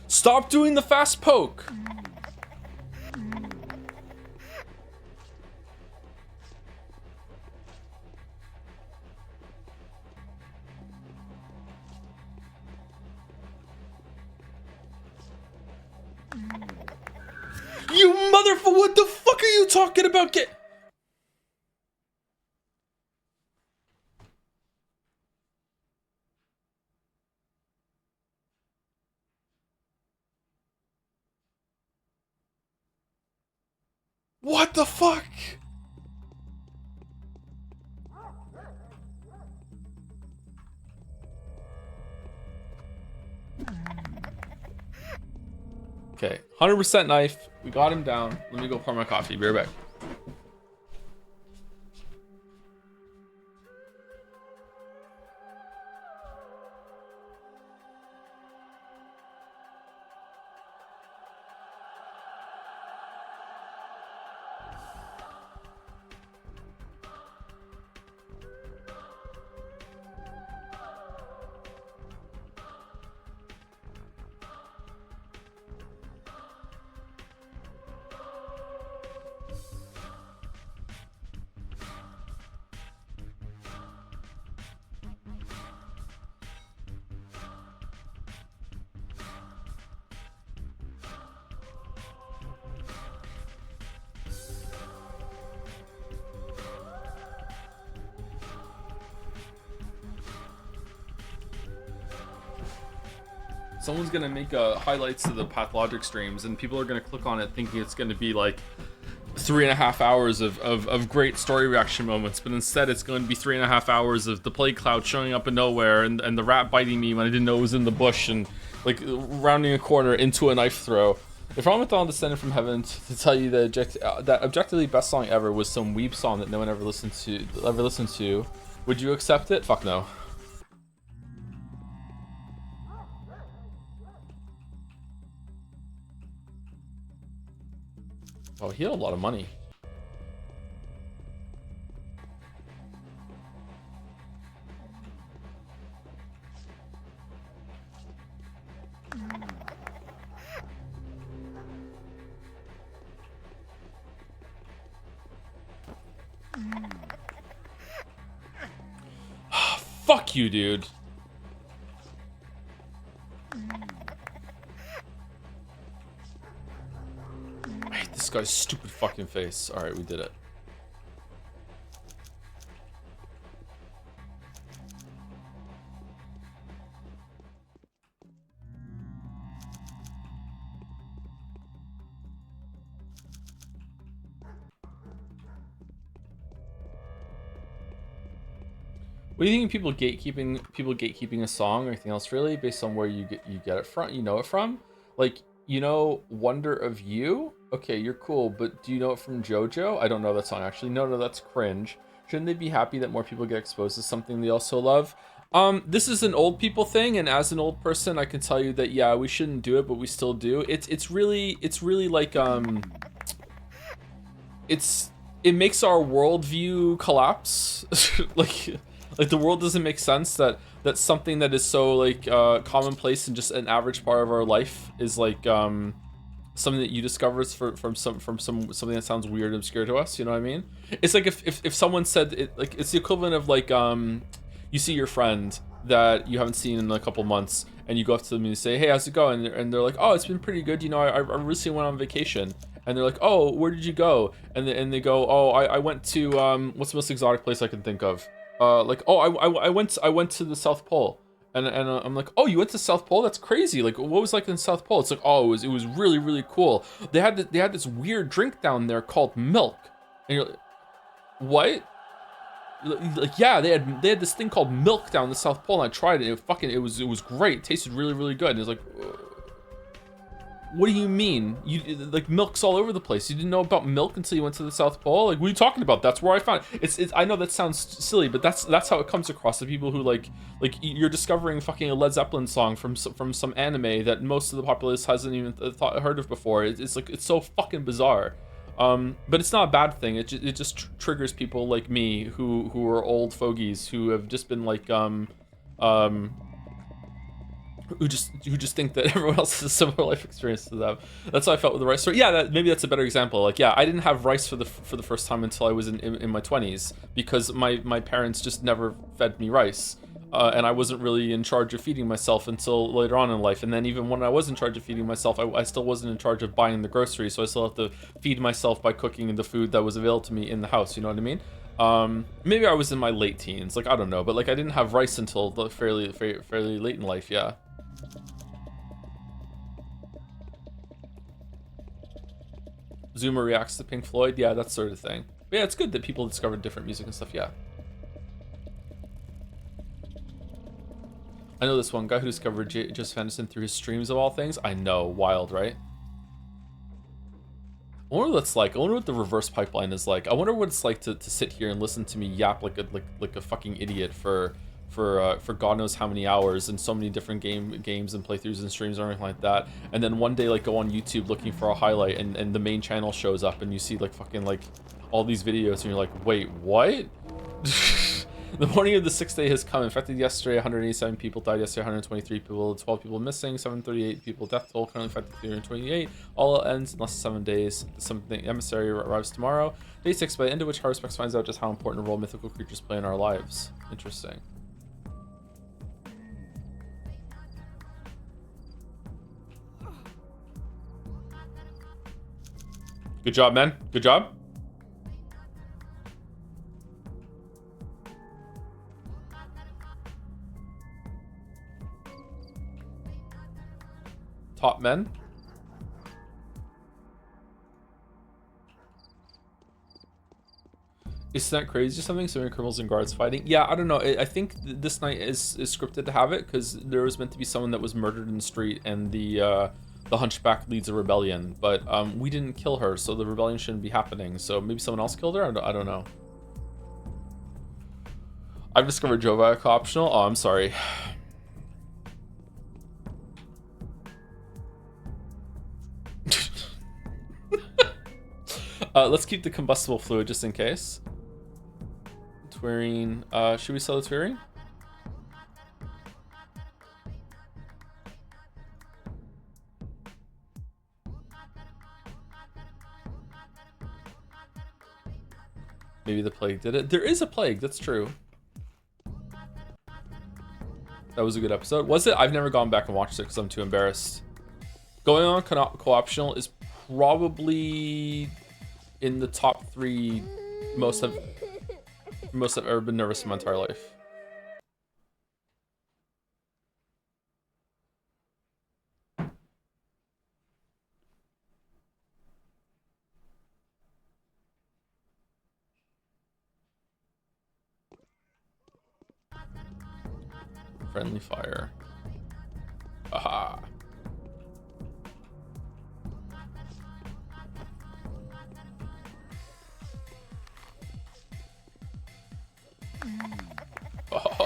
Stop doing the fast poke. You motherfucker, what the fuck are you talking about? Get— What the fuck? 100% knife. We got him down. Let me go pour my coffee. Be right back. Someone's gonna make highlights of the Pathologic streams, and people are gonna click on it thinking it's gonna be like 3.5 hours of great story reaction moments, but instead it's going to be 3.5 hours of the plague cloud showing up in nowhere, and the rat biting me when I didn't know it was in the bush, and like rounding a corner into a knife throw. If Ramadan descended from heaven to tell you that objectively best song ever was some weeb song that no one ever listened to, would you accept it? Fuck no. Oh, he had a lot of money. Fuck you, dude. I hate this guy's stupid fucking face. Alright, we did it. What do you think people gatekeeping a song or anything else really based on where you get it from, you know it from? Like, you know Wonder of You? Okay, you're cool, but do you know it from JoJo? I don't know that song actually. No, that's cringe. Shouldn't they be happy that more people get exposed to something they also love? This is an old people thing, and as an old person, I can tell you that yeah, we shouldn't do it, but we still do. It's really like it makes our worldview collapse. Like the world doesn't make sense that something that is so like commonplace and just an average part of our life is like something that you discover from something that sounds weird and obscure to us. You know what I mean? It's like if someone said it, like it's the equivalent of like you see your friend that you haven't seen in a couple months, and you go up to them and you say, hey, how's it going? And they're like, oh, it's been pretty good, you know, I recently went on vacation. And they're like, oh, where did you go? And they go, oh, I went to what's the most exotic place I can think of? Like, oh, I went to the South Pole. And I'm like, oh, you went to South Pole? That's crazy. Like, what was like in South Pole? It's like, oh, it was really, really cool. They had this weird drink down there called milk. And you're like, what? Like, yeah, they had this thing called milk down the South Pole, and I tried it. And it was great. It tasted really, really good. And it's like, what do you mean? You like milk's all over the place. You didn't know about milk until you went to the South Pole? Like, what are you talking about? That's where I found it. It's I know that sounds silly, but that's how it comes across to people who like you're discovering fucking a Led Zeppelin song from some anime that most of the populace hasn't even heard of before. It's like it's so fucking bizarre. But it's not a bad thing. It just triggers people like me who are old fogies who have just been like who just think that everyone else has a similar life experience to them. That's how I felt with the rice story. Yeah, maybe that's a better example. Like, yeah, I didn't have rice for the first time until I was in my 20s because my parents just never fed me rice. And I wasn't really in charge of feeding myself until later on in life. And then even when I was in charge of feeding myself, I still wasn't in charge of buying the groceries. So I still have to feed myself by cooking the food that was available to me in the house. You know what I mean? Maybe I was in my late teens. Like, I don't know. But like, I didn't have rice until fairly late in life. Yeah. Zoomer reacts to Pink Floyd. Yeah, that sort of thing. But yeah, it's good that people discovered different music and stuff. Yeah. I know this one guy who discovered Just Fenderson through his streams of all things. I know, wild, right? I wonder what it's like. I wonder what the reverse pipeline is like. I wonder what it's like to sit here and listen to me yap like a fucking idiot for God knows how many hours and so many different games and playthroughs and streams or anything like that. And then one day like go on YouTube looking for a highlight and the main channel shows up and you see like fucking like all these videos and you're like, wait, what? The morning of the 6th day has come. Infected yesterday, 187 people died yesterday, 123 people, 12 people missing, 738 people death toll, currently infected 328. All ends in less than 7 days. Something emissary arrives tomorrow. Day 6, by the end of which Haruspex finds out just how important a role mythical creatures play in our lives. Interesting. Good job, man. Good job. Top men. Isn't that crazy or something? So many criminals and guards fighting. Yeah, I don't know. I think this night is scripted to have it because there was meant to be someone that was murdered in the street and the hunchback leads a rebellion. But we didn't kill her, so the rebellion shouldn't be happening. So maybe someone else killed her? I don't know. I've discovered Jovac optional. Oh, I'm sorry. Let's keep the combustible fluid just in case. Twirring. Should we sell the twirring? Maybe the plague did it. There is a plague, that's true. That was a good episode. Was it? I've never gone back and watched it because I'm too embarrassed. Going on co-optional is probably in the top 3 most I've ever been nervous in my entire life. Friendly fire. Aha.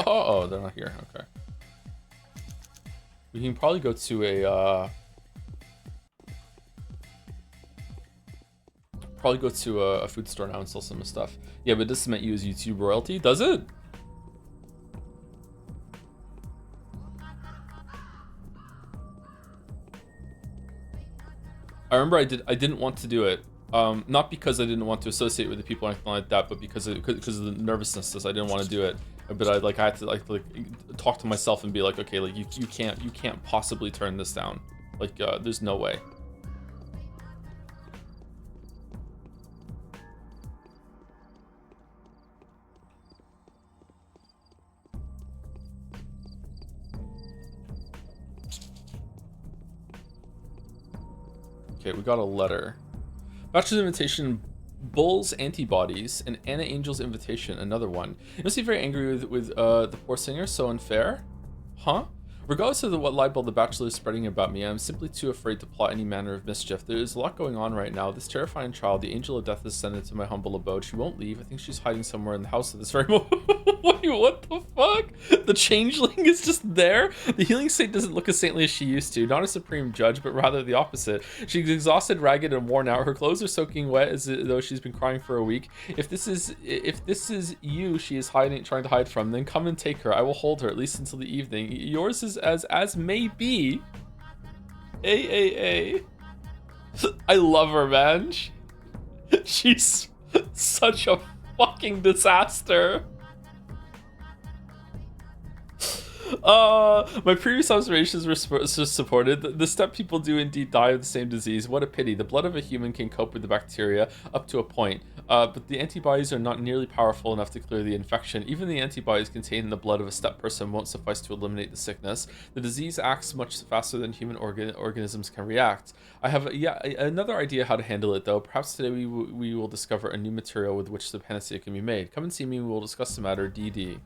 Oh, they're not here. Okay. We can probably go to a food store now and sell some stuff. Yeah, but this cement you as YouTube royalty, does it? I remember I didn't want to do it. Not because I didn't want to associate with the people or anything like that, but because of the nervousness. I didn't want to do it. But I had to like talk to myself and be like, okay, like you can't possibly turn this down. Like there's no way. Okay, we got a letter. Bachelor's invitation, Bull's antibodies, and Anna Angel's invitation, another one. You must be very angry with the poor singer, so unfair? Huh? Regardless of what libel the Bachelor is spreading about me, I'm simply too afraid to plot any manner of mischief. There is a lot going on right now. This terrifying child, the angel of death, is sent into my humble abode. She won't leave. I think she's hiding somewhere in the house at this very moment. Wait, what the fuck? The changeling is just there? The healing saint doesn't look as saintly as she used to. Not a supreme judge, but rather the opposite. She's exhausted, ragged, and worn out. Her clothes are soaking wet as though she's been crying for a week. If this is you she is trying to hide from, then come and take her. I will hold her, at least until the evening. Yours is as may be. I love her, man. She's such a fucking disaster. My previous observations were supported. The step people do indeed die of the same disease. What a pity. The blood of a human can cope with the bacteria up to a point, but the antibodies are not nearly powerful enough to clear the infection. Even the antibodies contained in the blood of a step person won't suffice to eliminate the sickness. The disease acts much faster than human organisms can react. I have another idea how to handle it, though. Perhaps today we will discover a new material with which the panacea can be made. Come and see me and we will discuss the matter. DD.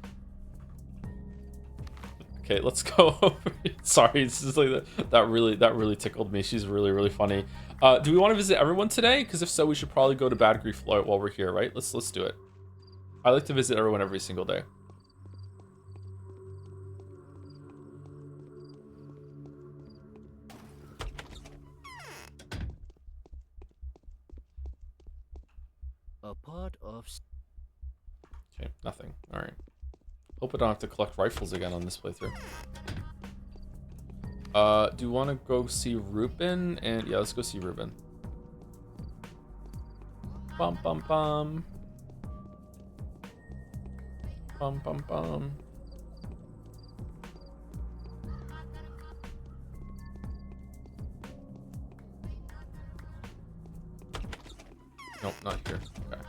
Okay, let's go over. Sorry, it's just like that really tickled me. She's really funny. Do we want to visit everyone today? Because if so, we should probably go to Bad Grief while we're here, right? Let's do it. I like to visit everyone every single day. A part of. Okay, nothing. All right. Hope I don't have to collect rifles again on this playthrough. Do you want to go see Ruben? And yeah, let's go see Ruben. Bum bum bum. Bum bum bum. Nope, not here. Okay.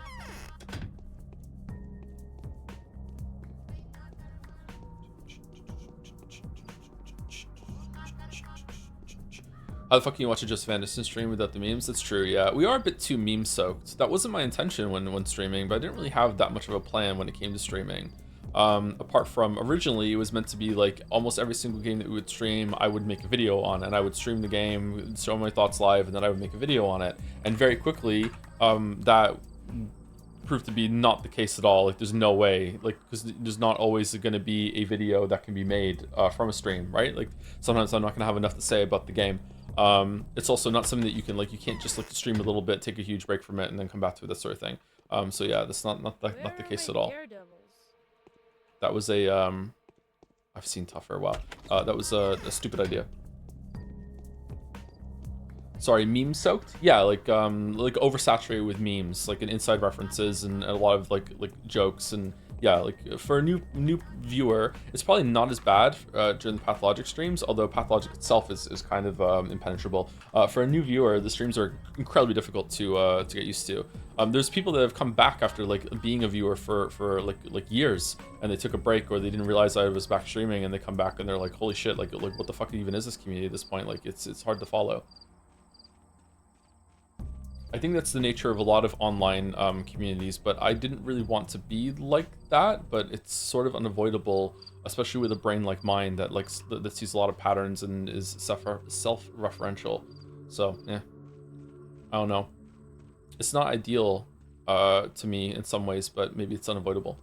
How the fuck can you watch a Just Vanderson stream without the memes? That's true, yeah. We are a bit too meme soaked. That wasn't my intention when streaming, but I didn't really have that much of a plan when it came to streaming. Apart from originally, it was meant to be like almost every single game that we would stream, I would make a video on, and I would stream the game, show my thoughts live, and then I would make a video on it. And very quickly, that proved to be not the case at all. Like, there's no way, like, because there's not always going to be a video that can be made from a stream, right? Like, sometimes I'm not going to have enough to say about the game. It's also not something that you can, like, you can't just like stream a little bit, take a huge break from it, and then come back to it, that sort of thing. So yeah, that's not the case at all. That was a I've seen tougher. Wow, that was a stupid idea. Sorry, meme soaked? Yeah, like oversaturated with memes, like, and inside references and a lot of like jokes, and yeah, like for a new viewer, it's probably not as bad during the Pathologic streams, although Pathologic itself is kind of impenetrable. For a new viewer, the streams are incredibly difficult to get used to. There's people that have come back after like being a viewer for like years, and they took a break, or they didn't realize I was back streaming, and they come back and they're like, holy shit, like what the fuck even is this community at this point? Like, it's hard to follow. I think that's the nature of a lot of online communities, but I didn't really want to be like that, but it's sort of unavoidable, especially with a brain like mine that that sees a lot of patterns and is self-referential. So, yeah, I don't know. It's not ideal to me in some ways, but maybe it's unavoidable.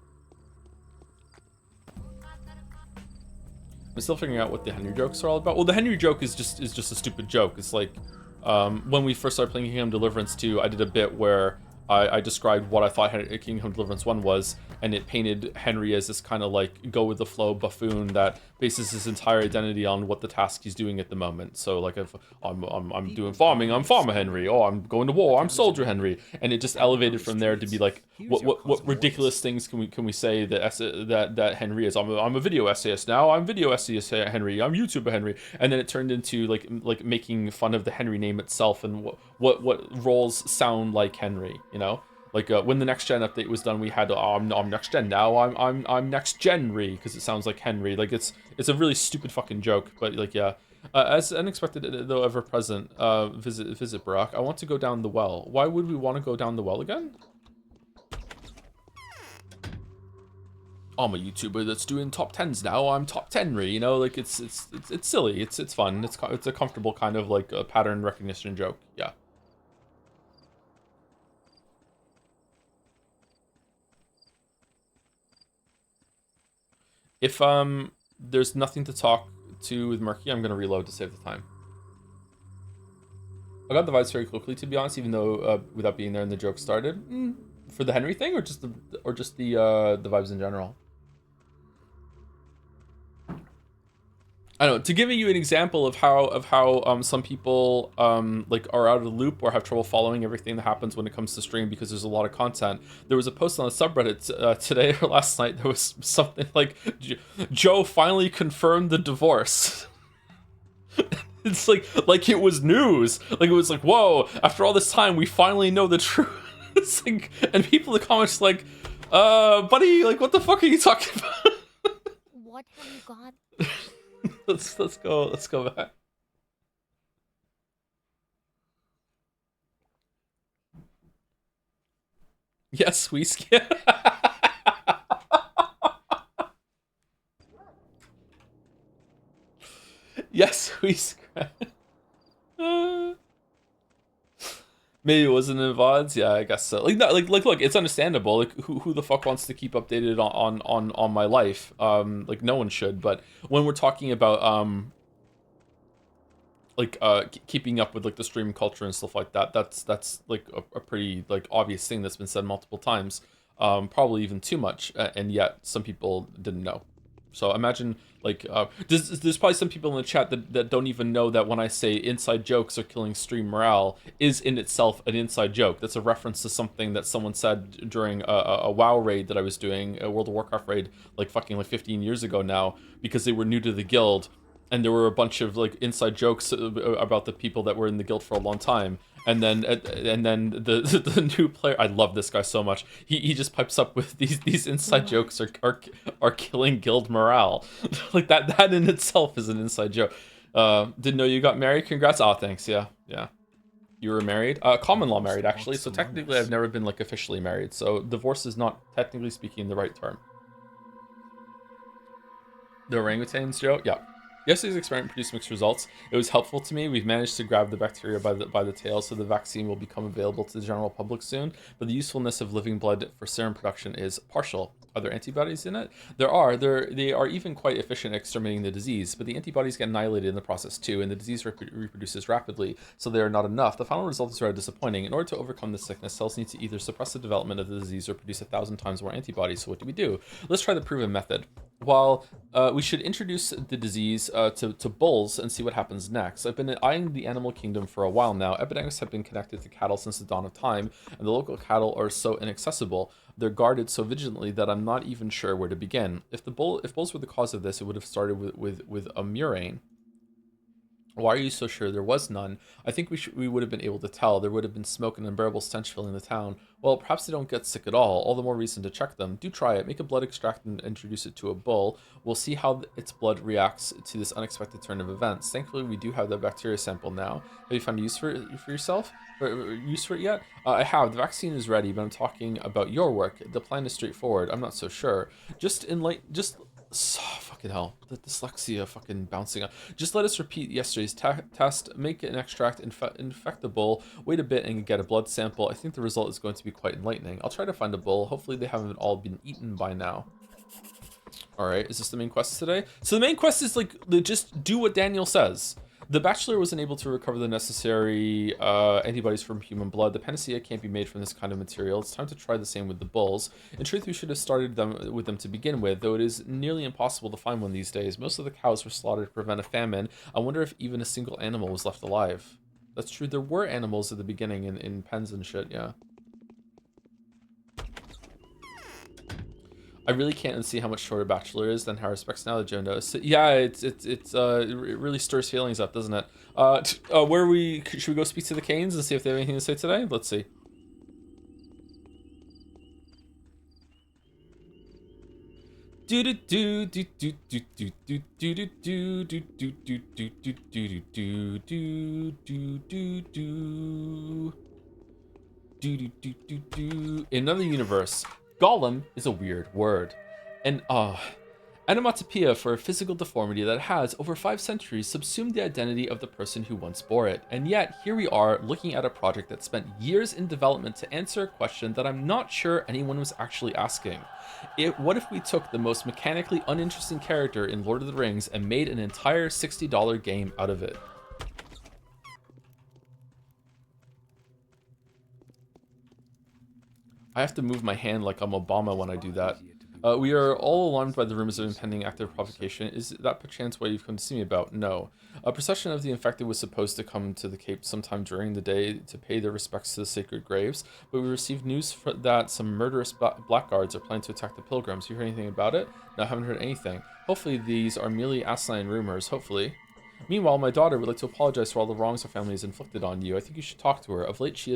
I'm still figuring out what the Henry jokes are all about. Well, the Henry joke is just a stupid joke. It's like, when we first started playing Kingdom Deliverance 2, I did a bit where I described what I thought Kingdom Deliverance 1 was, and it painted Henry as this kind of like go-with-the-flow buffoon that bases his entire identity on what the task he's doing at the moment. So like, if I'm doing farming, I'm Farmer Henry. Oh, I'm going to war, I'm Soldier Henry. And it just elevated from there to be like, what ridiculous things can we say that Henry is? I'm a video essayist now. I'm video essayist Henry. I'm YouTuber Henry. And then it turned into like making fun of the Henry name itself and what roles sound like Henry. You know, like when the next gen update was done, we had I'm next gen now. I'm next gen-ry, because it sounds like Henry. Like, it's a really stupid fucking joke, but like, yeah. As unexpected though ever present, visit Barack. I want to go down the well. Why would we want to go down the well again? I'm a YouTuber that's doing top 10s now. I'm top 10-ry, you know, like it's silly. It's fun. It's a comfortable kind of like a pattern recognition joke. Yeah. If there's nothing to talk to with Murky, I'm gonna reload to save the time. I got the vibes very quickly, to be honest, even though without being there and the joke started. For the Henry thing, or just the vibes in general. I don't know, to give you an example of how some people like are out of the loop or have trouble following everything that happens when it comes to stream because there's a lot of content. There was a post on the subreddit today or last night. There was something like, Joe finally confirmed the divorce. It's like it was news. Like, it was like, whoa, after all this time, we finally know the truth. It's like, and people in the comments like, buddy, like, what the fuck are you talking about? What have you got? Let's go back. Yes, Whiskey. Yes, we scratch. Maybe it wasn't in VODs. Yeah, I guess so. Like, no, like, look, it's understandable. Like, who the fuck wants to keep updated on my life? Like, no one should. But when we're talking about like keeping up with like the stream culture and stuff like that, that's like a pretty like obvious thing that's been said multiple times. Probably even too much, and yet some people didn't know. So imagine like there's probably some people in the chat that don't even know that when I say inside jokes are killing stream morale is in itself an inside joke. That's a reference to something that someone said during a WoW raid that I was doing, a World of Warcraft raid, like fucking like 15 years ago now, because they were new to the guild, and there were a bunch of like inside jokes about the people that were in the guild for a long time. And then the new player, I love this guy so much. He just pipes up with these inside jokes are killing guild morale. Like that in itself is an inside joke. Didn't know you got married. Congrats. Oh, thanks. Yeah. You were married. Common law married actually. So technically, I've never been like officially married. So divorce is not technically speaking the right term. The orangutans joke. Yeah. Yesterday's experiment produced mixed results. It was helpful to me. We've managed to grab the bacteria by the tail, so the vaccine will become available to the general public soon. But the usefulness of living blood for serum production is partial. Are there antibodies in it? There are. They are even quite efficient at exterminating the disease, but the antibodies get annihilated in the process too, and the disease reproduces rapidly, so they are not enough. The final result is rather disappointing. In order to overcome this sickness, cells need to either suppress the development of the disease or produce 1,000 times more antibodies. So what do? Let's try the proven method. While we should introduce the disease to bulls and see what happens next. I've been eyeing the animal kingdom for a while now. Epidemics have been connected to cattle since the dawn of time, and the local cattle are so inaccessible. They're guarded so vigilantly that I'm not even sure where to begin. If bulls were the cause of this, it would have started with a murrain. Why are you so sure there was none? I think we would have been able to tell. There would have been smoke and unbearable stench filling the town. Well, perhaps they don't get sick at all the more reason to check them. Do try it. Make a blood extract and introduce it to a bull. We'll see how its blood reacts to this unexpected turn of events. Thankfully, we do have the bacteria sample now. Have you found use for yourself? Or use for it yet? I have. The vaccine is ready, but I'm talking about your work. The plan is straightforward. I'm not so sure. Fucking hell, the dyslexia fucking bouncing up. Just let us repeat yesterday's test, make an extract, infect the bull, wait a bit and get a blood sample. I think the result is going to be quite enlightening. I'll try to find a bull. Hopefully they haven't all been eaten by now. Alright, is this the main quest today? So the main quest is like, just do what Daniel says. The Bachelor was unable to recover the necessary antibodies from human blood. The panacea can't be made from this kind of material. It's time to try the same with the bulls. In truth, we should have started with them to begin with, though it is nearly impossible to find one these days. Most of the cows were slaughtered to prevent a famine. I wonder if even a single animal was left alive. That's true. There were animals at the beginning in pens and shit, yeah. I really can't unsee how much shorter Bachelor is than Haruspex now that Joe knows. So, yeah, it really stirs feelings up, doesn't it? Should we go speak to the Canes and see if they have anything to say today? Let's see. In another universe, Golem is a weird word. And onomatopoeia for a physical deformity that has, over 5 centuries, subsumed the identity of the person who once bore it. And yet, here we are, looking at a project that spent years in development to answer a question that I'm not sure anyone was actually asking. What if we took the most mechanically uninteresting character in Lord of the Rings and made an entire $60 game out of it? I have to move my hand like I'm Obama when I do that. We are all alarmed by the rumors of impending active provocation. Is that perchance what you've come to see me about? No. A procession of the infected was supposed to come to the Cape sometime during the day to pay their respects to the sacred graves, but we received news that some murderous blackguards are planning to attack the pilgrims. You heard anything about it? No, I haven't heard anything. Hopefully these are merely asinine rumors. Hopefully. Meanwhile, my daughter would like to apologize for all the wrongs her family has inflicted on you. I think you should talk to her. Of late,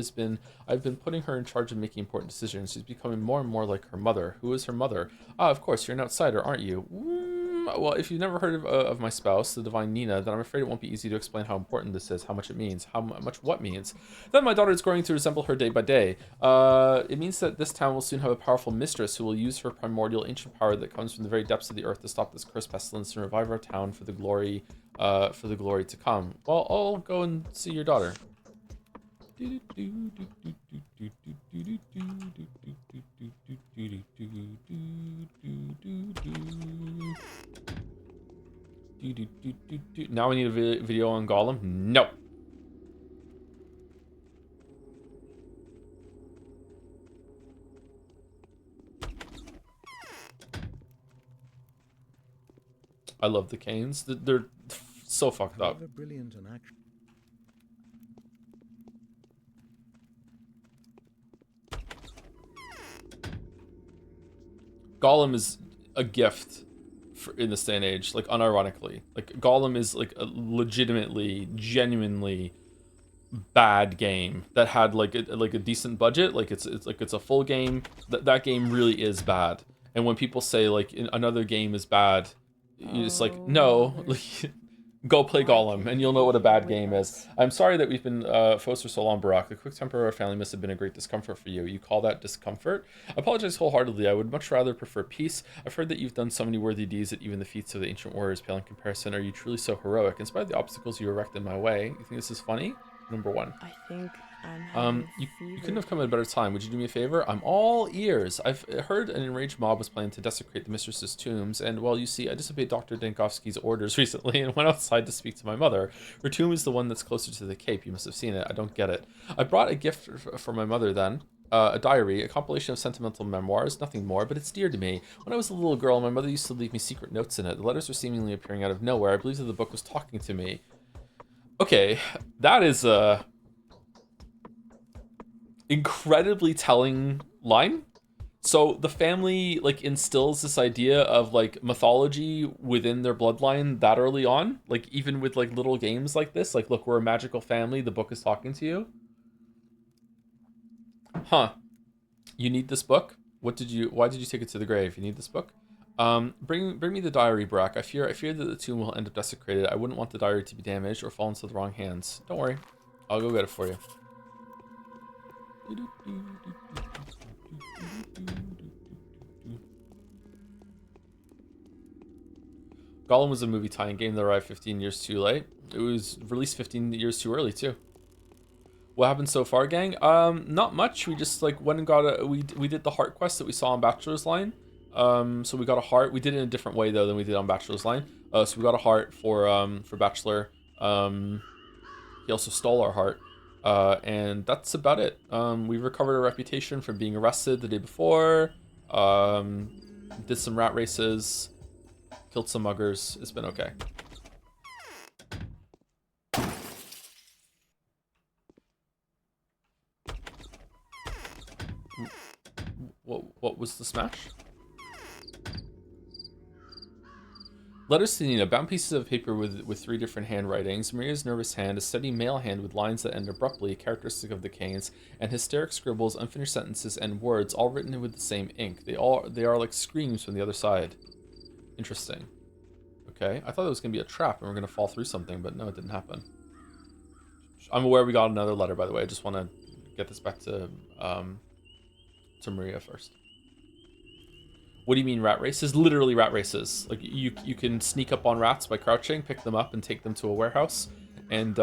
I've been putting her in charge of making important decisions. She's becoming more and more like her mother. Who is her mother? Ah, of course, you're an outsider, aren't you? Well, if you've never heard of my spouse, the divine Nina, then I'm afraid it won't be easy to explain how important this is, how much it means, how much what means. Then my daughter is growing to resemble her day by day. It means that this town will soon have a powerful mistress who will use her primordial ancient power that comes from the very depths of the earth to stop this cursed pestilence and revive our town for the glory for the glory to come. Well, I'll go and see your daughter. Now we need a video on Gollum? No. I love the Canes. They're so fucked up. Brilliant and action. Gollum is a gift in this day and age, like unironically. Like Gollum is like a legitimately, genuinely bad game that had like a decent budget. Like it's a full game. That game really is bad. And when people say like another game is bad, it's like no. Go play Gollum, and you'll know what a bad game is. I'm sorry that we've been foes for so long, Barack. The quick temper of our family must have been a great discomfort for you. You call that discomfort? I apologize wholeheartedly. I would much rather prefer peace. I've heard that you've done so many worthy deeds that even the feats of the ancient warriors pale in comparison. Are you truly so heroic? In spite of the obstacles you erect in my way, you think this is funny? Number one. I think I'm having You couldn't have come at a better time. Would you do me a favor? I'm all ears. I've heard an enraged mob was planning to desecrate the mistress's tombs, and well, you see, I disobeyed Dr. Dankovsky's orders recently and went outside to speak to my mother. Her tomb is the one that's closer to the Cape. You must have seen it. I don't get it. I brought a gift for my mother then. A diary, a compilation of sentimental memoirs, nothing more, but it's dear to me. When I was a little girl, my mother used to leave me secret notes in it. The letters were seemingly appearing out of nowhere. I believe that the book was talking to me. Okay, that is a incredibly telling line. So the family like instills this idea of like mythology within their bloodline that early on, like even with like little games like this, like look, we're a magical family, the book is talking to you. Huh. You need this book? Why did you take it to the grave? You need this book? Bring me the diary, Brack. I fear that the tomb will end up desecrated. I wouldn't want the diary to be damaged or fall into the wrong hands. Don't worry. I'll go get it for you. Gollum was a movie tie-in game that arrived 15 years too late. It was released 15 years too early too. What happened so far, gang? Not much. We just like went and got we did the heart quest that we saw on Bachelor's Line. So we got a heart. We did it in a different way though than we did on Bachelor's Line. So we got a heart for Bachelor. He also stole our heart. And that's about it. We recovered a reputation from being arrested the day before. Did some rat races. Killed some muggers. It's been okay. What was the smash? Letters to Nina, bound pieces of paper with 3 different handwritings. Maria's nervous hand, a steady male hand with lines that end abruptly, characteristic of the Canes, and hysteric scribbles, unfinished sentences, and words, all written with the same ink. They are like screams from the other side. Interesting. Okay, I thought it was gonna be a trap and we're gonna fall through something, but no, it didn't happen. I'm aware we got another letter, by the way. I just want to get this back to Maria first. What do you mean rat races? Literally rat races. Like you can sneak up on rats by crouching, pick them up and take them to a warehouse, and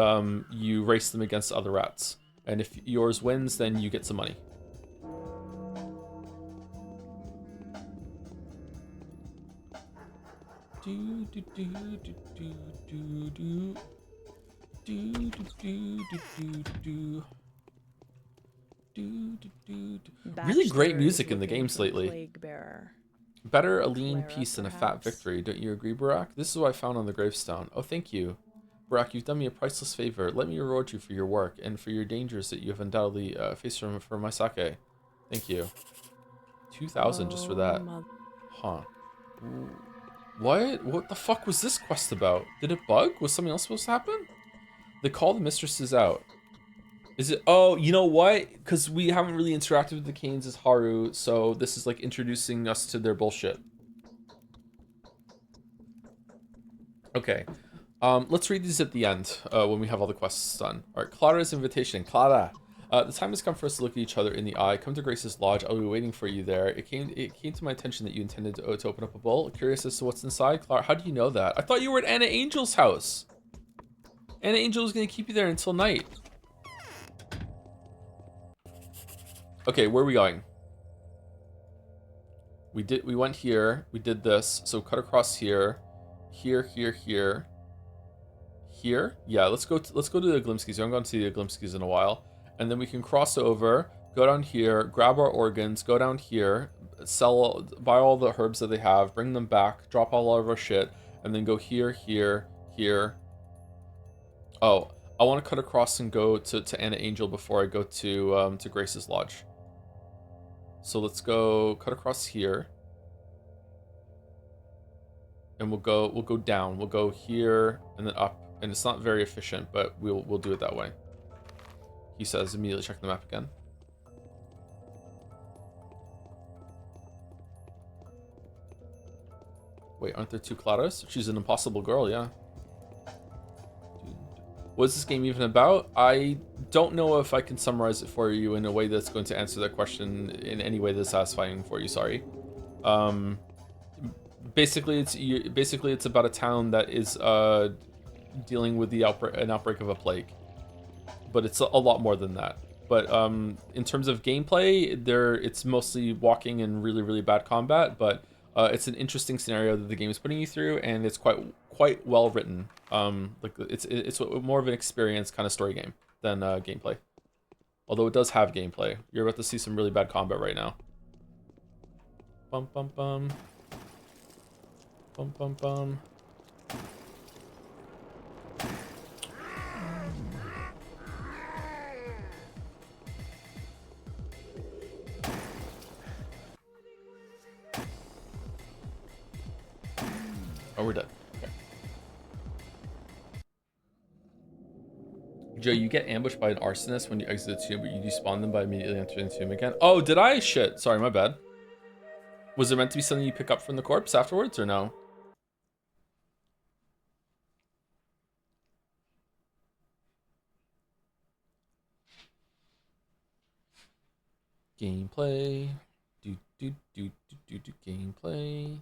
you race them against other rats. And if yours wins, then you get some money. Really great music in the games lately. Better a lean peace than a fat victory, don't you agree, Barack? This is what I found on the gravestone. Oh, thank you. Barack, you've done me a priceless favor. Let me reward you for your work and for your dangers that you have undoubtedly faced for my sake. Thank you. 2,000 just for that. Huh. What the fuck was this quest about? Did it bug? Was something else supposed to happen? They call the mistresses out. Is it? Oh, you know what? Because we haven't really interacted with the Canes as Haru, so this is like introducing us to their bullshit. Okay. Let's read these at the end when we have all the quests done. All right, Clara's invitation. Clara, The time has come for us to look at each other in the eye. Come to Grace's lodge. I'll be waiting for you there. It came to my attention that you intended to open up a bowl. Curious as to what's inside. Clara, how do you know that? I thought you were at Anna Angel's house. Anna Angel was going to keep you there until night. Okay, where are we going? We went here. We did this. So cut across here. Here. Here? Yeah, let's go to the Glimskis. I haven't gone to the Glimskis in a while. And then we can cross over, go down here, grab our organs, go down here, buy all the herbs that they have, bring them back, drop all of our shit, and then go here. Oh, I want to cut across and go to Anna Angel before I go to Grace's lodge. So let's go cut across here. And we'll go down. We'll go here and then up. And it's not very efficient, but we'll do it that way. He says, immediately check the map again. Wait, aren't there two Claras? She's an impossible girl, yeah. What is this game even about? I don't know if I can summarize it for you in a way that's going to answer that question in any way that's satisfying for you, sorry. Basically it's about a town that is dealing with an outbreak of a plague, but it's a lot more than that. But in terms of gameplay, it's mostly walking and really bad combat, but it's an interesting scenario that the game is putting you through, and it's quite well written. Like it's more of an experience kind of story game than gameplay, although it does have gameplay. You're about to see some really bad combat right now. Bum bum bum bum bum bum. Oh, we're dead. Okay. Joe, you get ambushed by an arsonist when you exit the tomb, but you despawn them by immediately entering the tomb again. Oh, did I? Shit. Sorry, my bad. Was there meant to be something you pick up from the corpse afterwards, or no? Gameplay. Do gameplay.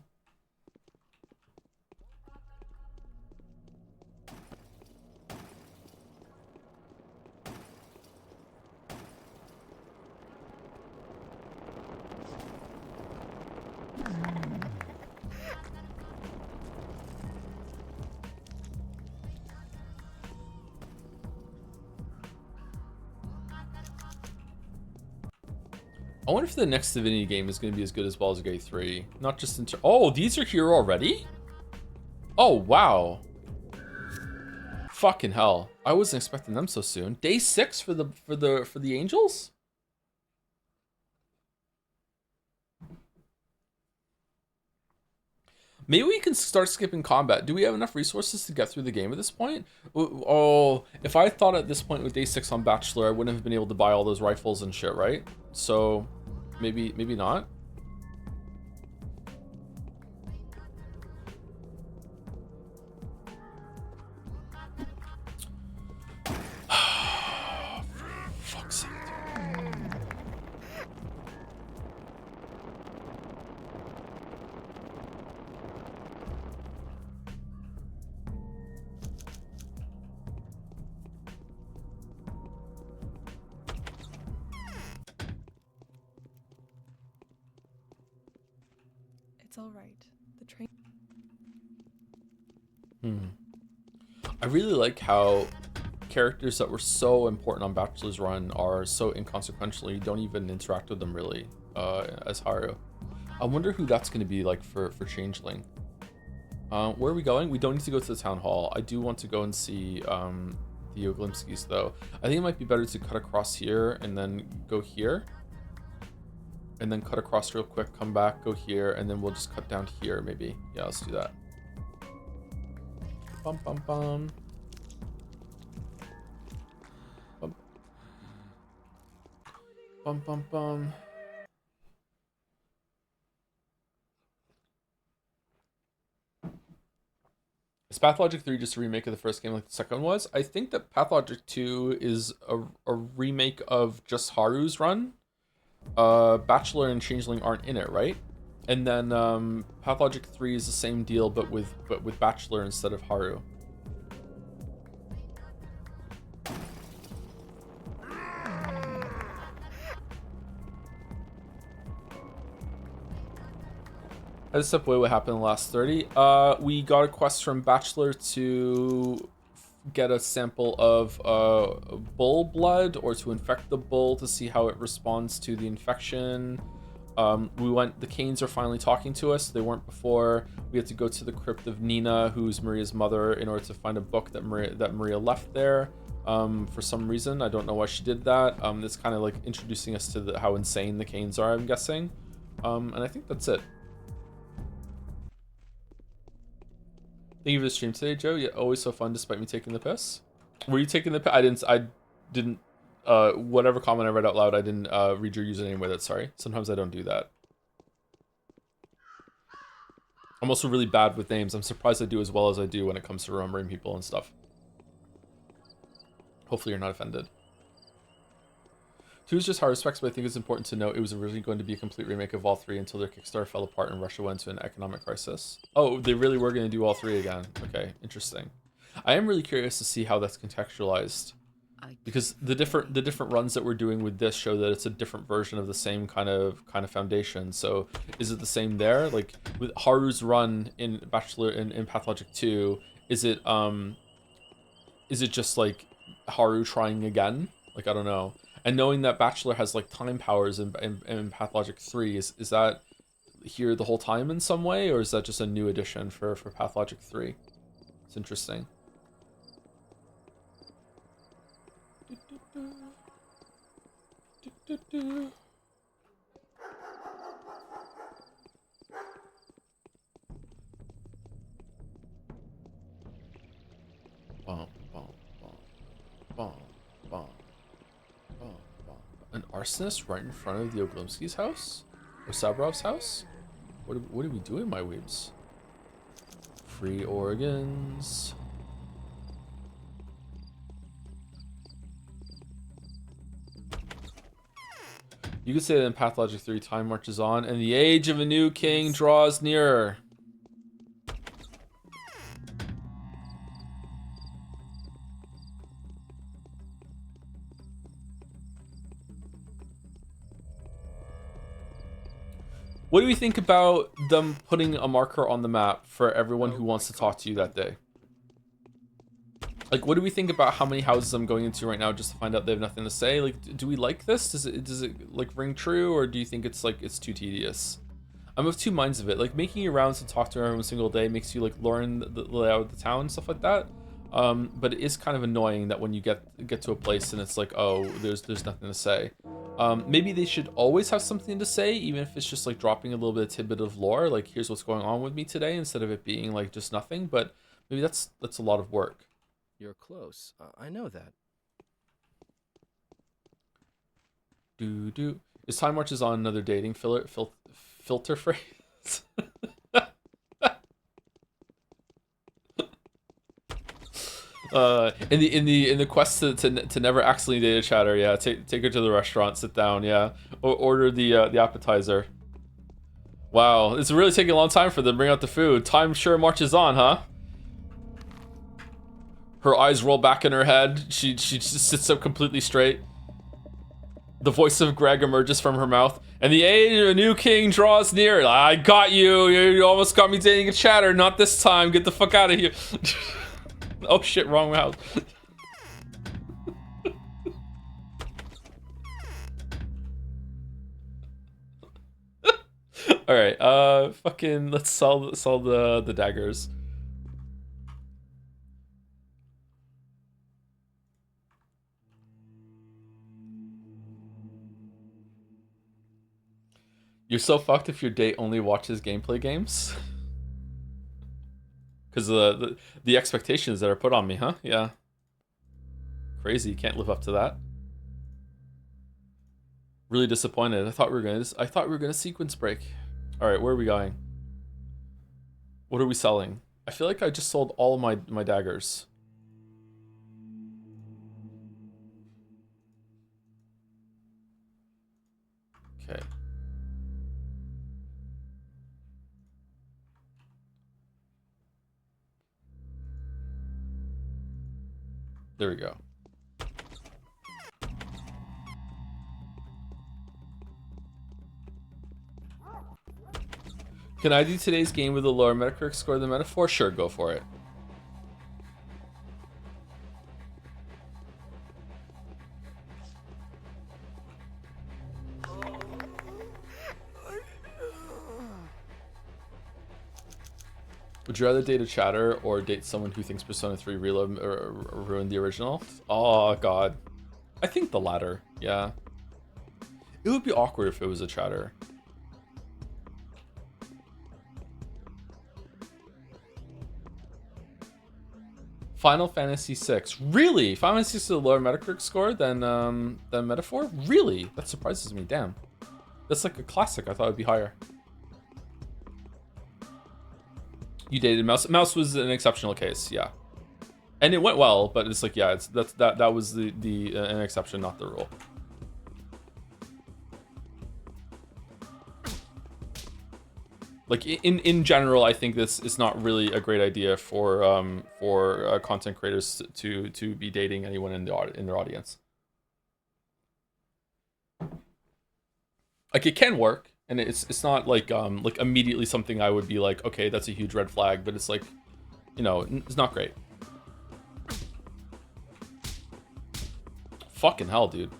I wonder if the next Divinity game is going to be as good as Baldur's Gate 3. Not just in oh, these are here already? Oh, wow. Fucking hell. I wasn't expecting them so soon. Day 6 for the Angels? Maybe we can start skipping combat. Do we have enough resources to get through the game at this point? Oh, if I thought at this point with Day 6 on Bachelor, I wouldn't have been able to buy all those rifles and shit, right? So, maybe not. Fuck's sake. It's all right. The train. I really like how characters that were so important on Bachelor's Run are so inconsequential. You don't even interact with them really, as Haru. I wonder who that's going to be like for Changeling. Where are we going? We don't need to go to the town hall. I do want to go and see the Oglimskis though. I think it might be better to cut across here and then go here. And then cut across real quick, come back, go here, and then we'll just cut down here maybe. Yeah, let's do that. Bum bum bum. Bum bum bum bum. Is Pathologic 3 just a remake of the first game like the second one was? I think that Pathologic 2 is a remake of just Haru's run. Bachelor and Changeling aren't in it, right? And then Pathologic 3 is the same deal, but with Bachelor instead of Haru. I just step away what happened in the last 30. We got a quest from Bachelor to get a sample of bull blood, or to infect the bull to see how it responds to the infection. The Canes are finally talking to us. They weren't before. We had to go to the crypt of Nina, who's Maria's mother, in order to find a book that Maria left there. For some reason, I don't know why she did that. It's kind of like introducing us to how insane the Canes are, I'm guessing. And I think that's it. Thank you for the stream today, Joe. Yeah, always so fun despite me taking the piss. Were you taking the piss? I didn't, whatever comment I read out loud, I didn't read your username with it, sorry. Sometimes I don't do that. I'm also really bad with names. I'm surprised I do as well as I do when it comes to remembering people and stuff. Hopefully you're not offended. 2 is just Haruspex, but I think it's important to note it was originally going to be a complete remake of all 3 until their Kickstarter fell apart and Russia went into an economic crisis. Oh, they really were going to do all 3 again. Okay, interesting. I am really curious to see how that's contextualized, because the different runs that we're doing with this show that it's a different version of the same kind of foundation. So is it the same there? Like with Haru's run in Bachelor in Pathologic 2, is it just like Haru trying again? Like, I don't know. And knowing that Bachelor has like time powers in Pathologic 3, is that here the whole time in some way, or is that just a new addition for Pathologic 3? It's interesting. Bum, bum, bum, bum, bum. An arsonist right in front of the Oglimski's house? Or Sabrov's house? What are we doing, my weebs? Free organs. You could say that in Pathologic 3, time marches on, and the age of a new king draws nearer. What do we think about them putting a marker on the map for everyone who wants to talk to you that day? Like, what do we think about how many houses I'm going into right now just to find out they have nothing to say? Like, do we like this? Does it like ring true, or do you think it's like it's too tedious? I'm of two minds of it. Like, making your rounds to talk to everyone single day makes you like learn the layout of the town and stuff like that. But it is kind of annoying that when you get to a place and it's like, oh, there's nothing to say. Maybe they should always have something to say, even if it's just like dropping a little bit of tidbit of lore, like here's what's going on with me today, instead of it being like just nothing. But maybe that's a lot of work. You're close. I know that. Is Time Marches On another dating filter phrase? In the quest to never accidentally date a chatter, yeah. Take her to the restaurant, sit down, yeah. Or order the appetizer. Wow, it's really taking a long time for them to bring out the food. Time sure marches on, huh? Her eyes roll back in her head. She just sits up completely straight. The voice of Greg emerges from her mouth. And the age of a new king draws near. I got you. You almost got me dating a chatter. Not this time. Get the fuck out of here. Oh shit, wrong house. Alright, fucking let's sell the daggers. You're so fucked if your date only watches gameplay games. Because the expectations that are put on me, huh? Yeah. Crazy, can't live up to that. Really disappointed. I thought we were gonna sequence break. Alright, where are we going? What are we selling? I feel like I just sold all of my daggers. Okay. There we go. Can I do today's game with a lower Metacritic score than Metaphor? Sure, go for it. Would you rather date a chatter or date someone who thinks Persona 3 Reload ruined the original? Oh, God. I think the latter, yeah. It would be awkward if it was a chatter. Final Fantasy VI. Really? Final Fantasy VI is a lower Metacritic score than Metaphor? Really? That surprises me, damn. That's like a classic. I thought it would be higher. You dated Mouse. Mouse was an exceptional case, yeah. And it went well, but it's like, yeah, that was the an exception, not the rule. Like in general, I think this is not really a great idea for content creators to be dating anyone in their audience. Like it can work, and it's not like immediately something I would be like, okay, that's a huge red flag, but it's like, you know, it's not great. Fucking hell, dude.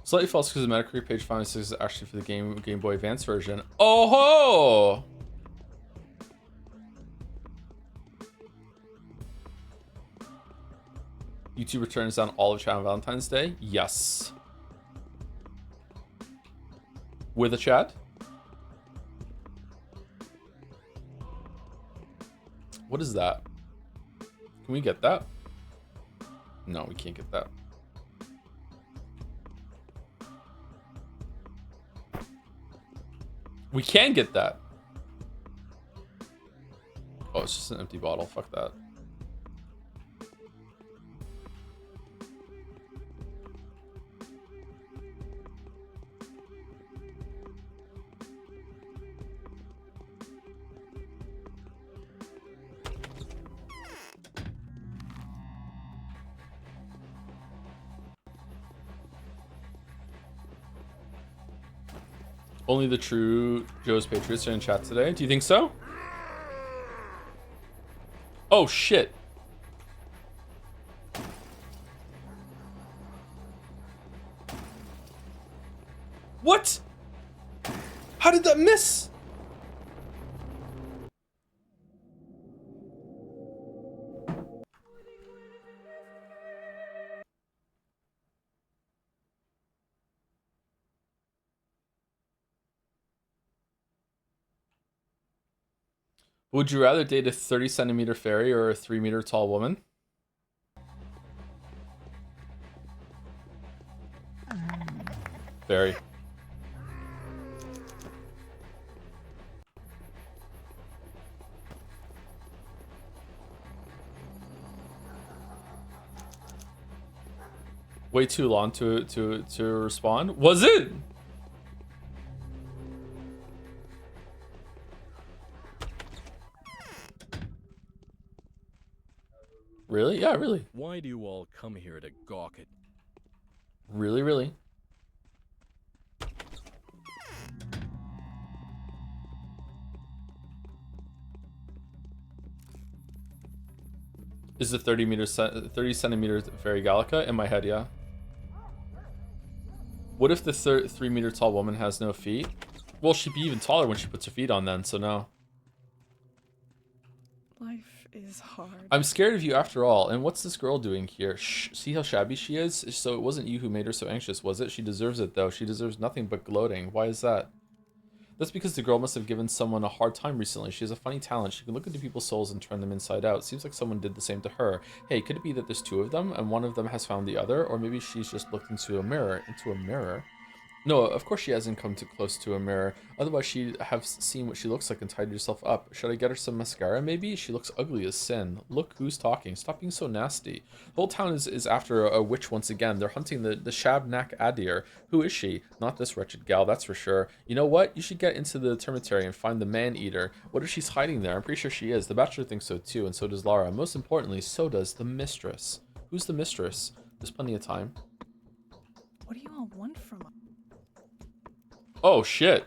Slightly false because the Metacritic page 5 is actually for the Game Boy Advance version. Oh ho! YouTuber turns down all of chat on Valentine's Day? Yes. With a chat? What is that? Can we get that? No, we can't get that. We can get that. Oh, it's just an empty bottle. Fuck that. Only the true Joe's Patriots are in chat today. Do you think so? Oh, shit. What? How did that miss? Would you rather date a 30-centimeter fairy or a 3-meter tall woman? Fairy. Way too long to respond. Was it? Really? Yeah, really. Why do you all come here to gawk at? Really, really. Is the 30 centimeter fairy Gallica in my head? Yeah. What if the 3-meter tall woman has no feet? Well, she'd be even taller when she puts her feet on then, so no. Life is hard. I'm scared of you after all. And what's this girl doing here? See how shabby she is? So it wasn't you who made her so anxious, was it? She deserves it, though. She deserves nothing but gloating. Why is that? That's because the girl must have given someone a hard time recently. She has a funny talent. She can look into people's souls and turn them inside out. Seems like someone did the same to her. Hey, could it be that there's two of them and one of them has found the other? Or maybe she's just looked into a mirror. Into a mirror? No, of course she hasn't come too close to a mirror. Otherwise she'd have seen what she looks like and tidied herself up. Should I get her some mascara maybe? She looks ugly as sin. Look who's talking. Stop being so nasty. The whole town is after a witch once again. They're hunting the Shabnak Adir. Who is she? Not this wretched gal, that's for sure. You know what? You should get into the termitary and find the man-eater. What if she's hiding there? I'm pretty sure she is. The Bachelor thinks so too, and so does Lara. Most importantly, so does the mistress. Who's the mistress? There's plenty of time. What do you all want from us? Oh shit.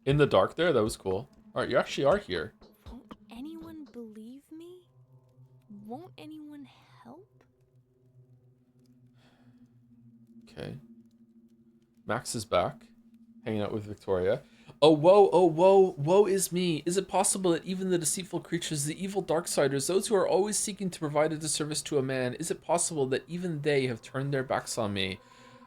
In the dark there? That was cool. Alright, you actually are here. Won't anyone believe me? Won't anyone help? Okay. Max is back. Hanging out with Victoria. Oh, woe is me. Is it possible that even the deceitful creatures, the evil Darksiders, those who are always seeking to provide a disservice to a man, is it possible that even they have turned their backs on me?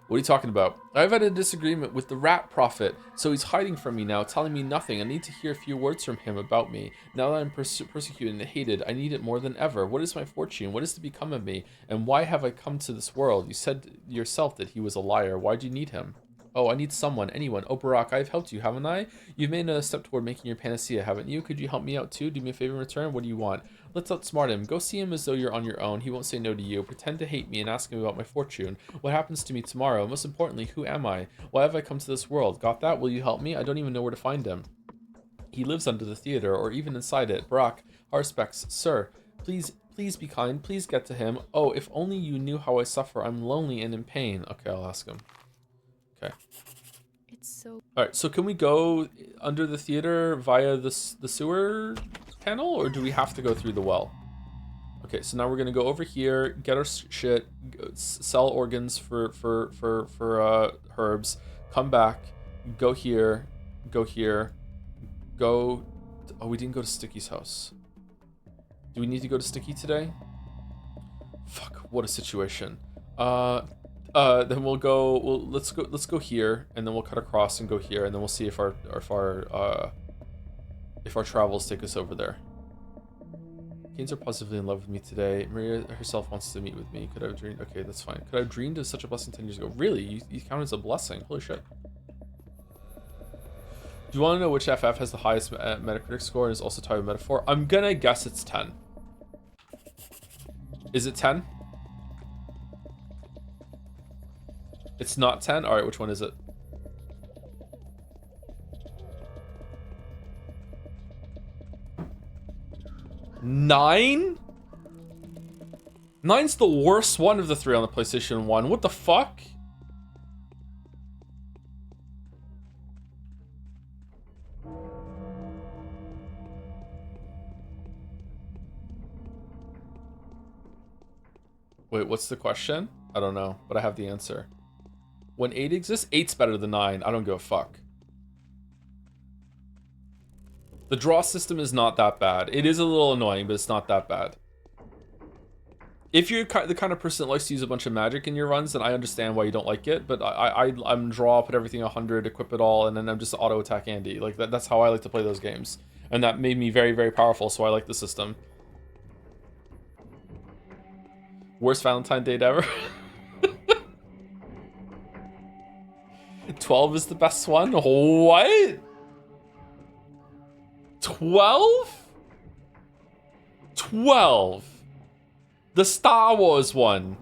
What are you talking about? I've had a disagreement with the rat prophet, so he's hiding from me now, telling me nothing. I need to hear a few words from him about me. Now that I'm persecuted and hated, I need it more than ever. What is my fortune? What is to become of me? And why have I come to this world? You said yourself that he was a liar. Why do you need him? Oh, I need someone, anyone. Oh, Barak, I've helped you, haven't I? You've made a step toward making your panacea, haven't you? Could you help me out too? Do me a favor in return? What do you want? Let's outsmart him. Go see him as though you're on your own. He won't say no to you. Pretend to hate me and ask him about my fortune. What happens to me tomorrow? Most importantly, who am I? Why have I come to this world? Got that? Will you help me? I don't even know where to find him. He lives under the theater, or even inside it. Barak, Haruspex, sir, please be kind. Please get to him. Oh, if only you knew how I suffer. I'm lonely and in pain. Okay, I'll ask him. Okay. It's so. Alright, so can we go under the theater via the sewer panel, or do we have to go through the well? Okay, so now we're gonna go over here, get our shit, sell organs for herbs, come back, go here, go. Oh, we didn't go to Sticky's house. Do we need to go to Sticky today? Fuck, what a situation. Then we'll go. Let's go here, and then we'll cut across and go here, and then we'll see if our travels take us over there. Canes are positively in love with me today. Maria herself wants to meet with me. Could I have dreamed? Okay, that's fine. Could I have dreamed of such a blessing 10 years ago? Really? You count as a blessing? Holy shit. Do you want to know which FF has the highest Metacritic score and is also tied with Metaphor? I'm gonna guess it's 10. Is it 10? It's not 10? Alright, which one is it? Nine? Nine's the worst one of the three on the PlayStation 1. What the fuck? Wait, what's the question? I don't know, but I have the answer. When 8 exists, 8's better than 9. I don't give a fuck. The draw system is not that bad. It is a little annoying, but it's not that bad. If you're the kind of person that likes to use a bunch of magic in your runs, then I understand why you don't like it. But I'm draw, put everything 100, equip it all, and then I'm just auto attack Andy. Like that's how I like to play those games, and that made me very, very powerful. So I like the system. Worst Valentine's date ever. 12 is the best one? What? 12? 12. The Star Wars one.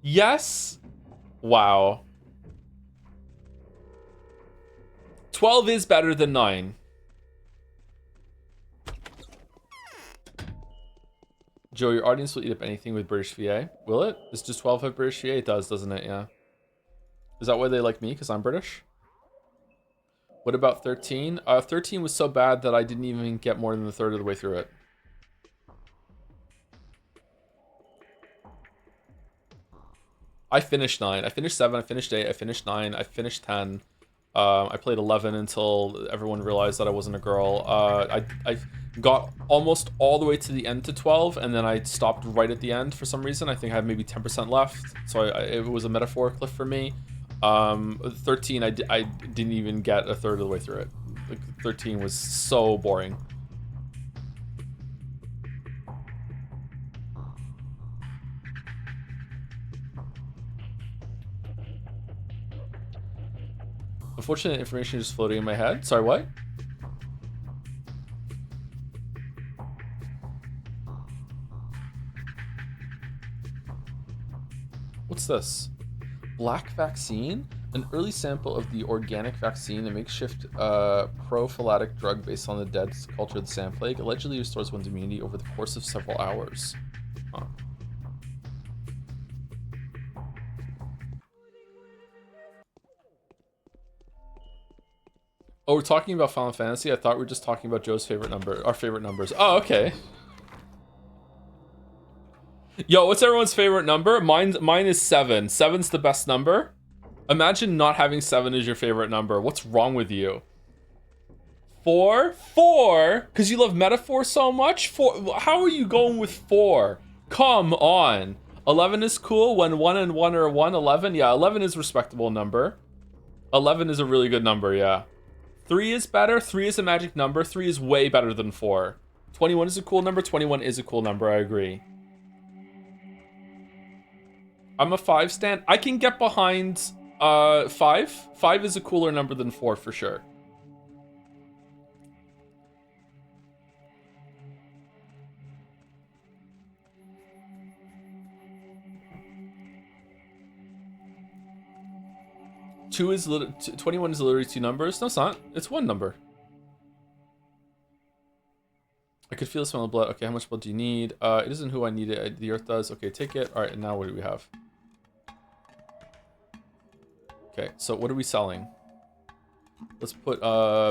Yes? Wow. 12 is better than 9. Joe, your audience will eat up anything with British VA. Will it? Does 12 have British VA? It does, doesn't it? Yeah. Is that why they like me? Because I'm British? What about 13? 13 was so bad that I didn't even get more than a third of the way through it. I finished 9. I finished 7. I finished 8. I finished 9. I finished 10. I played 11 until everyone realized that I wasn't a girl. I got almost all the way to the end to 12, and then I stopped right at the end for some reason. I think I had maybe 10% left, so it was a metaphor cliff for me. 13, I didn't even get a third of the way through it. Like 13 was so boring. Unfortunate information just floating in my head. Sorry, what? What's this? Black vaccine? An early sample of the organic vaccine, a makeshift prophylactic drug based on the dead culture of the sand plague, allegedly restores one's immunity over the course of several hours. Huh. Oh, we're talking about Final Fantasy? I thought we were just talking about Joe's favorite number, our favorite numbers. Oh, okay. Yo, what's everyone's favorite number? Mine is 7. 7's the best number. Imagine not having 7 as your favorite number. What's wrong with you? 4? 4? Because you love metaphor so much? 4? How are you going with 4? Come on. 11 is cool when 1 and 1 are 1. 11? Yeah, 11 is a respectable number. 11 is a really good number, yeah. 3 is better. 3 is a magic number. 3 is way better than 4. 21 is a cool number. 21 is a cool number, I agree. I'm a 5 stan. I can get behind 5. 5 is a cooler number than 4 for sure. Two is 21 is literally 2 numbers. No, it's not. It's 1 number. I could feel the smell of blood. Okay, how much blood do you need? It isn't who I need it. The earth does. Okay, take it. All right, and now what do we have? Okay, so what are we selling? Let's put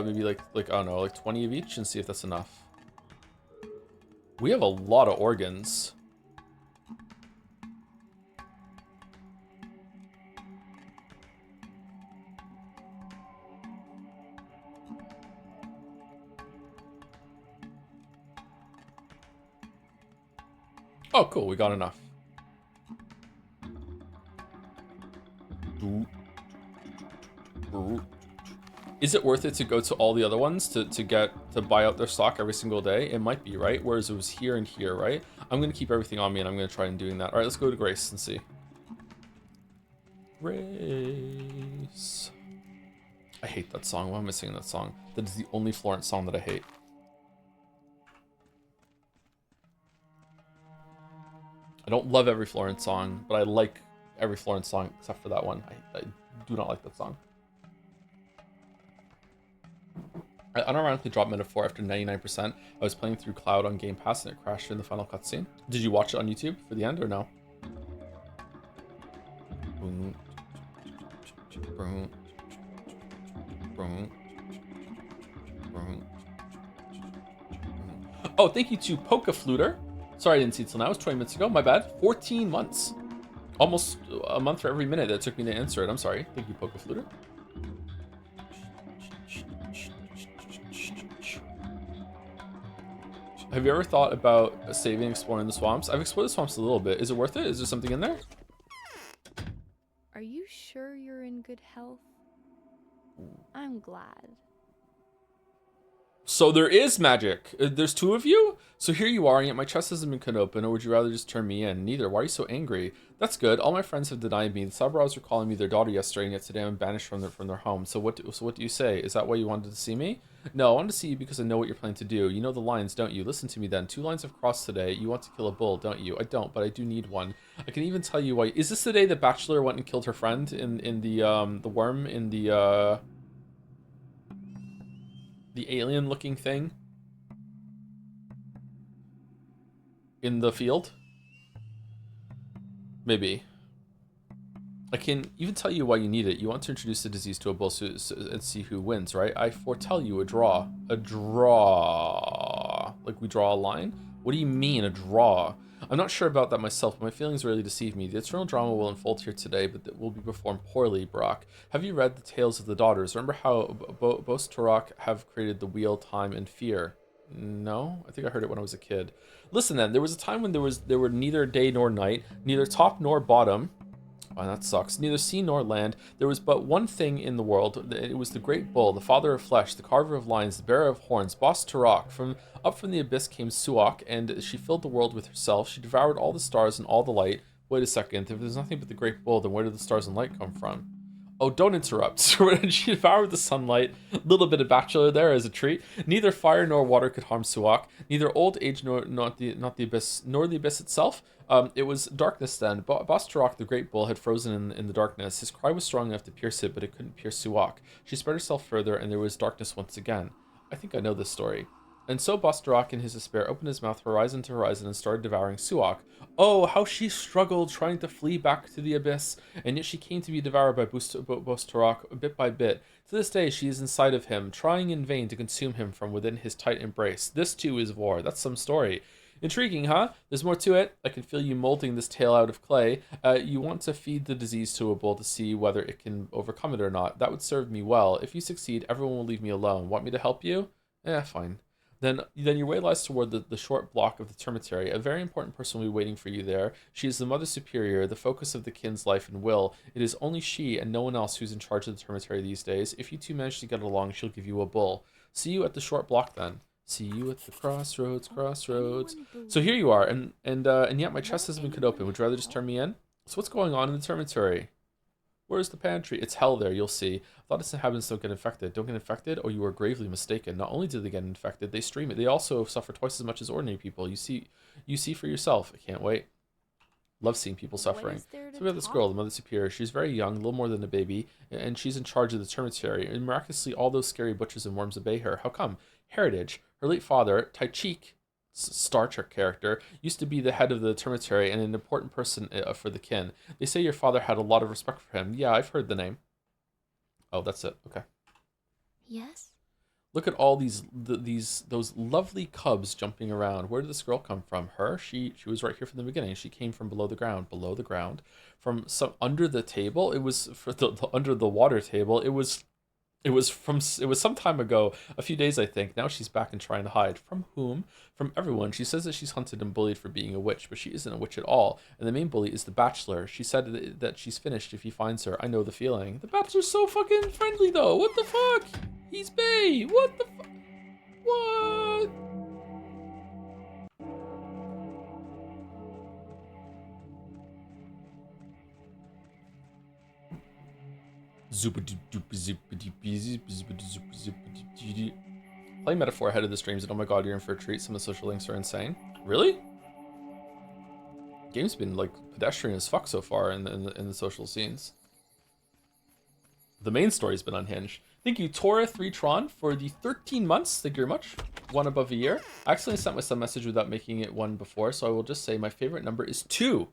maybe like I don't know, like 20 of each and see if that's enough. We have a lot of organs. Oh, cool, we got enough. Is it worth it to go to all the other ones to buy out their stock every single day? It might be, right? Whereas it was here and here, right? I'm gonna keep everything on me and I'm gonna try and doing that. All right, let's go to Grace and see. Grace. I hate that song. Why am I singing that song? That is the only Florence song that I hate. I don't love every Florence song, but I like every Florence song except for that one. I do not like that song. I unironically dropped Metaphor after 99%. I was playing through Cloud on Game Pass and it crashed in the final cutscene. Did you watch it on YouTube for the end or no? Oh, thank you to Polka Fluter. Sorry I didn't see it till now. It was 20 minutes ago. My bad. 14 months. Almost a month for every minute that it took me to answer it. I'm sorry. Thank you, Polka Fluter. Have you ever thought about saving, exploring the swamps? I've explored the swamps a little bit. Is it worth it? Is there something in there? Are you sure you're in good health? I'm glad. So there is magic. There's 2 of you? So here you are, and yet my chest hasn't been cut open, or would you rather just turn me in? Neither. Why are you so angry? That's good. All my friends have denied me. The Sabras were calling me their daughter yesterday, and yet today I'm banished from their home. So what do you say? Is that why you wanted to see me? No, I wanted to see you because I know what you're planning to do. You know the lines, don't you? Listen to me then. 2 lines have crossed today. You want to kill a bull, don't you? I don't, but I do need one. I can even tell you why. Is this the day the Bachelor went and killed her friend in the worm in the alien looking thing? In the field? Maybe. I can even tell you why you need it. You want to introduce the disease to a bull and see who wins, right? I foretell you a draw. A draw. Like we draw a line? What do you mean, a draw? I'm not sure about that myself, but my feelings rarely deceive me. The eternal drama will unfold here today, but it will be performed poorly, Brock. Have you read the Tales of the Daughters? Remember how Bos Turok have created the wheel, time, and fear? No? I think I heard it when I was a kid. Listen then, there was a time when there were neither day nor night, neither top nor bottom. Oh, that sucks. Neither sea nor land. There was but one thing in the world. It was the great bull, the father of flesh, the carver of lions, the bearer of horns, Boss Turok. Up from the abyss came Suak, and she filled the world with herself. She devoured all the stars and all the light. Wait a second. If there's nothing but the great bull, then where did the stars and light come from? Oh, don't interrupt. She devoured the sunlight. A little bit of bachelor there as a treat. Neither fire nor water could harm Suak. Neither old age nor not the abyss nor the abyss itself. It was darkness then. Bastarak, the great bull, had frozen in the darkness. His cry was strong enough to pierce it, but it couldn't pierce Suak. She spread herself further, and there was darkness once again. I think I know this story. And so Bastarak, in his despair, opened his mouth horizon to horizon and started devouring Suak. Oh, how she struggled, trying to flee back to the abyss, and yet she came to be devoured by Bastarak bit by bit. To this day, she is inside of him, trying in vain to consume him from within his tight embrace. This too is war. That's some story. Intriguing, huh? There's more to it. I can feel you molding this tale out of clay. You want to feed the disease to a bull to see whether it can overcome it or not. That would serve me well. If you succeed, everyone will leave me alone. Want me to help you? Fine. Then your way lies toward the short block of the termitary. A very important person will be waiting for you there. She is the Mother Superior, the focus of the kin's life and will. It is only she and no one else who's in charge of the termitary these days. If you two manage to get along, she'll give you a bull. See you at the short block then. See you at the crossroads. So here you are, and yet my chest hasn't been cut open. Would you rather just turn me in? So what's going on in the termitary? Where's the pantry? It's hell there, you'll see. I thought its inhabitants don't get infected. Don't get infected? Oh, you are gravely mistaken. Not only do they get infected, they stream it. They also suffer twice as much as ordinary people. You see for yourself. I can't wait. Love seeing people suffering. So we have this girl, the Mother Superior. She's very young, a little more than a baby, and she's in charge of the termitary. And miraculously, all those scary butchers and worms obey her. How come? Heritage. Her late father, Taichik, Star Trek character, used to be the head of the termitary and an important person for the kin. They say your father had a lot of respect for him. Yeah, I've heard the name. Oh, that's it. Okay. Yes? Look at all those lovely cubs jumping around. Where did this girl come from? Her? She was right here from the beginning. She came from below the ground, from some under the table. It was for the under the water table. It was some time ago, a few days I think. Now she's back and trying to hide. From whom? From everyone. She says that she's hunted and bullied for being a witch, but she isn't a witch at all. And the main bully is the Bachelor. She said that she's finished if he finds her. I know the feeling. The Bachelor's so fucking friendly though. What the fuck? He's bae. What the fuck? What? Play Metaphor ahead of the streams and oh my god, you're in for a treat. Some of the social links are insane. Really? Game's been like pedestrian as fuck so far in the social scenes. The main story's been unhinged. Thank you, Tora3Tron, for the 13 months. Thank you very much. One above a year. I accidentally sent myself a message without making it one before, so I will just say my favorite number is 2.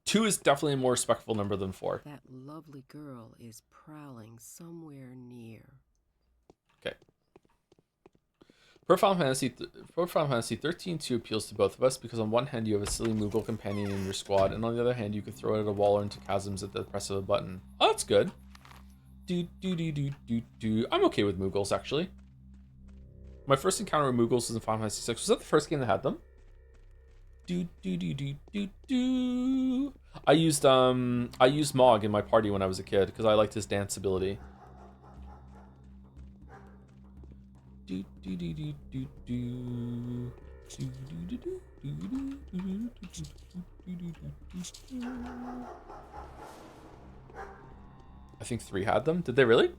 2 is definitely a more respectful number than 4. That lovely girl is prowling somewhere near. Okay. Final Fantasy 13-2 appeals to both of us because on one hand you have a silly Moogle companion in your squad, and on the other hand you can throw it at a wall or into chasms at the press of a button. Oh, that's good. I'm okay with Moogles, actually. My first encounter with Moogles was in Final Fantasy 6. Was that the first game that had them? I used Mog in my party when I was a kid because I liked his dance ability. I think 3 had them. Did they really?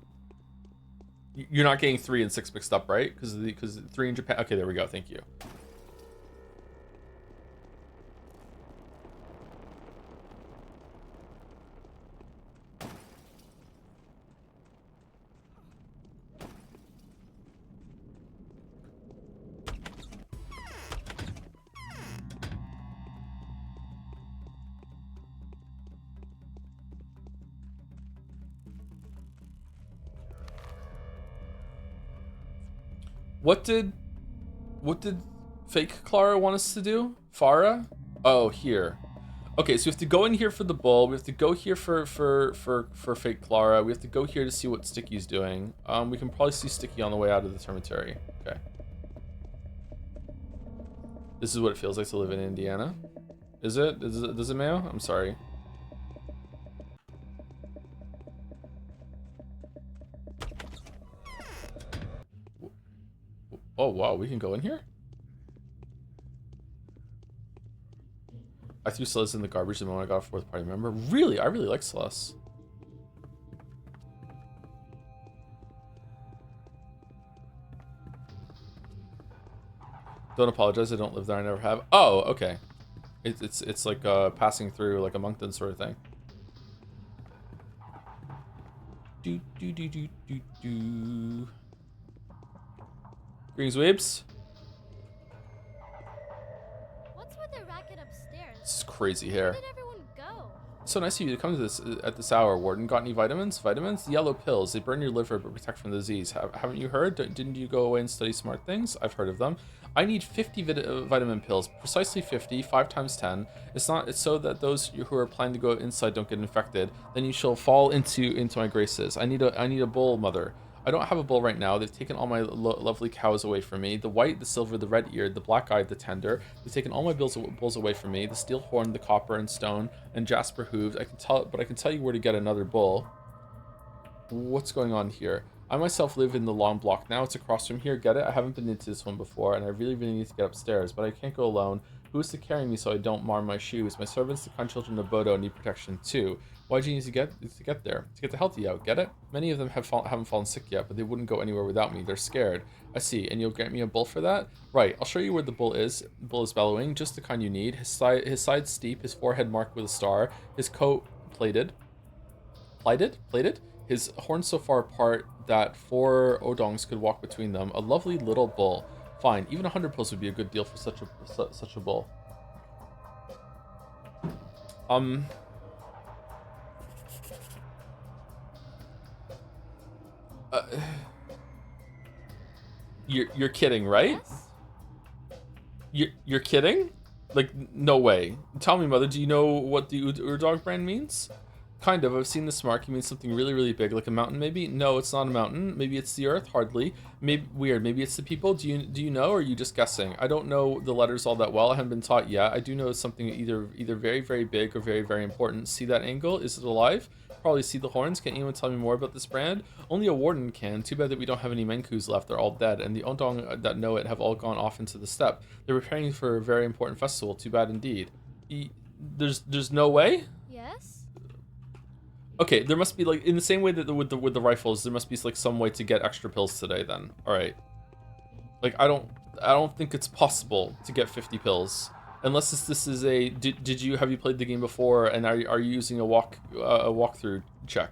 You're not getting 3 and 6 mixed up, right? Because 3 in Japan. Okay, there we go. Thank you. What did fake Clara want us to do? Farah? Oh, here. Okay, so we have to go in here for the bull. We have to go here for fake Clara. We have to go here to see what Sticky's doing. We can probably see Sticky on the way out of the termitary. Okay. This is what it feels like to live in Indiana. Is it? Does it, Mayo? I'm sorry. Oh, wow, we can go in here? I threw Celeste in the garbage the moment I got a fourth party member. Really? I really like Celeste. Don't apologize, I don't live there, I never have. Oh, okay. It's like passing through like a Moncton sort of thing. Do do do do do do. Greetings, Weebs. What's with the racket upstairs? This is crazy Where hair. did everyone go? So nice of you to come to this at this hour, Warden. Got any vitamins? Vitamins? Yellow pills. They burn your liver but protect from disease. Haven't you heard? Didn't you go away and study smart things? I've heard of them. I need 50 vitamin pills, precisely 50, 5 times 10. It's so that those who are planning to go inside don't get infected. Then you shall fall into my graces. I need a bull, mother. I don't have a bull right now. They've taken all my lovely cows away from me. The white, the silver, the red-eared, the black-eyed, the tender. They've taken all my bulls away from me. The steel horn, the copper and stone, and jasper hooves. I can tell you where to get another bull. What's going on here? I myself live in the long block now. It's across from here. Get it? I haven't been into this one before, and I really need to get upstairs, but I can't go alone. Who is to carry me so I don't mar my shoes? My servants, the kind children of Bodo, need protection too. Why do you need to get there? To get the healthy out. Get it? Many of them haven't fallen sick yet, but they wouldn't go anywhere without me. They're scared. I see. And you'll get me a bull for that? Right. I'll show you where the bull is. Bull is bellowing, just the kind you need. His side steep, his forehead marked with a star, his coat plated. Plated? His horns so far apart that 4 odongs could walk between them. A lovely little bull. Fine, even 100 pills would be a good deal for such a bull. You're kidding, right? Yes? You're kidding? Like, no way. Tell me, mother, do you know what the Urdog brand means? Kind of. I've seen this mark. It means something really, really big, like a mountain, maybe? No, it's not a mountain. Maybe it's the earth. Hardly. Maybe weird. Maybe it's the people. Do you know, or are you just guessing? I don't know the letters all that well. I haven't been taught yet. I do know it's something either very, very big or very, very important. See that angle? Is it alive? Probably see the horns. Can anyone tell me more about this brand? Only a warden can. Too bad that we don't have any Menkus left. They're all dead, and the Ondong that know it have all gone off into the steppe. They're preparing for a very important festival. Too bad indeed. There's no way. Yes? Okay, there must be, like, in the same way that with the rifles, there must be like some way to get extra pills today. Then, all right. Like, I don't think it's possible to get 50 pills unless this is a. Have you played the game before? And are you using a walkthrough check?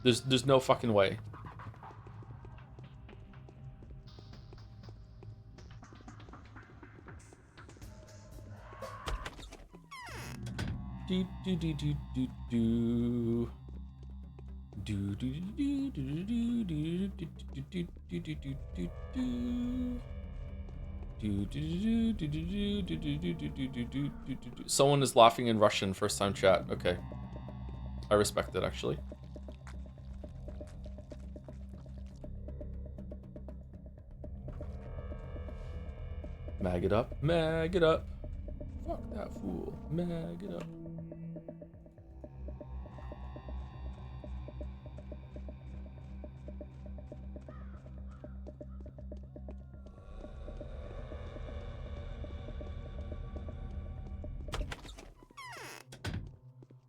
There's no fucking way. Someone is laughing in Russian, first time chat. Okay. I respect it, actually. Mag it up, mag it up. Fuck that fool, mag it up.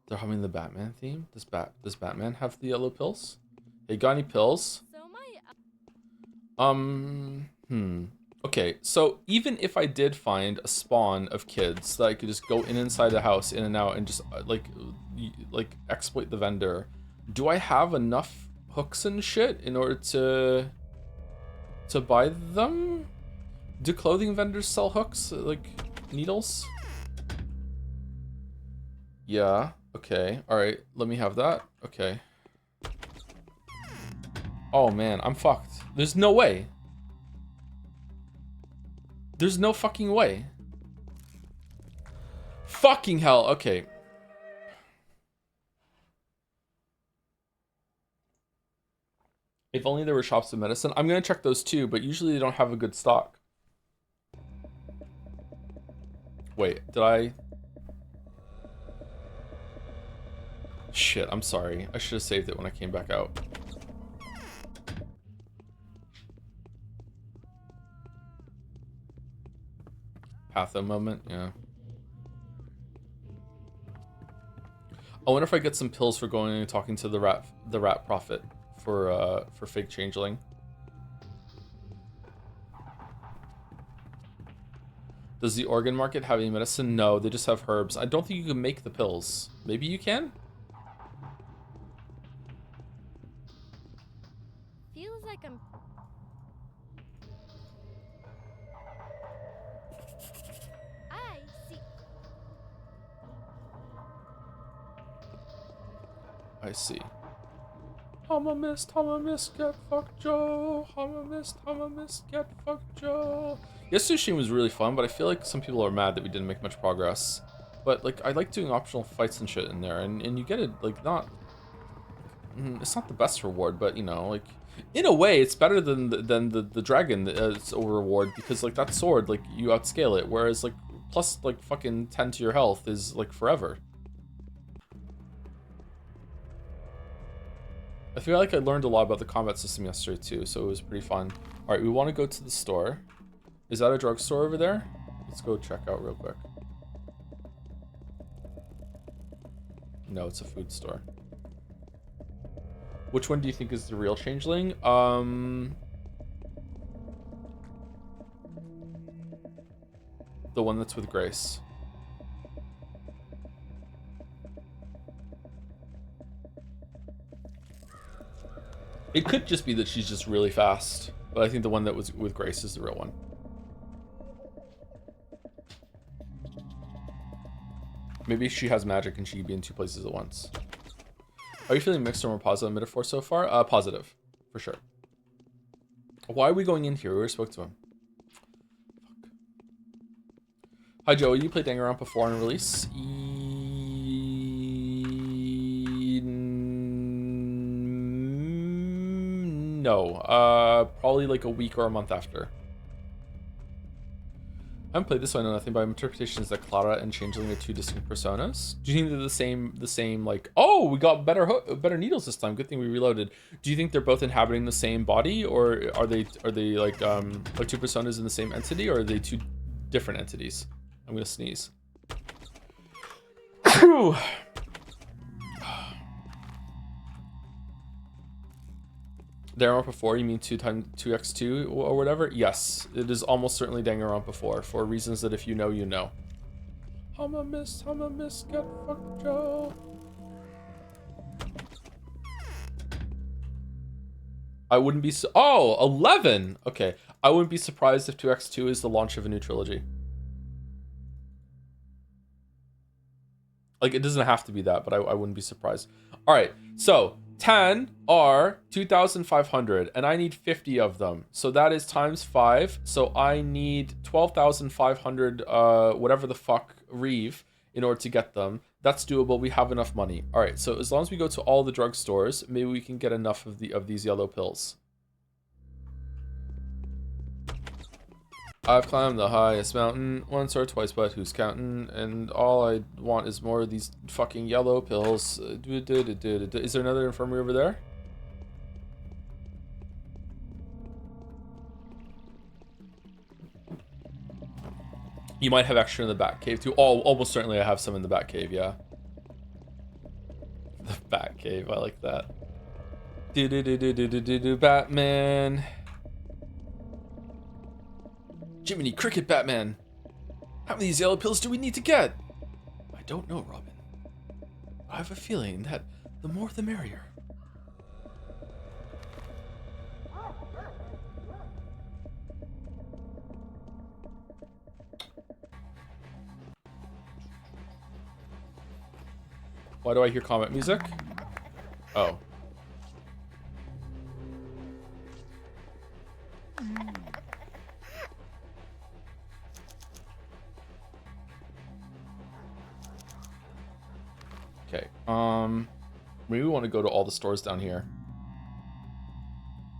They're humming the Batman theme. Does Batman have the yellow pills? Hey, got any pills? So my... Okay, so even if I did find a spawn of kids that I could just go inside the house, in and out, and just like exploit the vendor, do I have enough hooks and shit in order to buy them? Do clothing vendors sell hooks, like needles? Yeah. Okay, alright, let me have that. Okay. Oh man, I'm fucked. There's no way. There's no fucking way. Fucking hell, okay. If only there were shops of medicine. I'm gonna check those too, but usually they don't have a good stock. Wait, did I... Shit, I'm sorry. I should have saved it when I came back out. Patho moment, yeah. I wonder if I get some pills for going and talking to the rat prophet for fake changeling. Does the organ market have any medicine? No, they just have herbs. I don't think you can make the pills. Maybe you can? Feels like I'm. I see. I see. Humma mist, get fucked Joe. Humma mist, get fucked Joe. Yesterday's stream was really fun, but I feel like some people are mad that we didn't make much progress. But like, I like doing optional fights and shit in there, and you get it like not. It's not the best reward, but you know, like in a way, it's better than the dragon reward because like that sword, like you outscale it, whereas like plus like fucking 10 to your health is like forever. I feel like I learned a lot about the combat system yesterday too, so it was pretty fun. All right, we want to go to the store. Is that a drugstore over there? Let's go check out real quick. No, it's a food store. Which one do you think is the real changeling? The one that's with Grace. It could just be that she's just really fast, but I think the one that was with Grace is the real one. Maybe she has magic and she could be in two places at once. Are you feeling mixed or more positive on Metaphor so far? Positive, for sure. Why are we going in here? We already spoke to him. Fuck. Hi, Joey. You played Danganronpa before on release? No. Probably like a week or a month after. I haven't played this one, I know nothing, but my interpretation is that Clara and Changeling are two distinct personas. Do you think they're the same like, oh, we got better needles this time, good thing we reloaded. Do you think they're both inhabiting the same body, or are they like two personas in the same entity, or are they two different entities? I'm gonna sneeze. Danganronpa 4, you mean 2x2 or whatever? Yes, it is almost certainly Danganronpa 4 for reasons that if you know, you know. Humma miss, get fucked Joe. I wouldn't be so. Oh, 11! Okay, I wouldn't be surprised if 2x2 is the launch of a new trilogy. Like, it doesn't have to be that, but I wouldn't be surprised. Alright, so 10 are 2,500, and I need 50 of them. So that is times 5. So I need 12,500, whatever the fuck, Reeve, in order to get them. That's doable. We have enough money. All right. So as long as we go to all the drugstores, maybe we can get enough of these yellow pills. I've climbed the highest mountain once or twice, but who's counting? And all I want is more of these fucking yellow pills. Is there another infirmary over there? You might have extra in the back cave too. Oh, almost certainly I have some in the back cave, yeah. The back cave, I like that. Batman. Jiminy Cricket, Batman. How many of these yellow pills do we need to get? I don't know, Robin. I have a feeling that the more the merrier. Why do I hear combat music? Oh. Okay, maybe we want to go to all the stores down here.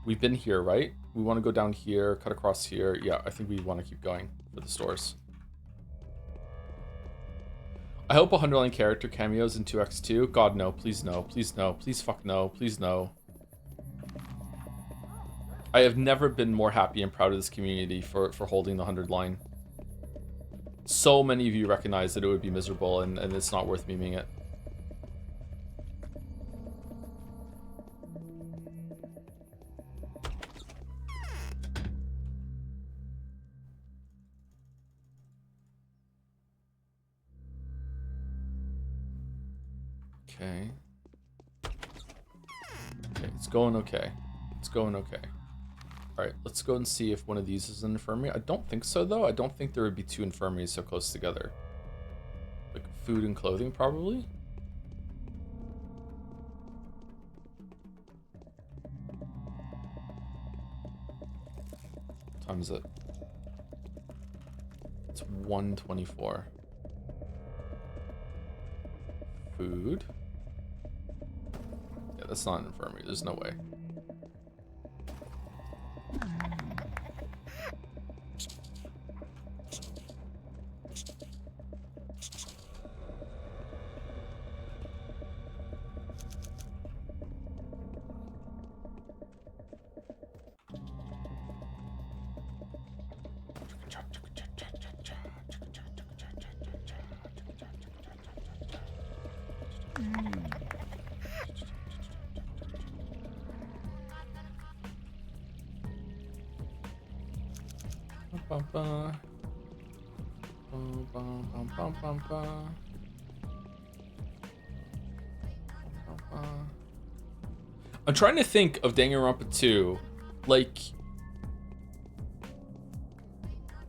We've been here, right? We want to go down here, cut across here. Yeah, I think we want to keep going for the stores. I hope a 100-line character cameos in 2x2. God, no. Please no. Please no. Please fuck no. Please no. I have never been more happy and proud of this community for holding the 100 line. So many of you recognize that it would be miserable, and it's not worth memeing it. Okay. Okay, it's going okay. It's going okay. Alright, let's go and see if one of these is an infirmary. I don't think so, though. I don't think there would be two infirmaries so close together. Like, food and clothing, probably? What time is it? It's 1:24. Food? Yeah, that's not an infirmary. There's no way. I'm trying to think of Danganronpa 2, like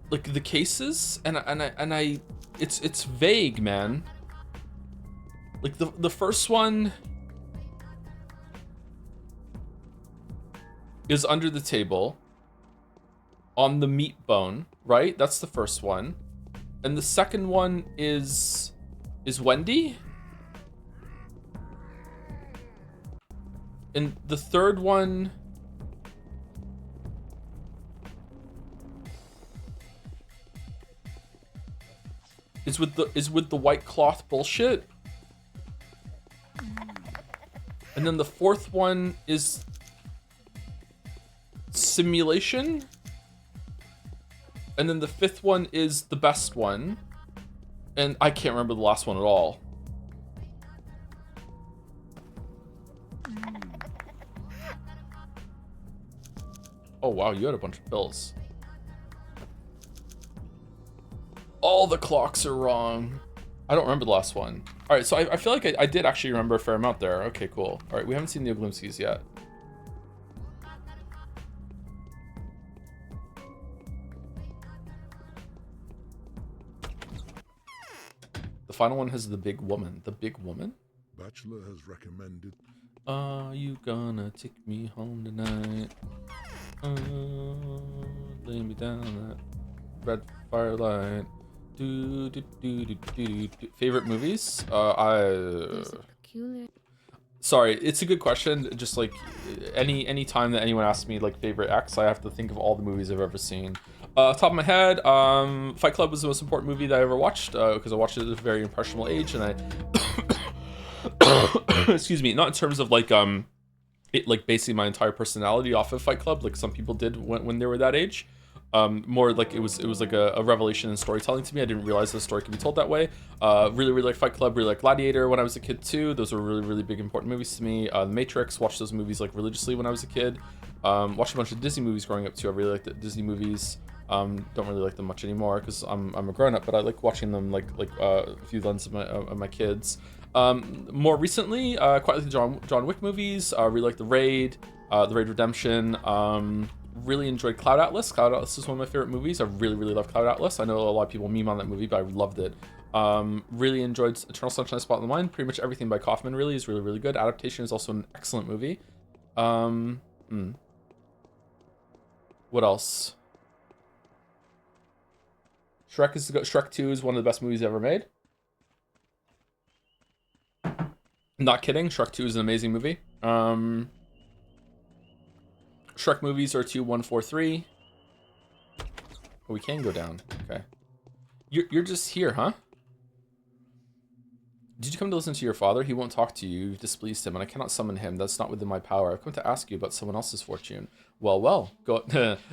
the cases, and I it's vague, man. Like the first one is under the table on the meat bone, right? That's the first one. And the second one is Wendy? And the third one is with the white cloth bullshit. And then the fourth one is simulation. And then the fifth one is the best one. And I can't remember the last one at all. Oh wow, you had a bunch of bills. All the clocks are wrong. I don't remember the last one. Alright, so I feel like I did actually remember a fair amount there. Okay, cool. Alright, we haven't seen the Oglumskis yet. The final one has the big woman. The big woman? Bachelor has recommended. Are you gonna take me home tonight? Lay me down that red firelight. Favorite movies? Sorry, it's a good question. Just like any time that anyone asks me like favorite X, I have to think of all the movies I've ever seen. Top of my head, Fight Club was the most important movie that I ever watched because I watched it at a very impressionable age, and I excuse me, not in terms of like it like basing my entire personality off of Fight Club like some people did when they were that age. More like it was like a revelation in storytelling to me. I didn't realize the story could be told that way. Really like Fight Club, really like Gladiator when I was a kid too. Those were really big important movies to me. The Matrix, watched those movies like religiously when I was a kid. Watched a bunch of Disney movies growing up too. I really liked the Disney movies. Don't really like them much anymore because I'm a grown up, but I like watching them like through the lens of my kids. More recently, quite like the John Wick movies. Really like the Raid Redemption. Really enjoyed Cloud Atlas. Cloud Atlas is one of my favorite movies. I really love Cloud Atlas. I know a lot of people meme on that movie, but I loved it. Really enjoyed Eternal Sunshine of the Spotless Mind. Pretty much everything by Kaufman really is really good. Adaptation is also an excellent movie. What else? Shrek 2 is one of the best movies ever made. Not kidding. Shrek 2 is an amazing movie. Shrek movies are 2, 1, 4, 3. Oh, we can go down. Okay. You're just here, huh? Did you come to listen to your father? He won't talk to you. You've displeased him, and I cannot summon him. That's not within my power. I've come to ask you about someone else's fortune. Well, go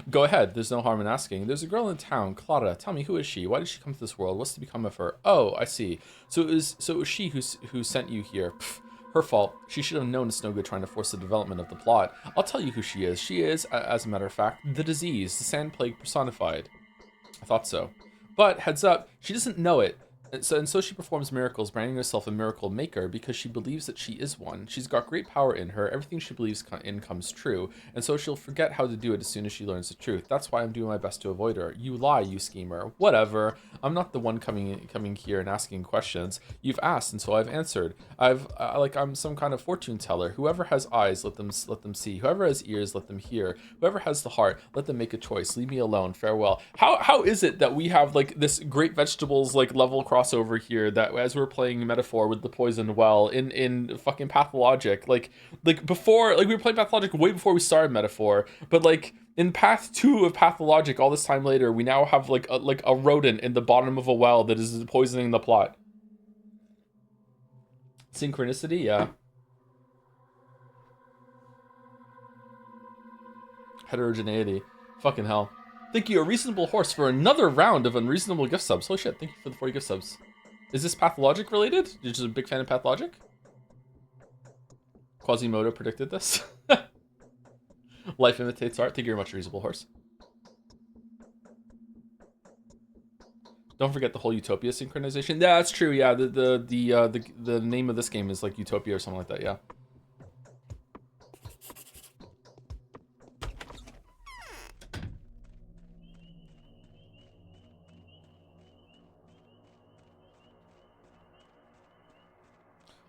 go ahead. There's no harm in asking. There's a girl in town, Clara. Tell me, who is she? Why did she come to this world? What's to become of her? Oh, I see. So it was she who sent you here. Pfft, her fault. She should have known it's no good trying to force the development of the plot. I'll tell you who she is. She is, as a matter of fact, the disease, the sand plague personified. I thought so. But heads up, she doesn't know it. And so she performs miracles, branding herself a miracle maker because she believes that she is one. She's got great power in her. Everything she believes in comes true. And so she'll forget how to do it as soon as she learns the truth. That's why I'm doing my best to avoid her. You lie, you schemer. Whatever. I'm not the one coming here and asking questions. You've asked, and so I've answered. I'm some kind of fortune teller. Whoever has eyes, let them see. Whoever has ears, let them hear. Whoever has the heart, let them make a choice. Leave me alone. Farewell. How is it that we have like this great vegetables like level crossover here that as we're playing Metaphor with the poisoned well in fucking Pathologic, like before, like we were playing Pathologic way before we started Metaphor, but like in path 2 of Pathologic all this time later, we now have like a rodent in the bottom of a well that is poisoning the plot. Synchronicity, yeah. Heterogeneity, fucking hell. Thank you, a reasonable horse, for another round of unreasonable gift subs. Holy shit, thank you for the 40 gift subs. Is this Pathologic related? You're just a big fan of Pathologic? Quasimodo predicted this. Life imitates art. Thank you very much, reasonable horse. Don't forget the whole Utopia synchronization. Yeah, that's true. Yeah, the name of this game is like Utopia or something like that. Yeah.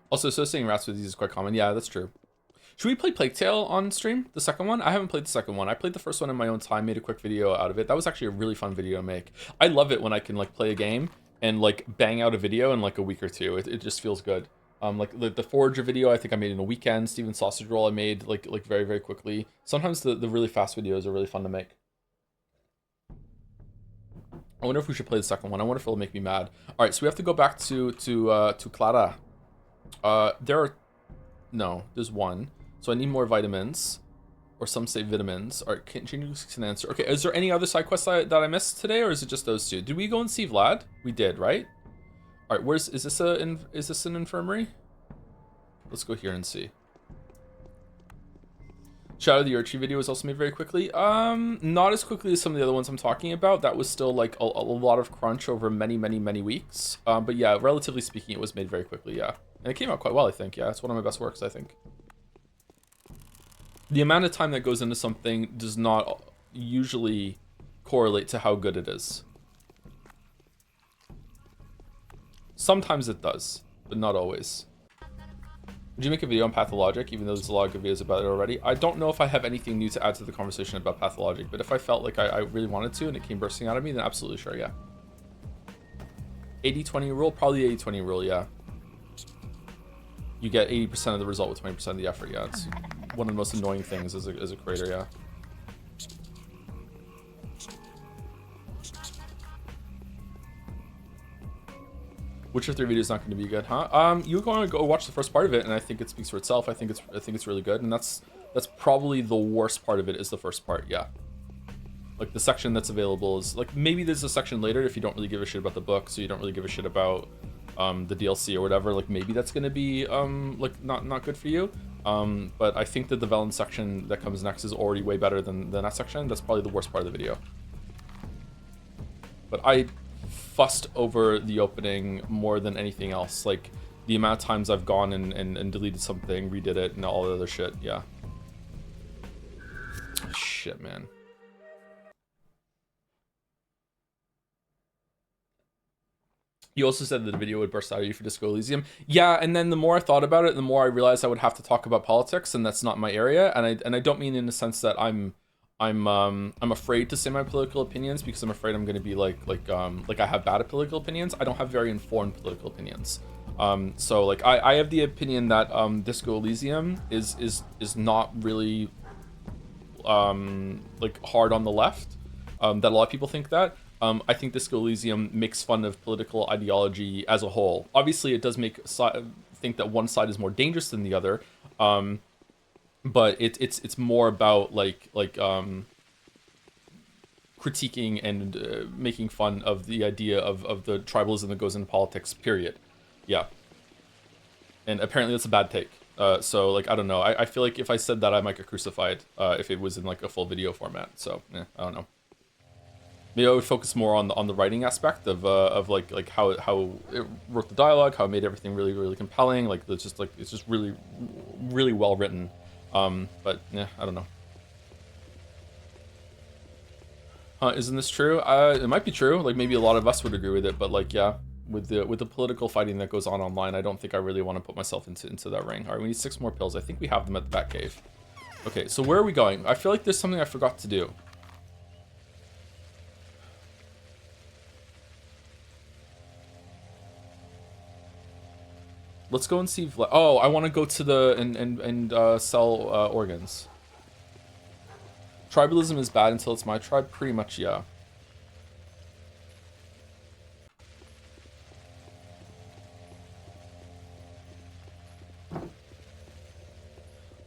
Also, associating rats with these is quite common. Yeah, that's true. Should we play Plague Tale on stream? The second one? I haven't played the second one. I played the first one in my own time, made a quick video out of it. That was actually a really fun video to make. I love it when I can like play a game and like bang out a video in like a week or two. It just feels good. Like the Forager video, I think I made in a weekend. Steven Sausage Roll I made like very, very quickly. Sometimes the really fast videos are really fun to make. I wonder if we should play the second one. I wonder if it'll make me mad. All right, so we have to go back to Clara. There's one. So I need more vitamins, or some say vitamins. All right, can answer. Okay, is there any other side quests that I missed today, or is it just those two? Did we go and see Vlad? We did, right? All right, is this an infirmary? Let's go here and see. Shadow the Archie video was also made very quickly. Not as quickly as some of the other ones I'm talking about. That was still like a lot of crunch over many weeks. But yeah, relatively speaking, it was made very quickly. Yeah, and it came out quite well, I think. Yeah, it's one of my best works, I think. The amount of time that goes into something does not usually correlate to how good it is. Sometimes it does, but not always. Would you make a video on Pathologic, even though there's a lot of good videos about it already? I don't know if I have anything new to add to the conversation about Pathologic, but if I felt like I really wanted to and it came bursting out of me, then absolutely sure, yeah. 80-20 rule? Probably the 80-20 rule, yeah. You get 80% of the result with 20% of the effort, yeah. It's one of the most annoying things as a creator, yeah. Witcher 3 video is not going to be good, huh? You're going to go watch the first part of it, and I think it speaks for itself. I think it's really good, and that's probably the worst part of it is the first part, yeah. Like the section that's available is like maybe there's a section later if you don't really give a shit about the book, so you don't really give a shit about the DLC or whatever. Like maybe that's going to be like not good for you. But I think that the Velen section that comes next is already way better than that section. That's probably the worst part of the video. But I fussed over the opening more than anything else. Like the amount of times I've gone and deleted something, redid it, and all the other shit. Yeah. Shit, man. You also said that the video would burst out of you for Disco Elysium. Yeah, and then the more I thought about it, the more I realized I would have to talk about politics, and that's not my area. And I don't mean in the sense that I'm afraid to say my political opinions because I'm afraid I'm going to be like I have bad political opinions. I don't have very informed political opinions. So like I have the opinion that Disco Elysium is not really like hard on the left. That a lot of people think that, I think Disco Elysium makes fun of political ideology as a whole. Obviously, it does make think that one side is more dangerous than the other, but it's more about critiquing and making fun of the idea of the tribalism that goes into politics. Period. Yeah. And apparently that's a bad take. So like I don't know. I feel like if I said that I might get crucified if it was in like a full video format. So I don't know. Maybe I would focus more on the writing aspect of like how it wrote the dialogue, how it made everything really really compelling. Like it's just really really well written. But yeah, I don't know. Isn't this true? It might be true. Like maybe a lot of us would agree with it, but like yeah, with the political fighting that goes on online, I don't think I really want to put myself into that ring. All right, we need 6 more pills. I think we have them at the Batcave. Okay, so where are we going? I feel like there's something I forgot to do. Let's go and see. Oh, I want to go to the and sell organs. Tribalism is bad until it's my tribe. Pretty much, yeah.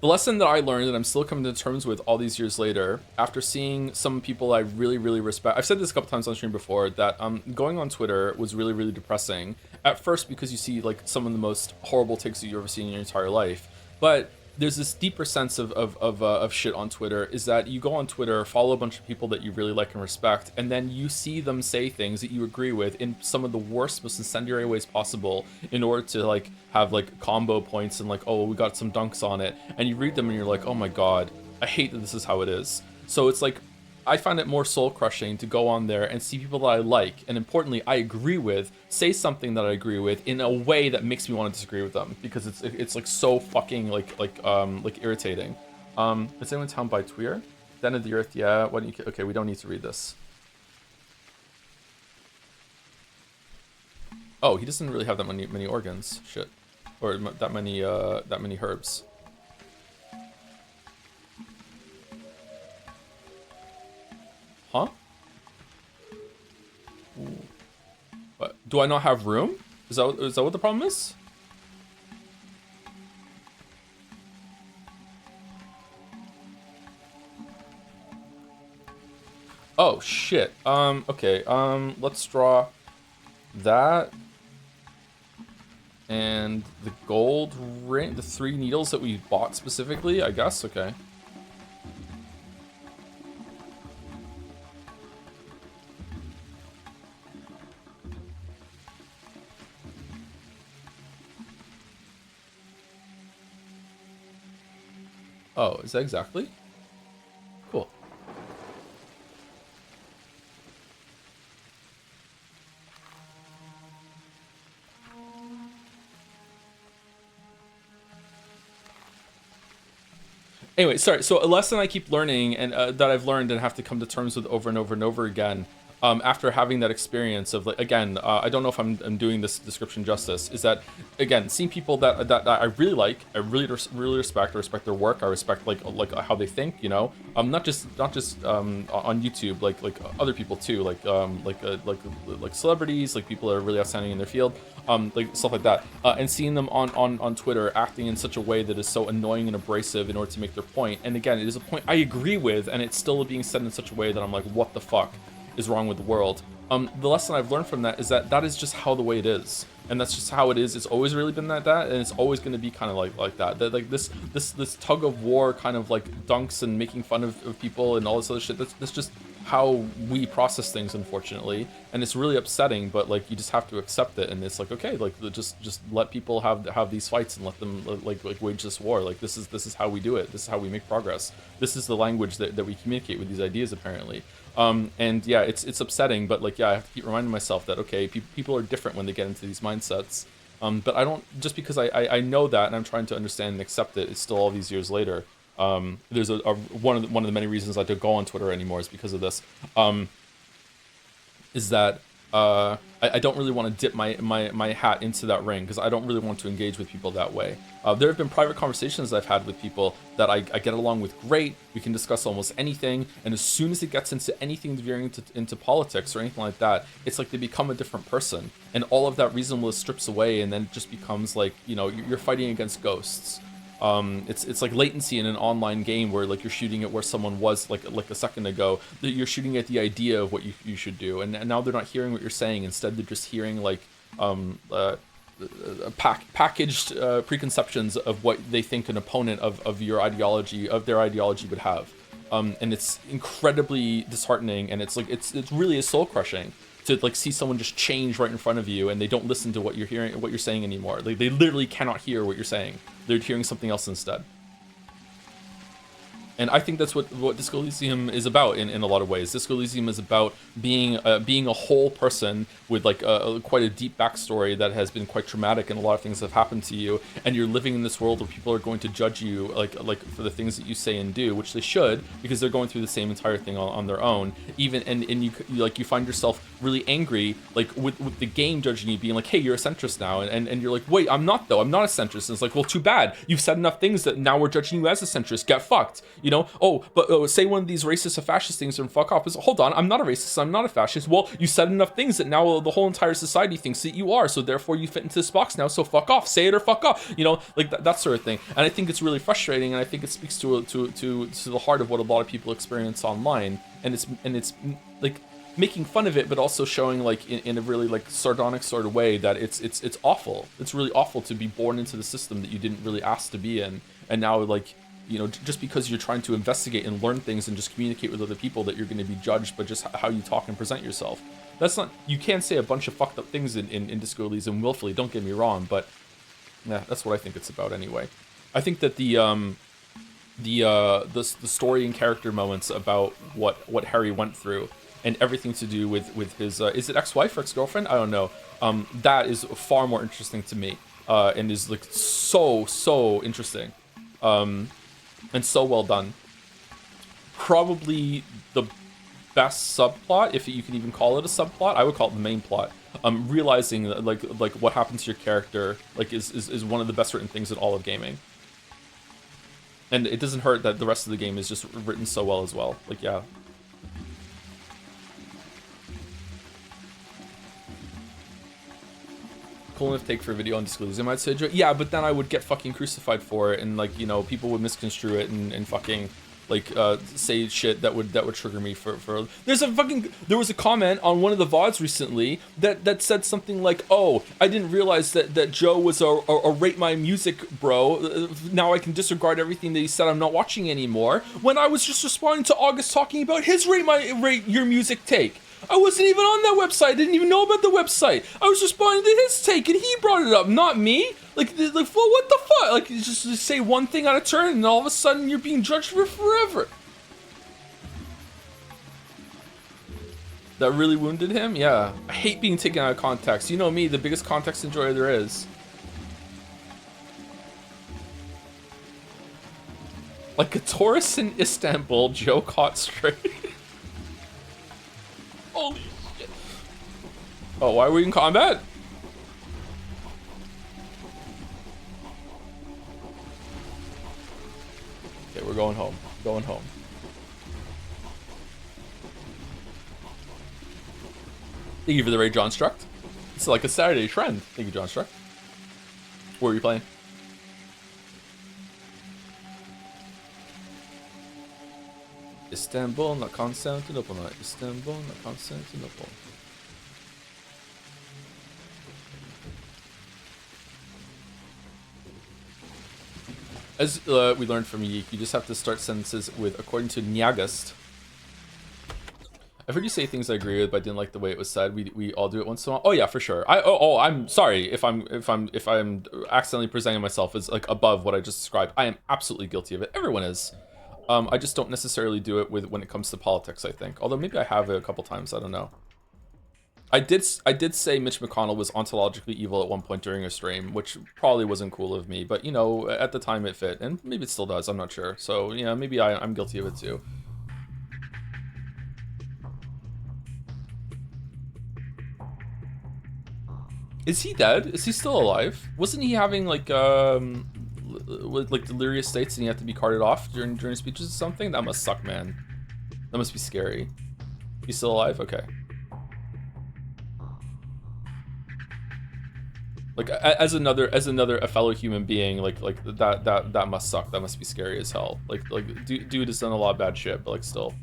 The lesson that I learned, and I'm still coming to terms with all these years later, after seeing some people I really, really respect. I've said this a couple times on stream before, that going on Twitter was really, really depressing. At first, because you see like some of the most horrible takes that you've ever seen in your entire life. But there's this deeper sense of shit on Twitter, is that you go on Twitter, follow a bunch of people that you really like and respect, and then you see them say things that you agree with in some of the worst, most incendiary ways possible in order to like have like combo points and like, oh, we got some dunks on it, and you read them and you're like, oh my god, I hate that this is how it is. So it's like, I find it more soul crushing to go on there and see people that I like, and importantly, I agree with, say something that I agree with in a way that makes me want to disagree with them, because it's like so fucking like irritating. Is anyone town by Tweer? The end of the earth, yeah. What do you? Okay, we don't need to read this. Oh, he doesn't really have that many organs. Shit, or that many herbs. Huh? Ooh. What? Do I not have room? Is that what the problem is? Oh shit. Okay. Let's draw that and the gold ring, the 3 needles that we bought specifically, I guess. Okay. Oh, is that exactly? Cool. Anyway, sorry. So a lesson I keep learning and that I've learned and have to come to terms with over and over and over again, after having that experience of like, again, I don't know if I'm doing this description justice, is that again, seeing people that I really like, I really respect. I respect their work. I respect like how they think. You know, not just on YouTube, like other people too, like celebrities, like people that are really outstanding in their field. Like stuff like that, and seeing them on Twitter acting in such a way that is so annoying and abrasive in order to make their point. And again, it is a point I agree with, and it's still being said in such a way that I'm like, what the fuck is wrong with the world? The lesson I've learned from that is that is just how the way it is, and that's just how it is. It's always really been that, and it's always going to be kind of like that. Like this tug of war, kind of like dunks and making fun of people and all this other shit. That's just how we process things, unfortunately, and it's really upsetting. But like you just have to accept it, and it's like, okay, like just let people have these fights and let them like wage this war. Like this is how we do it. This is how we make progress. This is the language that we communicate with these ideas, apparently. And yeah, it's upsetting, but like, yeah, I have to keep reminding myself that, okay, people are different when they get into these mindsets. But I don't, just because I know that and I'm trying to understand and accept it, it's still all these years later. There's one of the many reasons I don't go on Twitter anymore is because of this. Is that I don't really want to dip my hat into that ring because I don't really want to engage with people that way. There have been private conversations I've had with people that I get along with great. We can discuss almost anything, and as soon as it gets into anything veering into politics or anything like that, it's like they become a different person, and all of that reasonableness strips away, and then it just becomes like, you know, you're fighting against ghosts. It's like latency in an online game where like you're shooting at where someone was like a second ago. You're shooting at the idea of what you should do, and now they're not hearing what you're saying. Instead, they're just hearing like packaged preconceptions of what they think an opponent of your ideology, of their ideology, would have. And it's incredibly disheartening, and it's really is soul crushing to like see someone just change right in front of you, and they don't listen to what you're hearing, what you're saying anymore. Like they literally cannot hear what you're saying. They're hearing something else instead. And I think that's what Disco Elysium is about in a lot of ways. Disco Elysium is about being a whole person with like quite a deep backstory that has been quite traumatic, and a lot of things have happened to you. And you're living in this world where people are going to judge you like for the things that you say and do, which they should, because they're going through the same entire thing on their own. Even and you find yourself really angry like with the game judging you, being like, hey, you're a centrist now, and you're like, wait, I'm not though. I'm not a centrist. And it's like, well, too bad. You've said enough things that now we're judging you as a centrist. Get fucked. You know, say one of these racist or fascist things and fuck off. It's, hold on, I'm not a racist, I'm not a fascist. Well, you said enough things that now the whole entire society thinks that you are, so therefore you fit into this box now, so fuck off, say it or fuck off, you know, like that sort of thing. And I think it's really frustrating, and I think it speaks to the heart of what a lot of people experience online, and it's like making fun of it, but also showing like in a really like sardonic sort of way that it's awful. It's really awful to be born into the system that you didn't really ask to be in, and now like, you know, just because you're trying to investigate and learn things and just communicate with other people, that you're going to be judged by just how you talk and present yourself. That's not, you can say a bunch of fucked up things in Disco Elysium willfully, don't get me wrong, but yeah, that's what I think it's about anyway. I think that the story and character moments about what Harry went through and everything to do with his is it ex-wife or ex-girlfriend? I don't know. That is far more interesting to me, and is like so interesting. And so well done. Probably the best subplot, if you can even call it a subplot. I would call it the main plot. Realizing that like what happens to your character like is one of the best written things in all of gaming. And it doesn't hurt that the rest of the game is just written so well as well. Like, yeah. Cool enough take for a video on Disco Elysium, I'd say. Yeah, but then I would get fucking crucified for it, and like, you know, people would misconstrue it and fucking like say shit that would trigger me for there was a comment on one of the VODs recently that said something like, oh, I didn't realize that Joe was a rate my music bro, now I can disregard everything that he said, I'm not watching anymore, when I was just responding to August talking about his rate your music take. I wasn't even on that website. I didn't even know about the website. I was responding to his take, and he brought it up, not me. Like well, what the fuck? Like, you just say one thing out of turn, and all of a sudden you're being judged for forever. That really wounded him? Yeah. I hate being taken out of context. You know me, the biggest context enjoyer there is. Like a tourist in Istanbul, Joe caught straight. Holy shit. Oh, why are we in combat? Okay, we're going home. Going home. Thank you for the raid, John Struct. It's like a Saturday trend. Thank you, John Struct. What were you playing? Istanbul, not Constantinople, not Istanbul, not Constantinople. As we learned from Yeek, you just have to start sentences with, according to Nyagast. I've heard you say things I agree with, but I didn't like the way it was said. We all do it once in a while. Oh yeah, for sure. I'm sorry if I'm accidentally presenting myself as like above what I just described. I am absolutely guilty of it. Everyone is. I just don't necessarily do it when it comes to politics, I think. Although maybe I have it a couple times, I don't know. I did say Mitch McConnell was ontologically evil at one point during a stream, which probably wasn't cool of me, but you know, at the time it fit, and maybe it still does, I'm not sure. So, yeah, maybe I'm guilty of it too. Is he dead? Is he still alive? Wasn't he having like delirious states and he had to be carted off during speeches or something? That must suck, man. That must be scary. He's still alive? Okay. Like as another a fellow human being, like that must suck. That must be scary as hell. Like dude has done a lot of bad shit, but like still,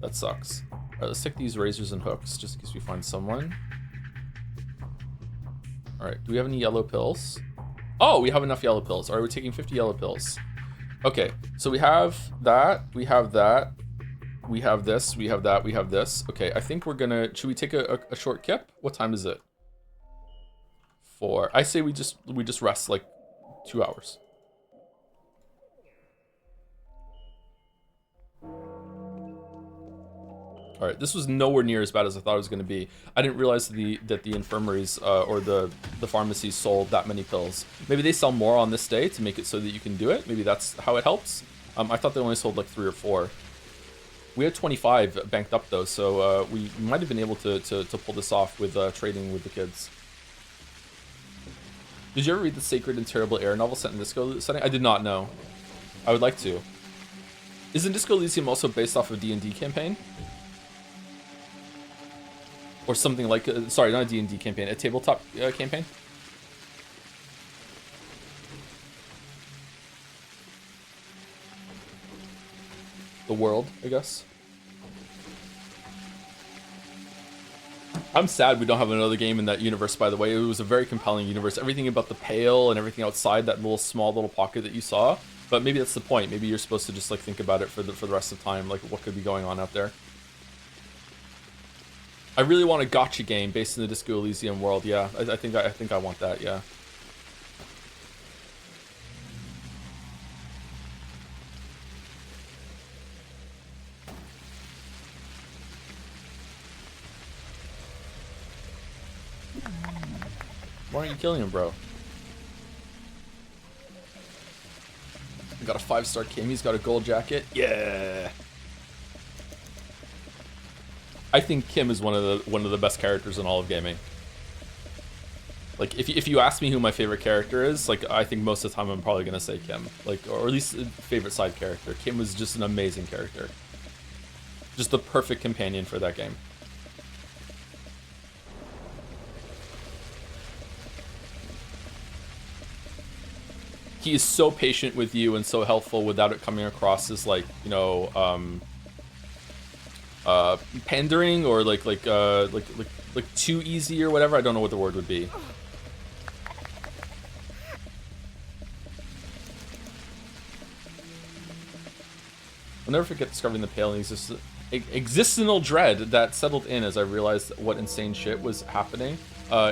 that sucks. All right, let's take these razors and hooks just in case we find someone. All right, do we have any yellow pills? Oh, we have enough yellow pills. All right, we're taking 50 yellow pills. Okay, so we have that. We have that. We have this. We have that. We have this. Okay, I think we're gonna. Should we take a short kip? What time is it? 4. I say we just rest like 2 hours. All right, this was nowhere near as bad as I thought it was going to be. I didn't realize that the infirmaries or the pharmacies sold that many pills. Maybe they sell more on this day to make it so that you can do it. Maybe that's how it helps. I thought they only sold like 3 or 4. We had 25 banked up though, so we might have been able to pull this off with trading with the kids. Did you ever read the Sacred and Terrible Air novel set in Disco setting? I did not know. I would like to. Isn't Disco Elysium also based off of D&D campaign? Or something like, sorry, not a D&D campaign, a tabletop campaign? The world, I guess. I'm sad we don't have another game in that universe, by the way. It was a very compelling universe. Everything about the Pale and everything outside that small little pocket that you saw. But maybe that's the point. Maybe you're supposed to just like think about it for the rest of the time, like what could be going on out there. I really want a gacha game based in the Disco Elysium world. Yeah, I think I want that. Yeah. Why aren't you killing him, bro? We got a 5-star Kim. He's got a gold jacket. Yeah. I think Kim is one of the best characters in all of gaming. Like if you ask me who my favorite character is, like I think most of the time I'm probably gonna say Kim. Like, or at least favorite side character. Kim was just an amazing character. Just the perfect companion for that game. He is so patient with you and so helpful without it coming across as like, you know, pandering or like too easy or whatever. I don't know what the word would be. I'll never forget discovering the Pale and existential dread that settled in as I realized what insane shit was happening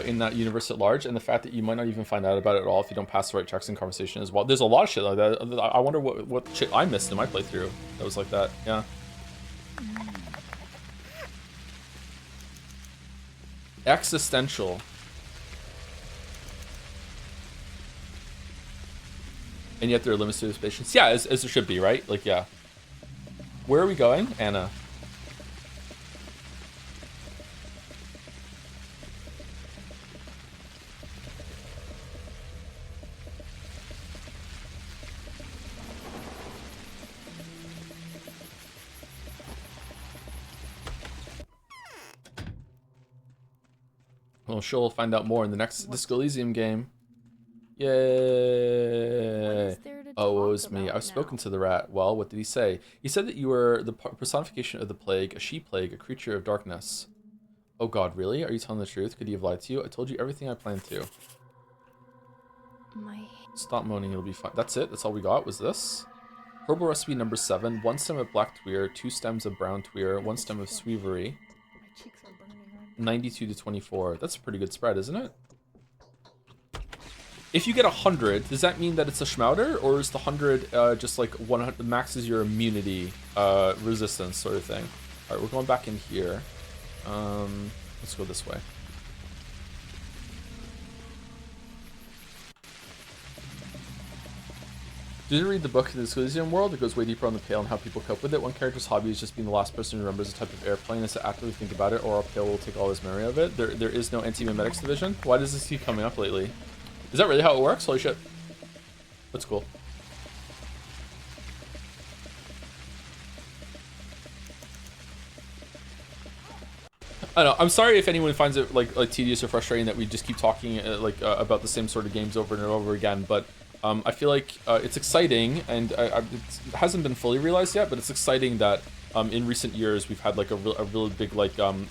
in that universe at large, and the fact that you might not even find out about it at all if you don't pass the right checks in conversation as well. There's a lot of shit like that. I wonder what shit I missed in my playthrough that was like that. Yeah. Existential. And yet there are limits to his patience. Yeah, as there should be, right? Like, yeah. Where are we going? Anna. Well, sure, we'll find out more in the next Disco Elysium game. Yay! Oh, woe is me. I've spoken to the rat. Well, what did he say? He said that you were the personification of the plague, a she-plague, a creature of darkness. Oh god, really? Are you telling the truth? Could he have lied to you? I told you everything I planned to. Stop moaning, it'll be fine. That's it? That's all we got? Was this? Herbal recipe number 7. 1 stem of black tweer, 2 stems of brown tweer, 1 stem of sweevery. 92 to 24. That's a pretty good spread, isn't it? If you get 100, does that mean that it's a Schmauder, or is the 100 just like 100 maxes your immunity resistance sort of thing? All right, we're going back in here. Let's go this way. Did you read the book, The Elysium World? It goes way deeper on the Pale and how people cope with it. One character's hobby is just being the last person who remembers a type of airplane and to actively think about it, or a Pale will take all his memory of it. There is no anti-memetics division. Why does this keep coming up lately? Is that really how it works? Holy shit. That's cool. I don't know. I'm sorry if anyone finds it like tedious or frustrating that we just keep talking about the same sort of games over and over again, but I feel like it's exciting, and it hasn't been fully realized yet, but it's exciting that in recent years we've had like a really big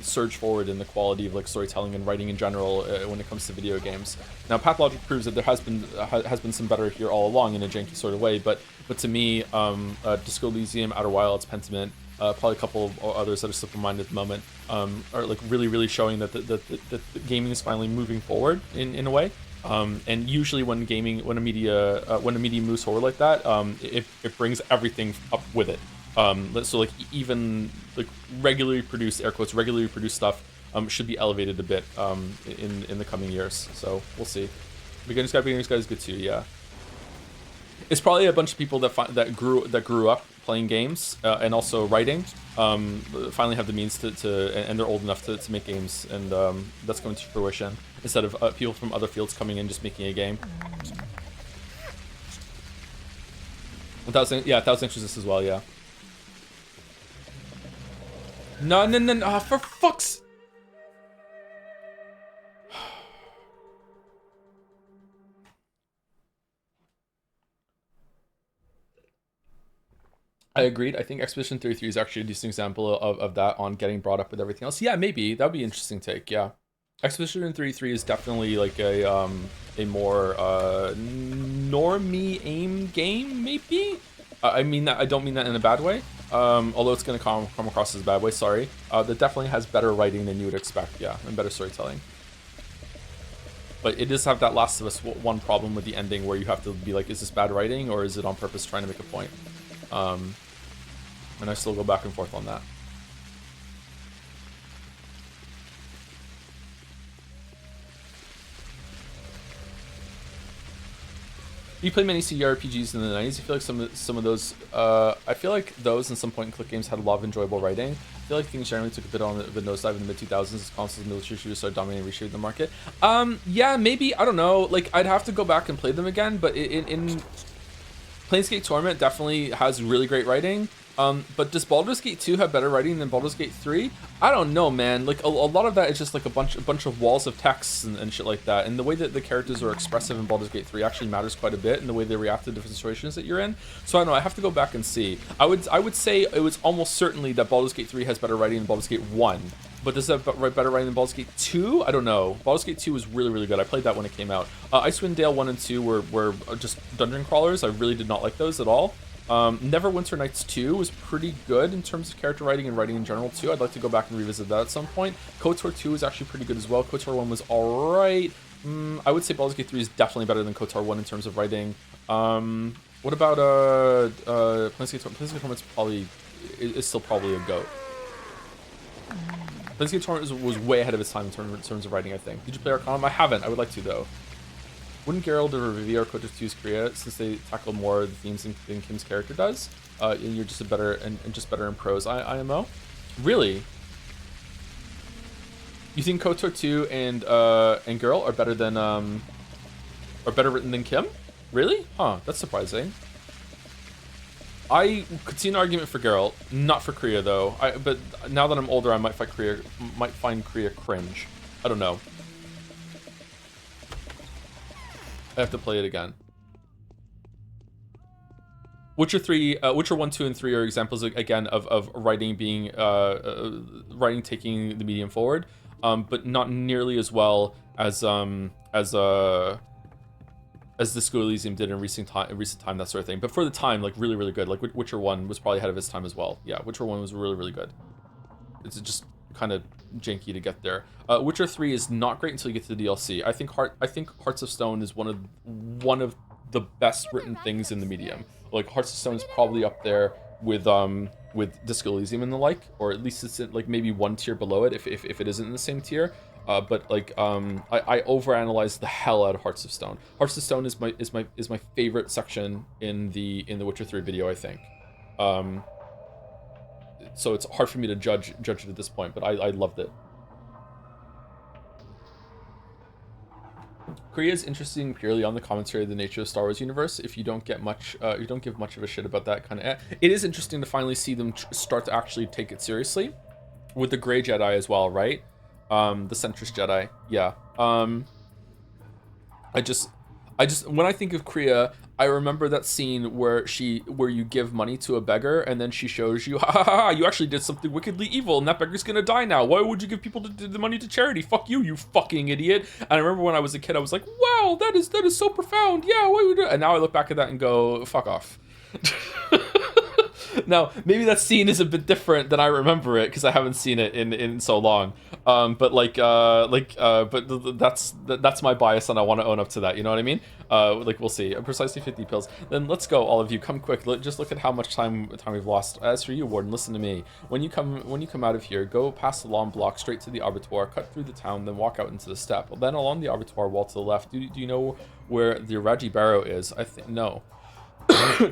surge forward in the quality of like storytelling and writing in general when it comes to video games. Now, Pathologic proves that there has been some better here all along in a janky sort of way, but to me, Disco Elysium, Outer Wilds, Pentiment, probably a couple of others that are slipping mind at the moment, are like really showing that the gaming is finally moving forward in a way. And usually when a medium moves forward like that, it brings everything up with it. So like even like regularly produced, air quotes, regularly produced stuff should be elevated a bit in the coming years. So we'll see. Beginner's Guide is good too. Yeah. It's probably a bunch of people that grew up playing games and also writing, finally have the means to and they're old enough to make games, and that's coming to fruition instead of people from other fields coming in just making a game. 1,000 Exorcists as well, yeah. No, for fuck's... I agreed. I think Expedition 33 is actually a decent example of that on getting brought up with everything else. Yeah, maybe. That would be an interesting take, yeah. Expedition 33 is definitely like a more normie aim game, maybe? I mean that, I don't mean that in a bad way. Although it's going to come across as a bad way, sorry. That definitely has better writing than you would expect, yeah, and better storytelling. But it does have that Last of Us 1 problem with the ending where you have to be like, is this bad writing or is it on purpose trying to make a point? And I still go back and forth on that. You play many CRPGs in the 90s. I feel like some of those, I feel like those and some point-and-click games had a lot of enjoyable writing. I feel like things generally took a bit on the nosedive in the mid-2000s as consoles and military shooters started dominating and reshaping the market. Yeah, maybe, I don't know. Like, I'd have to go back and play them again, but in Planescape Torment definitely has really great writing. But does Baldur's Gate 2 have better writing than Baldur's Gate 3? I don't know, man. Like a lot of that is just like a bunch of walls of text and shit like that. And the way that the characters are expressive in Baldur's Gate 3 actually matters quite a bit, and the way they react to different situations that you're in. So I don't know. I have to go back and see. I would say it was almost certainly that Baldur's Gate 3 has better writing than Baldur's Gate 1. But does that have better writing than Baldur's Gate 2? I don't know. Baldur's Gate 2 was really good. I played that when it came out. Icewind Dale 1 and 2 were just dungeon crawlers. I really did not like those at all. Neverwinter Nights 2 was pretty good in terms of character writing and writing in general too. I'd like to go back and revisit that at some point. KOTOR 2 is actually pretty good as well. KOTOR 1 was alright. I would say Baldur's Gate 3 is definitely better than KOTOR 1 in terms of writing. What about Planescape Torment? Planescape Torment's probably is still probably a GOAT. Planescape Torment was way ahead of its time in terms of writing, I think. Did you play Arcanum? I haven't. I would like to though. Wouldn't Geralt or Rivia or KOTOR 2's Korea, since they tackle more of the themes than Kim's character does? And you're just a better and just better in prose IMO? Really? You think KOTOR 2 and Geralt are better than are better written than Kim? Really? Huh, that's surprising. I could see an argument for Geralt, not for Korea though. But now that I'm older, I might find Korea cringe. I don't know. I have to play it again. Witcher 1, 2, and 3 are examples again of writing being writing taking the medium forward, but not nearly as well as Disco Elysium did in recent time, that sort of thing. But for the time, like really good. Like Witcher 1 was probably ahead of its time as well. Yeah, Witcher 1 was really good. It's just kind of janky to get there. Witcher 3 is not great until you get to the DLC. I think Hearts of Stone is one of the best written things in the medium. Like Hearts of Stone is probably up there Disco Elysium and the like, or at least it's like maybe one tier below it if it isn't in the same tier. But like I overanalyze the hell out of Hearts of Stone. Hearts of Stone is my favorite section in the Witcher 3 video, I think. So it's hard for me to judge it at this point, but I loved it. Korea is interesting purely on the commentary of the nature of Star Wars universe. If you don't get much, you don't give much of a shit about that kind of. It is interesting to finally see them start to actually take it seriously, with the Grey Jedi as well, right? The centrist Jedi, yeah. I just when I think of Korea, I remember that scene where you give money to a beggar and then she shows you, ha ha ha, you actually did something wickedly evil and that beggar's gonna die now. Why would you give people the money to charity? Fuck you, you fucking idiot. And I remember when I was a kid, I was like, wow, that is so profound. Yeah, why would you? And now I look back at that and go, fuck off. Now, maybe that scene is a bit different than I remember it because I haven't seen it in so long. But that's my bias, and I want to own up to that. You know what I mean? Like we'll see. Precisely 50 pills. Then let's go, all of you. Come quick. Just look at how much time we've lost. As for you, Warden, listen to me. When you come out of here, go past the long block straight to the Abattoir, cut through the town, then walk out into the steppe. Then along the Abattoir wall to the left. Do you know where the Raji Barrow is? I think no.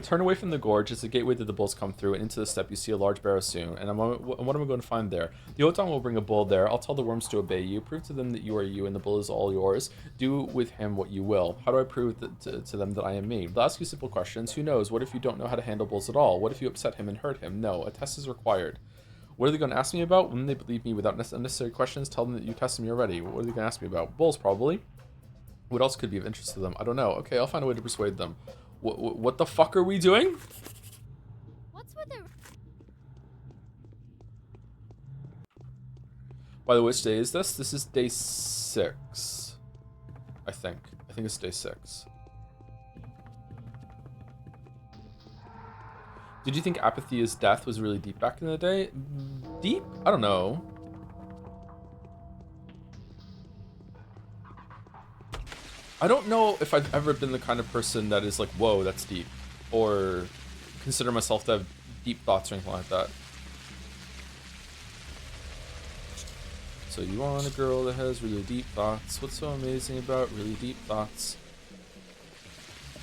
Turn away from the gorge. It's the gateway that the bulls come through, and into the steppe you see a large barrow soon. And what am I going to find there? The Otang will bring a bull there. I'll tell the worms to obey you. Prove to them that you are you, and the bull is all yours. Do with him what you will. How do I prove to them that I am me? They'll ask you simple questions. Who knows? What if you don't know how to handle bulls at all? What if you upset him and hurt him? No, a test is required. What are they going to ask me about? When they believe me without unnecessary questions, tell them that you tested me already. What are they going to ask me about? Bulls, probably. What else could be of interest to them? I don't know. Okay, I'll find a way to persuade them. What the fuck are we doing? What's with the... By the way, which day is this? This is day 6. I think it's day 6. Did you think apathy is death was really deep back in the day? Deep? I don't know. I don't know if I've ever been the kind of person that is like, whoa, that's deep. Or consider myself to have deep thoughts or anything like that. So you want a girl that has really deep thoughts. What's so amazing about really deep thoughts?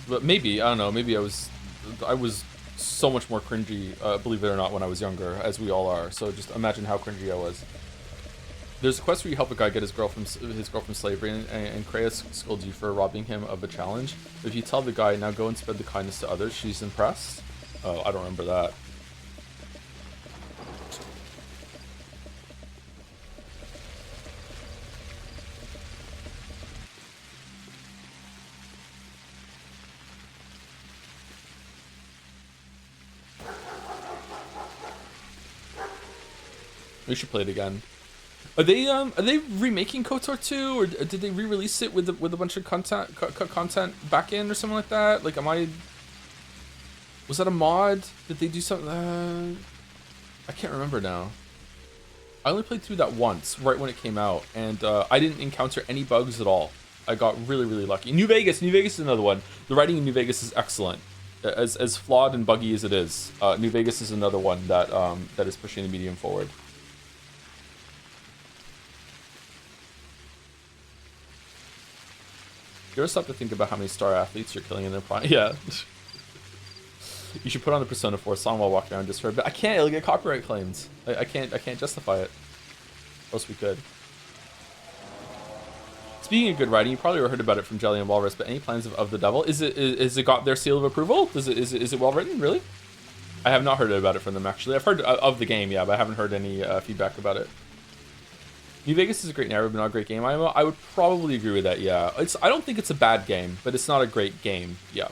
But maybe, I don't know, maybe I was so much more cringy, believe it or not, when I was younger, as we all are. So just imagine how cringy I was. There's a quest where you help a guy get his girl from slavery, and Kreia scolds you for robbing him of a challenge. But if you tell the guy, now go and spread the kindness to others, she's impressed. Oh, I don't remember that. We should play it again. Are they remaking KOTOR 2, or did they re-release it with a bunch of content back in or something like that? Like, was that a mod? Did they do something? I can't remember now. I only played through that once, right when it came out, and I didn't encounter any bugs at all. I got really lucky. New Vegas is another one. The writing in New Vegas is excellent, as flawed and buggy as it is. New Vegas is another one that is pushing the medium forward. You ever stop to think about how many star athletes you're killing in their prime? Yeah. You should put on the Persona 4 song while walking around just for a bit. I can't, it'll get copyright claims. I can't justify it. Or else we could. Speaking of good writing, you probably heard about it from Jelly and Walrus, but any plans of the Devil? Is it got their seal of approval? Is it well written, really? I have not heard about it from them, actually. I've heard of the game, yeah, but I haven't heard any feedback about it. New Vegas is a great narrative, but not a great game. I would probably agree with that, yeah. I don't think it's a bad game, but it's not a great game, yeah.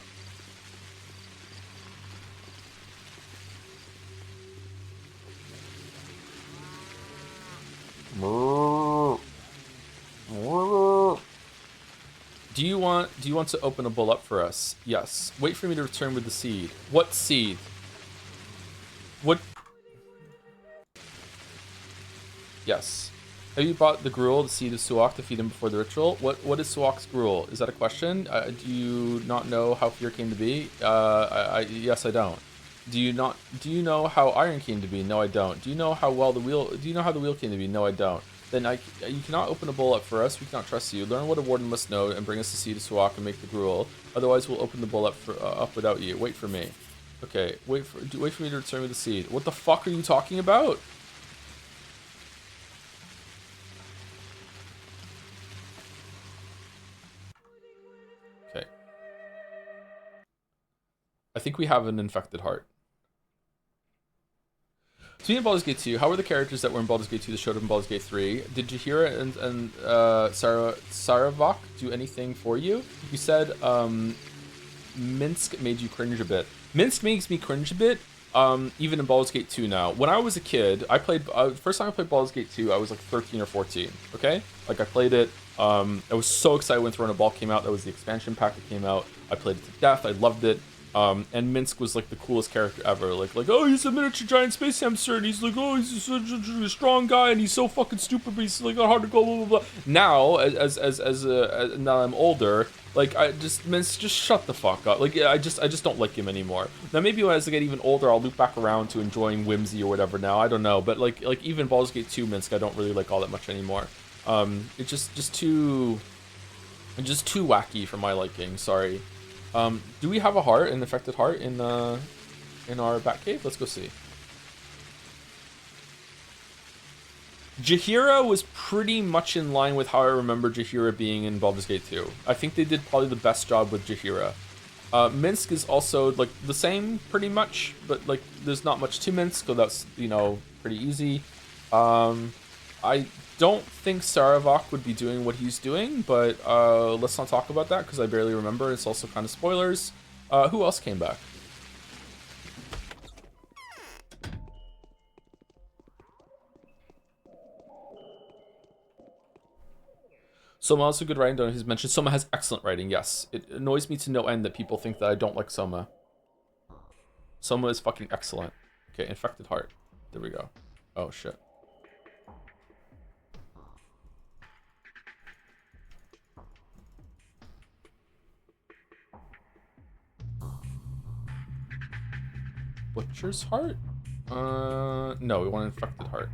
Do you want to open a bull up for us? Yes. Wait for me to return with the seed. What seed? What? Yes. Have you bought the gruel, the seed of Suak, to feed him before the ritual? What is Suak's gruel? Is that a question? Do you not know how fear came to be? Yes, I don't. Do you not? Do you know how iron came to be? No, I don't. Do you know how well the wheel? Do you know how the wheel came to be? No, I don't. Then you cannot open a bowl up for us. We cannot trust you. Learn what a warden must know and bring us the seed to Suak and make the gruel. Otherwise, we'll open the bowl up without you. Wait for me. Okay, wait for me to return with the seed. What the fuck are you talking about? Okay. I think we have an infected heart. Speaking of Baldur's Gate 2, how were the characters that were in Baldur's Gate 2 that showed up in Baldur's Gate 3? Did Jahira and Saravok do anything for you? You said Minsk made you cringe a bit. Minsk makes me cringe a bit, even in Baldur's Gate 2 now. When I was a kid, I played, first time I played Baldur's Gate 2, I was like 13 or 14, okay? Like I played it, I was so excited when Throne of Ball came out. That was the expansion pack that came out. I played it to death, I loved it. And Minsk was like the coolest character ever. Like, oh, he's a miniature giant space hamster, and he's like, oh, he's such a strong guy, and he's so fucking stupid, but he's like hard to go, blah blah blah. Now, now I'm older, like Minsk, just shut the fuck up. Like, I just don't like him anymore. Now maybe as I get even older, I'll loop back around to enjoying Whimsy or whatever. Now I don't know, but like even Baldur's Gate 2 Minsk, I don't really like all that much anymore. It's just too wacky for my liking. Sorry. Do we have a heart, an infected heart in our Batcave? Let's go see. Jahira was pretty much in line with how I remember Jahira being in Baldur's Gate 2. I think they did probably the best job with Jahira. Minsk is also like the same pretty much, but like there's not much to Minsk, so that's, you know, pretty easy. I don't think Saravok would be doing what he's doing, but let's not talk about that because I barely remember. It's also kind of spoilers. Who else came back? Soma also good writing. He's mentioned Soma has excellent writing. Yes, it annoys me to no end that people think that I don't like Soma. Soma is fucking excellent. Okay, infected heart. There we go. Oh shit. Butcher's heart? No, we want an infected heart.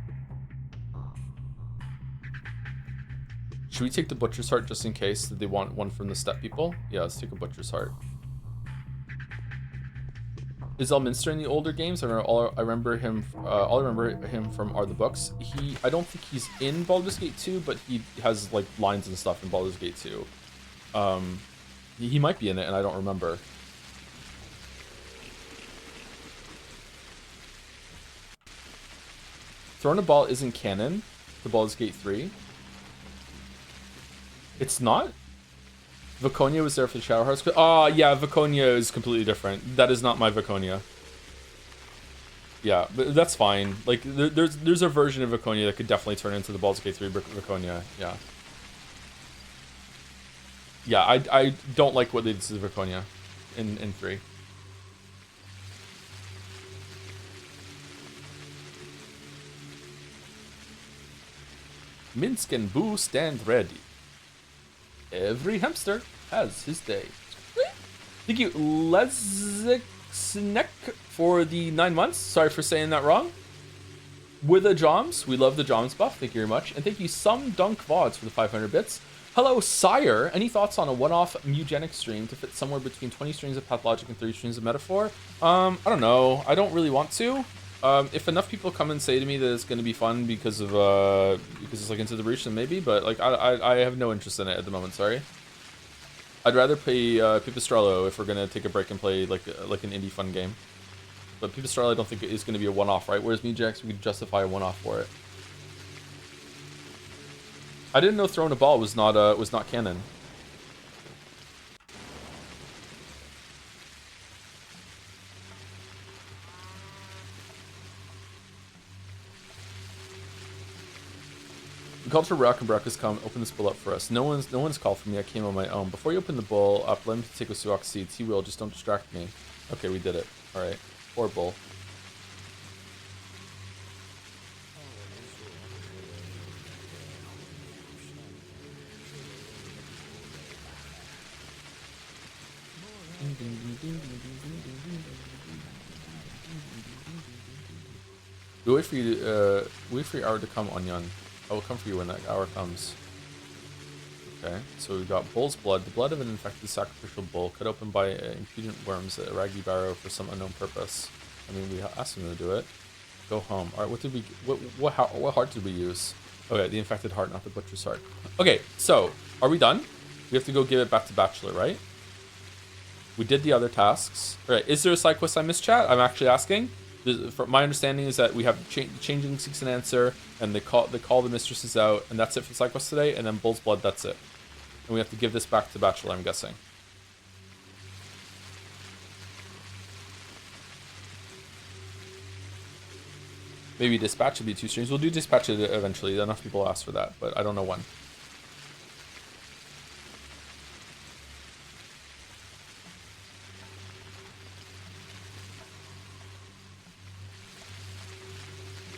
Should we take the butcher's heart just in case that they want one from the step people? Yeah, let's take a butcher's heart. Is Elminster in the older games? All I remember him from are the books. I don't think he's in Baldur's Gate 2, but he has like lines and stuff in Baldur's Gate 2. He might be in it, and I don't remember. Throne of Ball isn't canon to Baldur's Gate 3. It's not? Viconia was there for the Shadow Hearts. Oh, yeah, Viconia is completely different. That is not my Viconia. Yeah, but that's fine. Like, there's a version of Viconia that could definitely turn into the Baldur's Gate 3 Viconia. Yeah. Yeah, I don't like what they did to Viconia in 3. Minsk and Boo stand ready. Every hamster has his day. Thank you, Lesnick, for the 9 months. Sorry for saying that wrong. With the Joms, we love the Joms buff. Thank you very much. And thank you, Some Dunk Vods, for the 500 bits. Hello, Sire. Any thoughts on a one-off Mugenic stream to fit somewhere between 20 streams of Pathologic and 30 streams of Metaphor? I don't know. I don't really want to. If enough people come and say to me that it's going to be fun because it's like Into the Breach, then maybe. But like I have no interest in it at the moment. Sorry. I'd rather play Pipistrello if we're going to take a break and play like an indie fun game. But Pipistrello I don't think is going to be a one-off, right? Whereas Mugex, we could justify a one-off for it. I didn't know Throne of Ball was not canon. We called for Rock and Breakfast come open this bowl up for us. No one's called for me. I came on my own. Before you open the bowl up, let him take with Suak seeds. He will. Just don't distract me. Okay, we did it. All right. Poor bowl. We wait for you. Wait for your hour to come, Onion. I will come for you when that hour comes. Okay, so we've got bull's blood, the blood of an infected sacrificial bull, cut open by impudent worms at a raggy barrow for some unknown purpose. I mean, we asked him to do it. Go home. All right, what did we? What heart did we use? Okay, the infected heart, not the butcher's heart. Okay, so are we done? We have to go give it back to Bachelor, right? We did the other tasks. All right, is there a side quest I missed, chat? I'm actually asking. My understanding is that we have changing seeks an answer, and they call the mistresses out, and that's it for side quest today. And then Bull's Blood, that's it. And we have to give this back to Bachelor, I'm guessing. Maybe Dispatch would be 2 streams. We'll do Dispatch eventually. Enough people ask for that, but I don't know when.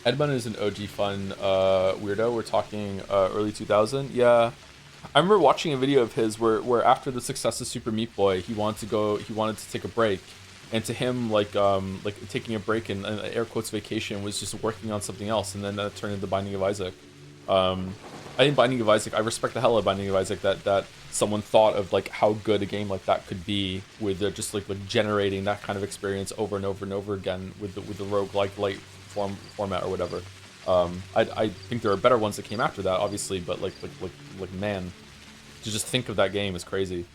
Edmund is an OG fun weirdo. We're talking early 2000. Yeah, I remember watching a video of his where after the success of Super Meat Boy, he wanted to take a break, and to him like taking a break and air quotes vacation was just working on something else, and then that turned into Binding of Isaac. I think Binding of Isaac, I respect the hell out of Binding of Isaac that someone thought of like how good a game like that could be with just like generating that kind of experience over and over and over again with the roguelike light format or whatever. I think there are better ones that came after that, obviously, but like man, to just think of that game is crazy.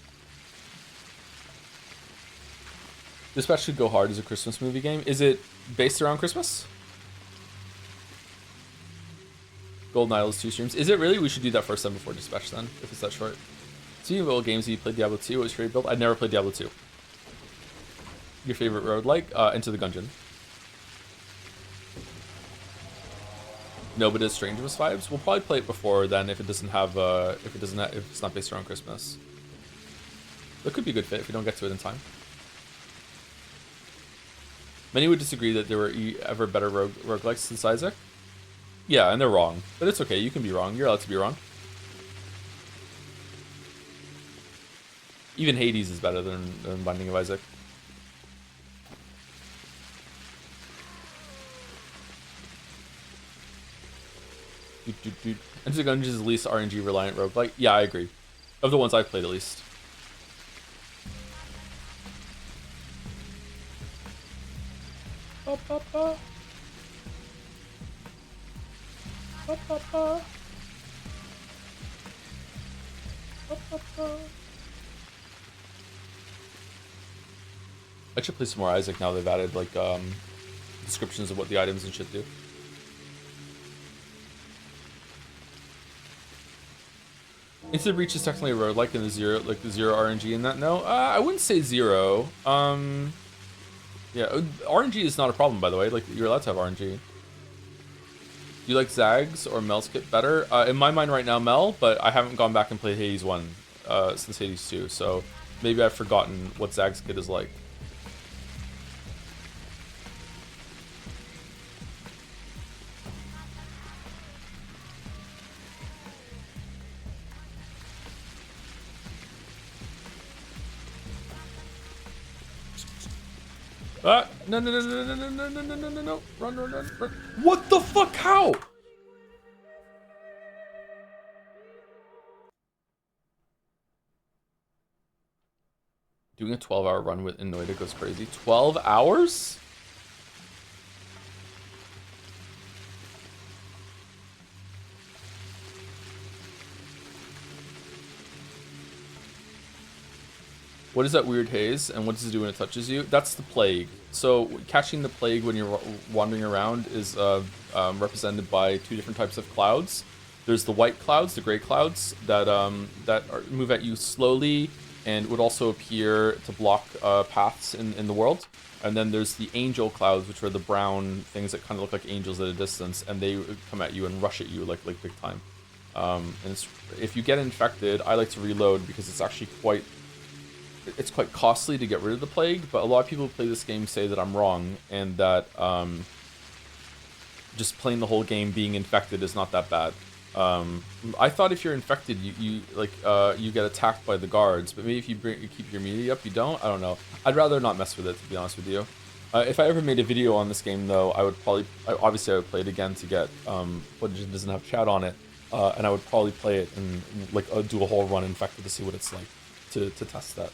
Dispatch should go hard as a Christmas movie game. Is it based around Christmas? Golden Isle is 2 streams. Is it really? We should do that first then before Dispatch then, if it's that short. Speaking of old games, you played Diablo 2. What was your favorite build? I'd never played Diablo 2. Your favorite roguelike? Into the Gungeon. No, but it's Strange Wars vibes. We'll probably play it before then if it doesn't have if it's not based around Christmas. That could be a good fit if we don't get to it in time. Many would disagree that there were ever better roguelikes since Isaac. Yeah, and they're wrong. But it's okay, you can be wrong. You're allowed to be wrong. Even Hades is better than Binding of Isaac. Enter the Gungeon is the least RNG reliant roguelike. Yeah, I agree. Of the ones I've played, at least. I should play some more Isaac now they've added like descriptions of what the items and shit do. Into the Breach is technically a roguelike in the zero RNG in that. No, I wouldn't say zero. Yeah, RNG is not a problem, by the way. Like, you're allowed to have RNG. Do you like Zags or Mel's kit better? In my mind right now, Mel, but I haven't gone back and played Hades 1 since Hades 2, so maybe I've forgotten what Zag's kit is like. No, no, no, no, no, no, no, no, no, no, no, no, run, run, run, run. What the fuck, how? Doing a 12-hour run with Inoida goes crazy. 12 hours? What is that weird haze, and what does it do when it touches you? That's the plague. So catching the plague when you're wandering around is represented by 2 different types of clouds. There's the white clouds, the gray clouds, that move at you slowly and would also appear to block paths in the world. And then there's the angel clouds, which are the brown things that kind of look like angels at a distance, and they come at you and rush at you like big time. And if you get infected, I like to reload because it's actually quite costly to get rid of the plague, but a lot of people who play this game say that I'm wrong, and that just playing the whole game being infected is not that bad. I thought if you're infected, you get attacked by the guards, but maybe if you keep your immunity up, you don't? I don't know. I'd rather not mess with it, to be honest with you. If I ever made a video on this game, though, I would probably, obviously I would play it again to get footage that doesn't have chat on it, and I would probably play it and like do a whole run infected to see what it's like to test that.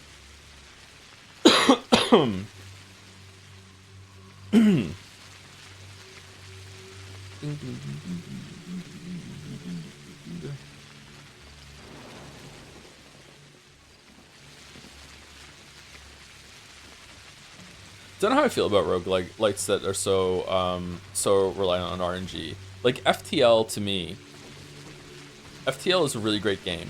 Don't know how I feel about roguelites that are so reliant on RNG. Like FTL to me, FTL is a really great game.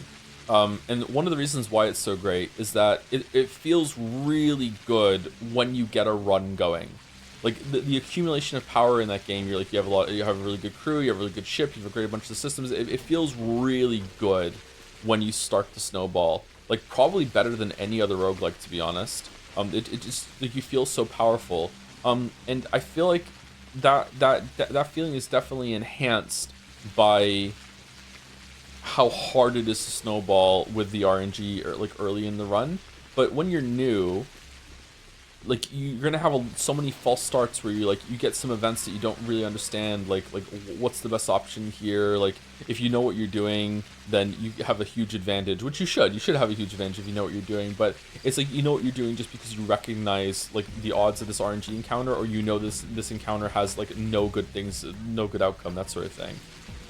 And one of the reasons why it's so great is that it feels really good when you get a run going. Like the accumulation of power in that game, you have a really good crew, you have a really good ship, you have a great bunch of systems. It feels really good when you start to snowball. Like probably better than any other roguelike, to be honest. It just like you feel so powerful. And I feel like that feeling is definitely enhanced by how hard it is to snowball with the RNG or like early in the run. But when you're new, like you're gonna have so many false starts where you get some events that you don't really understand, like what's the best option here. Like if you know what you're doing, then you have a huge advantage, which you should have a huge advantage if you know what you're doing. But it's like you know what you're doing just because you recognize like the odds of this RNG encounter, or you know this encounter has like no good things, no good outcome, that sort of thing.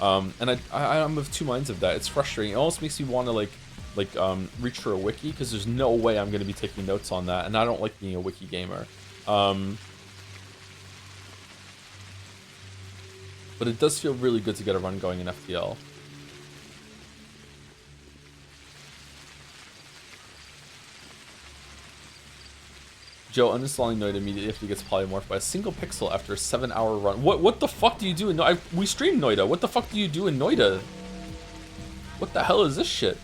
And I'm of two minds of that. It's frustrating. It almost makes me want to reach for a wiki, because there's no way I'm going to be taking notes on that, and I don't like being a wiki gamer. But it does feel really good to get a run going in FTL. Joe, uninstalling Noida immediately after he gets polymorphed by a single pixel after a 7-hour run. What the fuck do you do in Noida? We streamed Noida. What the fuck do you do in Noida? What the hell is this shit?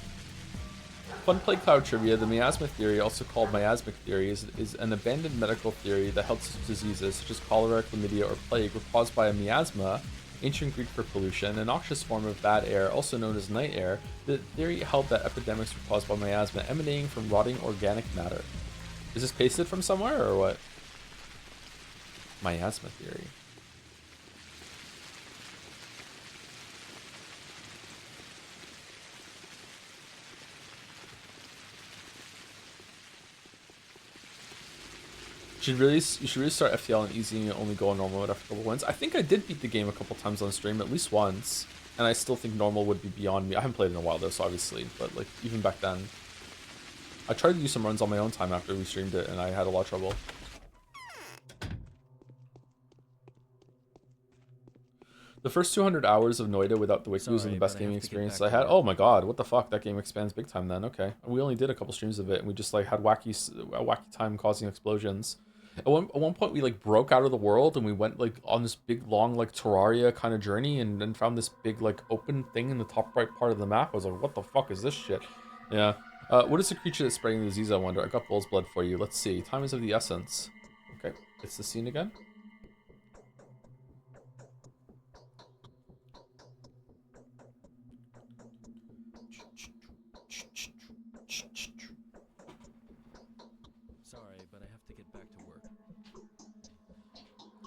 Fun play cloud trivia. The miasma theory, also called miasmic theory, is an abandoned medical theory that helps diseases such as cholera, chlamydia, or plague were caused by a miasma, ancient Greek for pollution, a noxious form of bad air, also known as night air. The theory held that epidemics were caused by miasma emanating from rotting organic matter. Is this pasted from somewhere or what? Miasma theory. You should really start FTL and easy and only go on normal mode after a couple wins. I think I did beat the game a couple times on stream, at least once, and I still think normal would be beyond me. I haven't played in a while though, so obviously, but like even back then, I tried to do some runs on my own time after we streamed it, and I had a lot of trouble. The first 200 hours of Noida without the wiki was the best gaming experience I had. Oh my god, what the fuck? That game expands big time then. Okay. We only did a couple streams of it, and we just like had wacky time causing explosions. At one point we like broke out of the world, and we went like on this big long like Terraria kind of journey, and then found this big like open thing in the top right part of the map. I was like, what the fuck is this shit? Yeah. What is the creature that's spreading the disease, I wonder? I got bull's blood for you. Let's see. Time is of the essence. Okay. It's the scene again. Sorry, but I have to get back to work.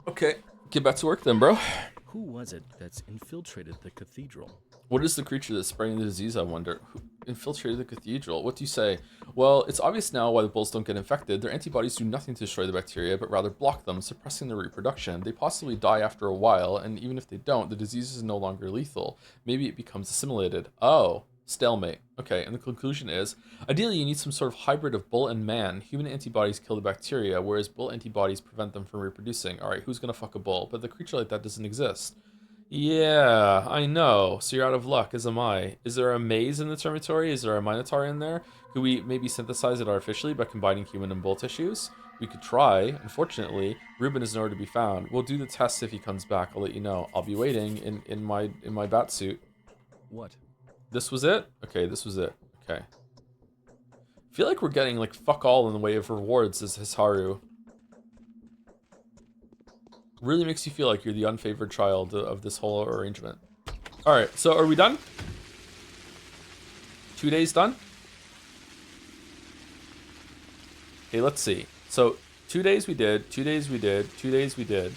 Okay. Get back to work then, bro. Who was it that's infiltrated the cathedral? What is the creature that's spreading the disease, I wonder? Who infiltrated the cathedral? What do you say? Well, it's obvious now why the bulls don't get infected. Their antibodies do nothing to destroy the bacteria, but rather block them, suppressing their reproduction. They possibly die after a while, and even if they don't, the disease is no longer lethal. Maybe it becomes assimilated. Oh, stalemate. Okay, and the conclusion is, ideally you need some sort of hybrid of bull and man. Human antibodies kill the bacteria, whereas bull antibodies prevent them from reproducing. Alright, who's gonna fuck a bull? But the creature like that doesn't exist. Yeah, I know. So you're out of luck, as am I. Is there a maze in the dormitory? Is there a minotaur in there? Could we maybe synthesize it artificially by combining human and bull tissues? We could try. Unfortunately, Ruben is nowhere to be found. We'll do the test if he comes back. I'll let you know. I'll be waiting in my bat suit. What? This was it? Okay, this was it. Okay. I feel like we're getting like fuck all in the way of rewards as Hisaru. Really makes you feel like you're the unfavored child of this whole arrangement. Alright, so are we done? 2 days done? Okay, let's see. So 2 days we did, 2 days we did, 2 days we did.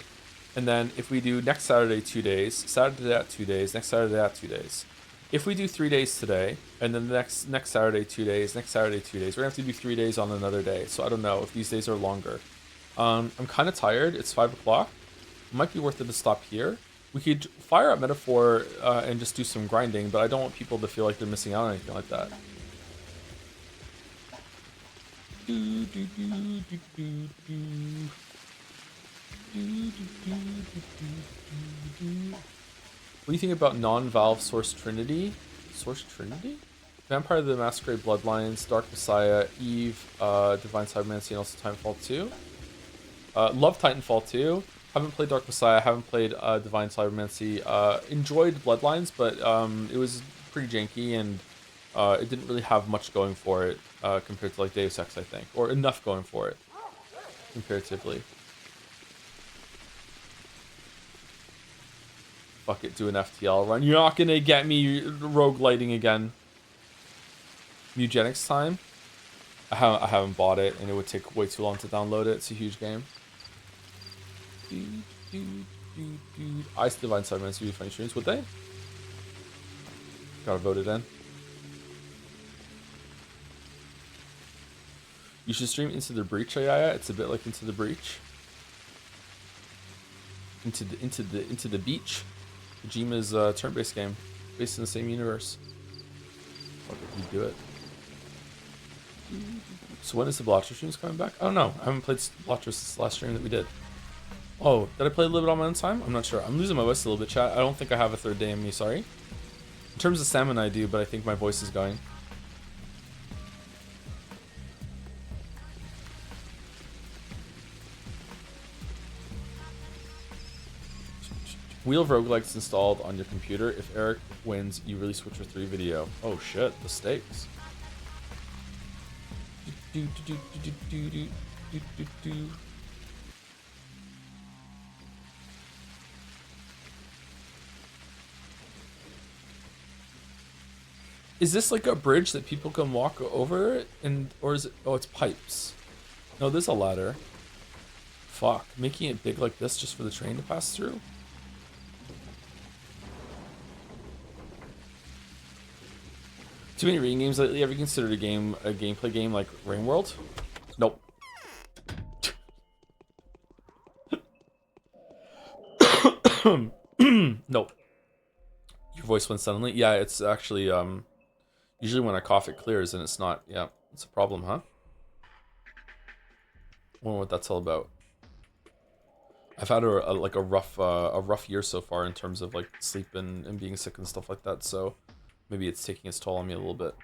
And then if we do next Saturday 2 days, Saturday that 2 days, next Saturday that 2 days. If we do 3 days today, and then the next Saturday 2 days, next Saturday 2 days, we're gonna have to do 3 days on another day. So I don't know if these days are longer. I'm kind of tired. It's 5 o'clock. It might be worth it to stop here. We could fire up Metaphor and just do some grinding, but I don't want people to feel like they're missing out on anything like that. What do you think about non-Valve Source Trinity? Source Trinity? Vampire the Masquerade Bloodlines, Dark Messiah, Eve, Divine Cybermancy, and also Titanfall 2. Love Titanfall 2. Haven't played Dark Messiah, haven't played Divine Cybermancy. Enjoyed Bloodlines, but it was pretty janky and it didn't really have much going for it compared to like Deus Ex, I think. Or enough going for it, comparatively. Fuck it, do an FTL run. You're not gonna get me roguelighting again. Eugenics time? I haven't bought it, and it would take way too long to download it. It's a huge game. Ice Divine Cybermancy would be funny streams, would they? Gotta vote it in. You should stream Into the Breach, Ayaya. It's a bit like Into the Breach. Into the beach. Kojima's turn-based game, based in the same universe. Fuck it, you do it. So when is the Blotcher streams coming back? I don't know. I haven't played Blotcher since the last stream that we did. Oh, did I play a little bit on my own time? I'm not sure. I'm losing my voice a little bit, chat. I don't think I have a third day in me, sorry. In terms of stamina, I do, but I think my voice is going. Wheel of Roguelikes installed on your computer. If Eric wins, you release Witcher 3 video. Oh shit, the stakes. Is this like a bridge that people can walk over it? Or is it, oh, it's pipes. No, there's a ladder. Fuck, making it big like this just for the train to pass through? Too many reading games lately. Have you considered a gameplay game like Rain World? Nope. Nope. Your voice went suddenly. Yeah, it's actually usually when I cough it clears and it's not. Yeah, it's a problem, huh? I wonder what that's all about. I've had a rough year so far in terms of like sleep and being sick and stuff like that. So maybe it's taking its toll on me a little bit.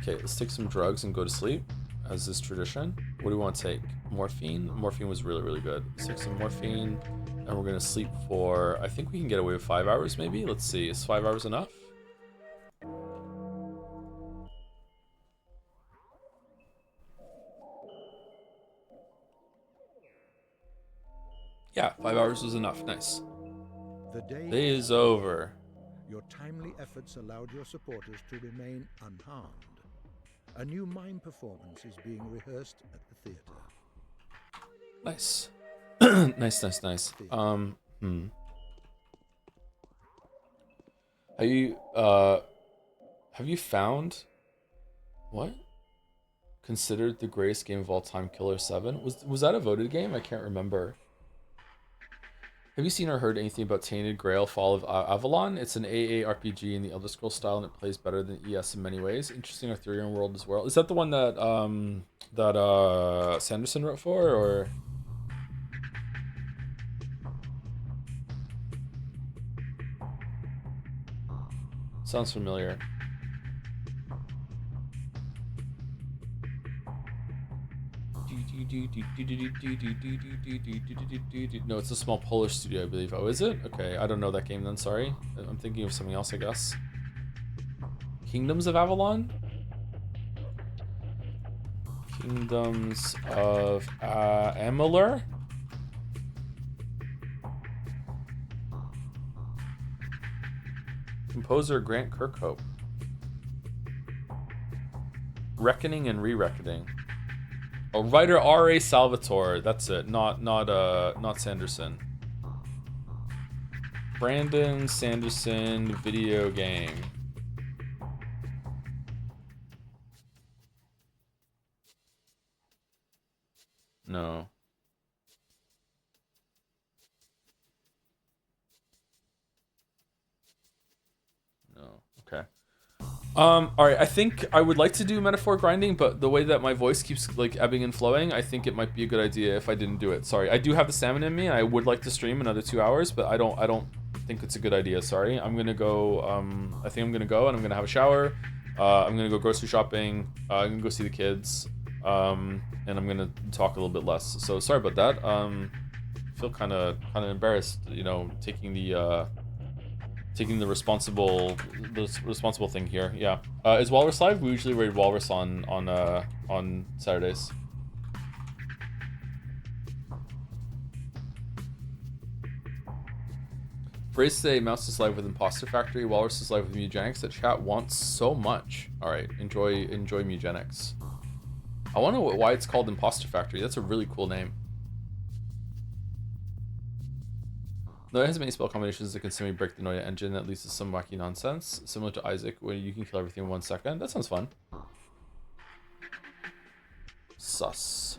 Okay, let's take some drugs and go to sleep, as is tradition. What do we want to take? Morphine? Morphine was really, really good. Let's take some morphine, and we're going to sleep for, I think we can get away with 5 hours maybe? Let's see, is 5 hours enough? Yeah, 5 hours was enough, nice. The day is over. Your timely efforts allowed your supporters to remain unharmed. A new mime performance is being rehearsed at the theater. Nice. nice. Have you found what? Considered the greatest game of all time, Killer 7? Was that a voted game? I can't remember. Have you seen or heard anything about Tainted Grail Fall of Avalon? It's an AA RPG in the Elder Scrolls style, and it plays better than ES in many ways. Interesting Arthurian world as well. Is that the one that Sanderson wrote for, or? Sounds familiar. No, it's a small Polish studio, I believe. Oh, is it? Okay, I don't know that game then, sorry. I'm thinking of something else, I guess. Kingdoms of Avalon? Kingdoms of Amalur? Composer Grant Kirkhope. Reckoning and Re-Reckoning. Oh, writer R.A. Salvatore. That's it. Not Sanderson. Brandon Sanderson video game. No. No. Okay. All right. I think I would like to do metaphor grinding, but the way that my voice keeps like ebbing and flowing, I think it might be a good idea if I didn't do it. Sorry. I do have the stamina in me. I would like to stream another 2 hours, but I don't think it's a good idea. Sorry. I'm gonna go. I think I'm gonna go and I'm gonna have a shower. I'm gonna go grocery shopping. I'm gonna go see the kids. And I'm gonna talk a little bit less. So sorry about that. I feel kind of embarrassed, you know, taking the responsible thing here. Yeah. Is Walrus live? We usually raid Walrus on Saturdays. Brace say Mouse is live with Imposter Factory. Walrus is live with Mugenics. The chat wants so much. All right, enjoy Mugenics. I wonder why it's called Imposter Factory. That's a really cool name. No, it has many spell combinations that can semi-break the Noya engine that leads to some wacky nonsense, similar to Isaac, where you can kill everything in 1 second. That sounds fun. Sus.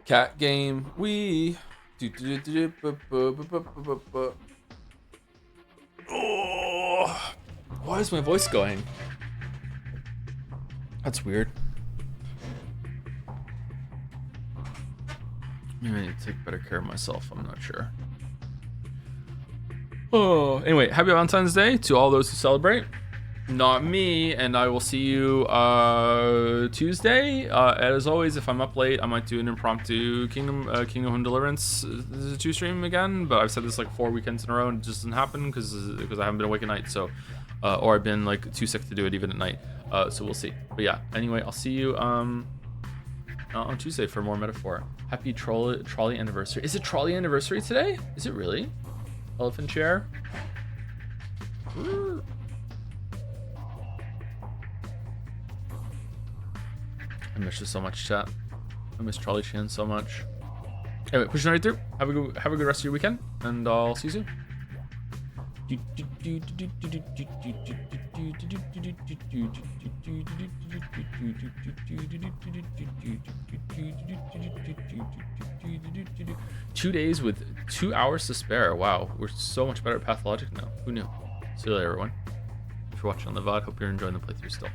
Cat game. Wee. Oh, why is my voice going? That's weird. Maybe I need to take better care of myself. I'm not sure. Oh, anyway, happy Valentine's Day to all those who celebrate. Not me, and I will see you Tuesday. As always, if I'm up late, I might do an impromptu Kingdom Home Deliverance 2 stream again. But I've said this like 4 weekends in a row, and it just doesn't happen because I haven't been awake at night. So, or I've been like too sick to do it even at night. So we'll see. But yeah, anyway, I'll see you on Tuesday for more metaphor. Happy trolley anniversary. Is it trolley anniversary today? Is it really? Elephant chair. I miss you so much, chat. I miss Trolley Chan so much. Anyway, pushing right through. Have a good rest of your weekend, and I'll see you soon. 2 days with 2 hours to spare. Wow, we're so much better at Pathologic now. Who knew? See you later, everyone. If you're watching on the VOD, hope you're enjoying the playthrough still.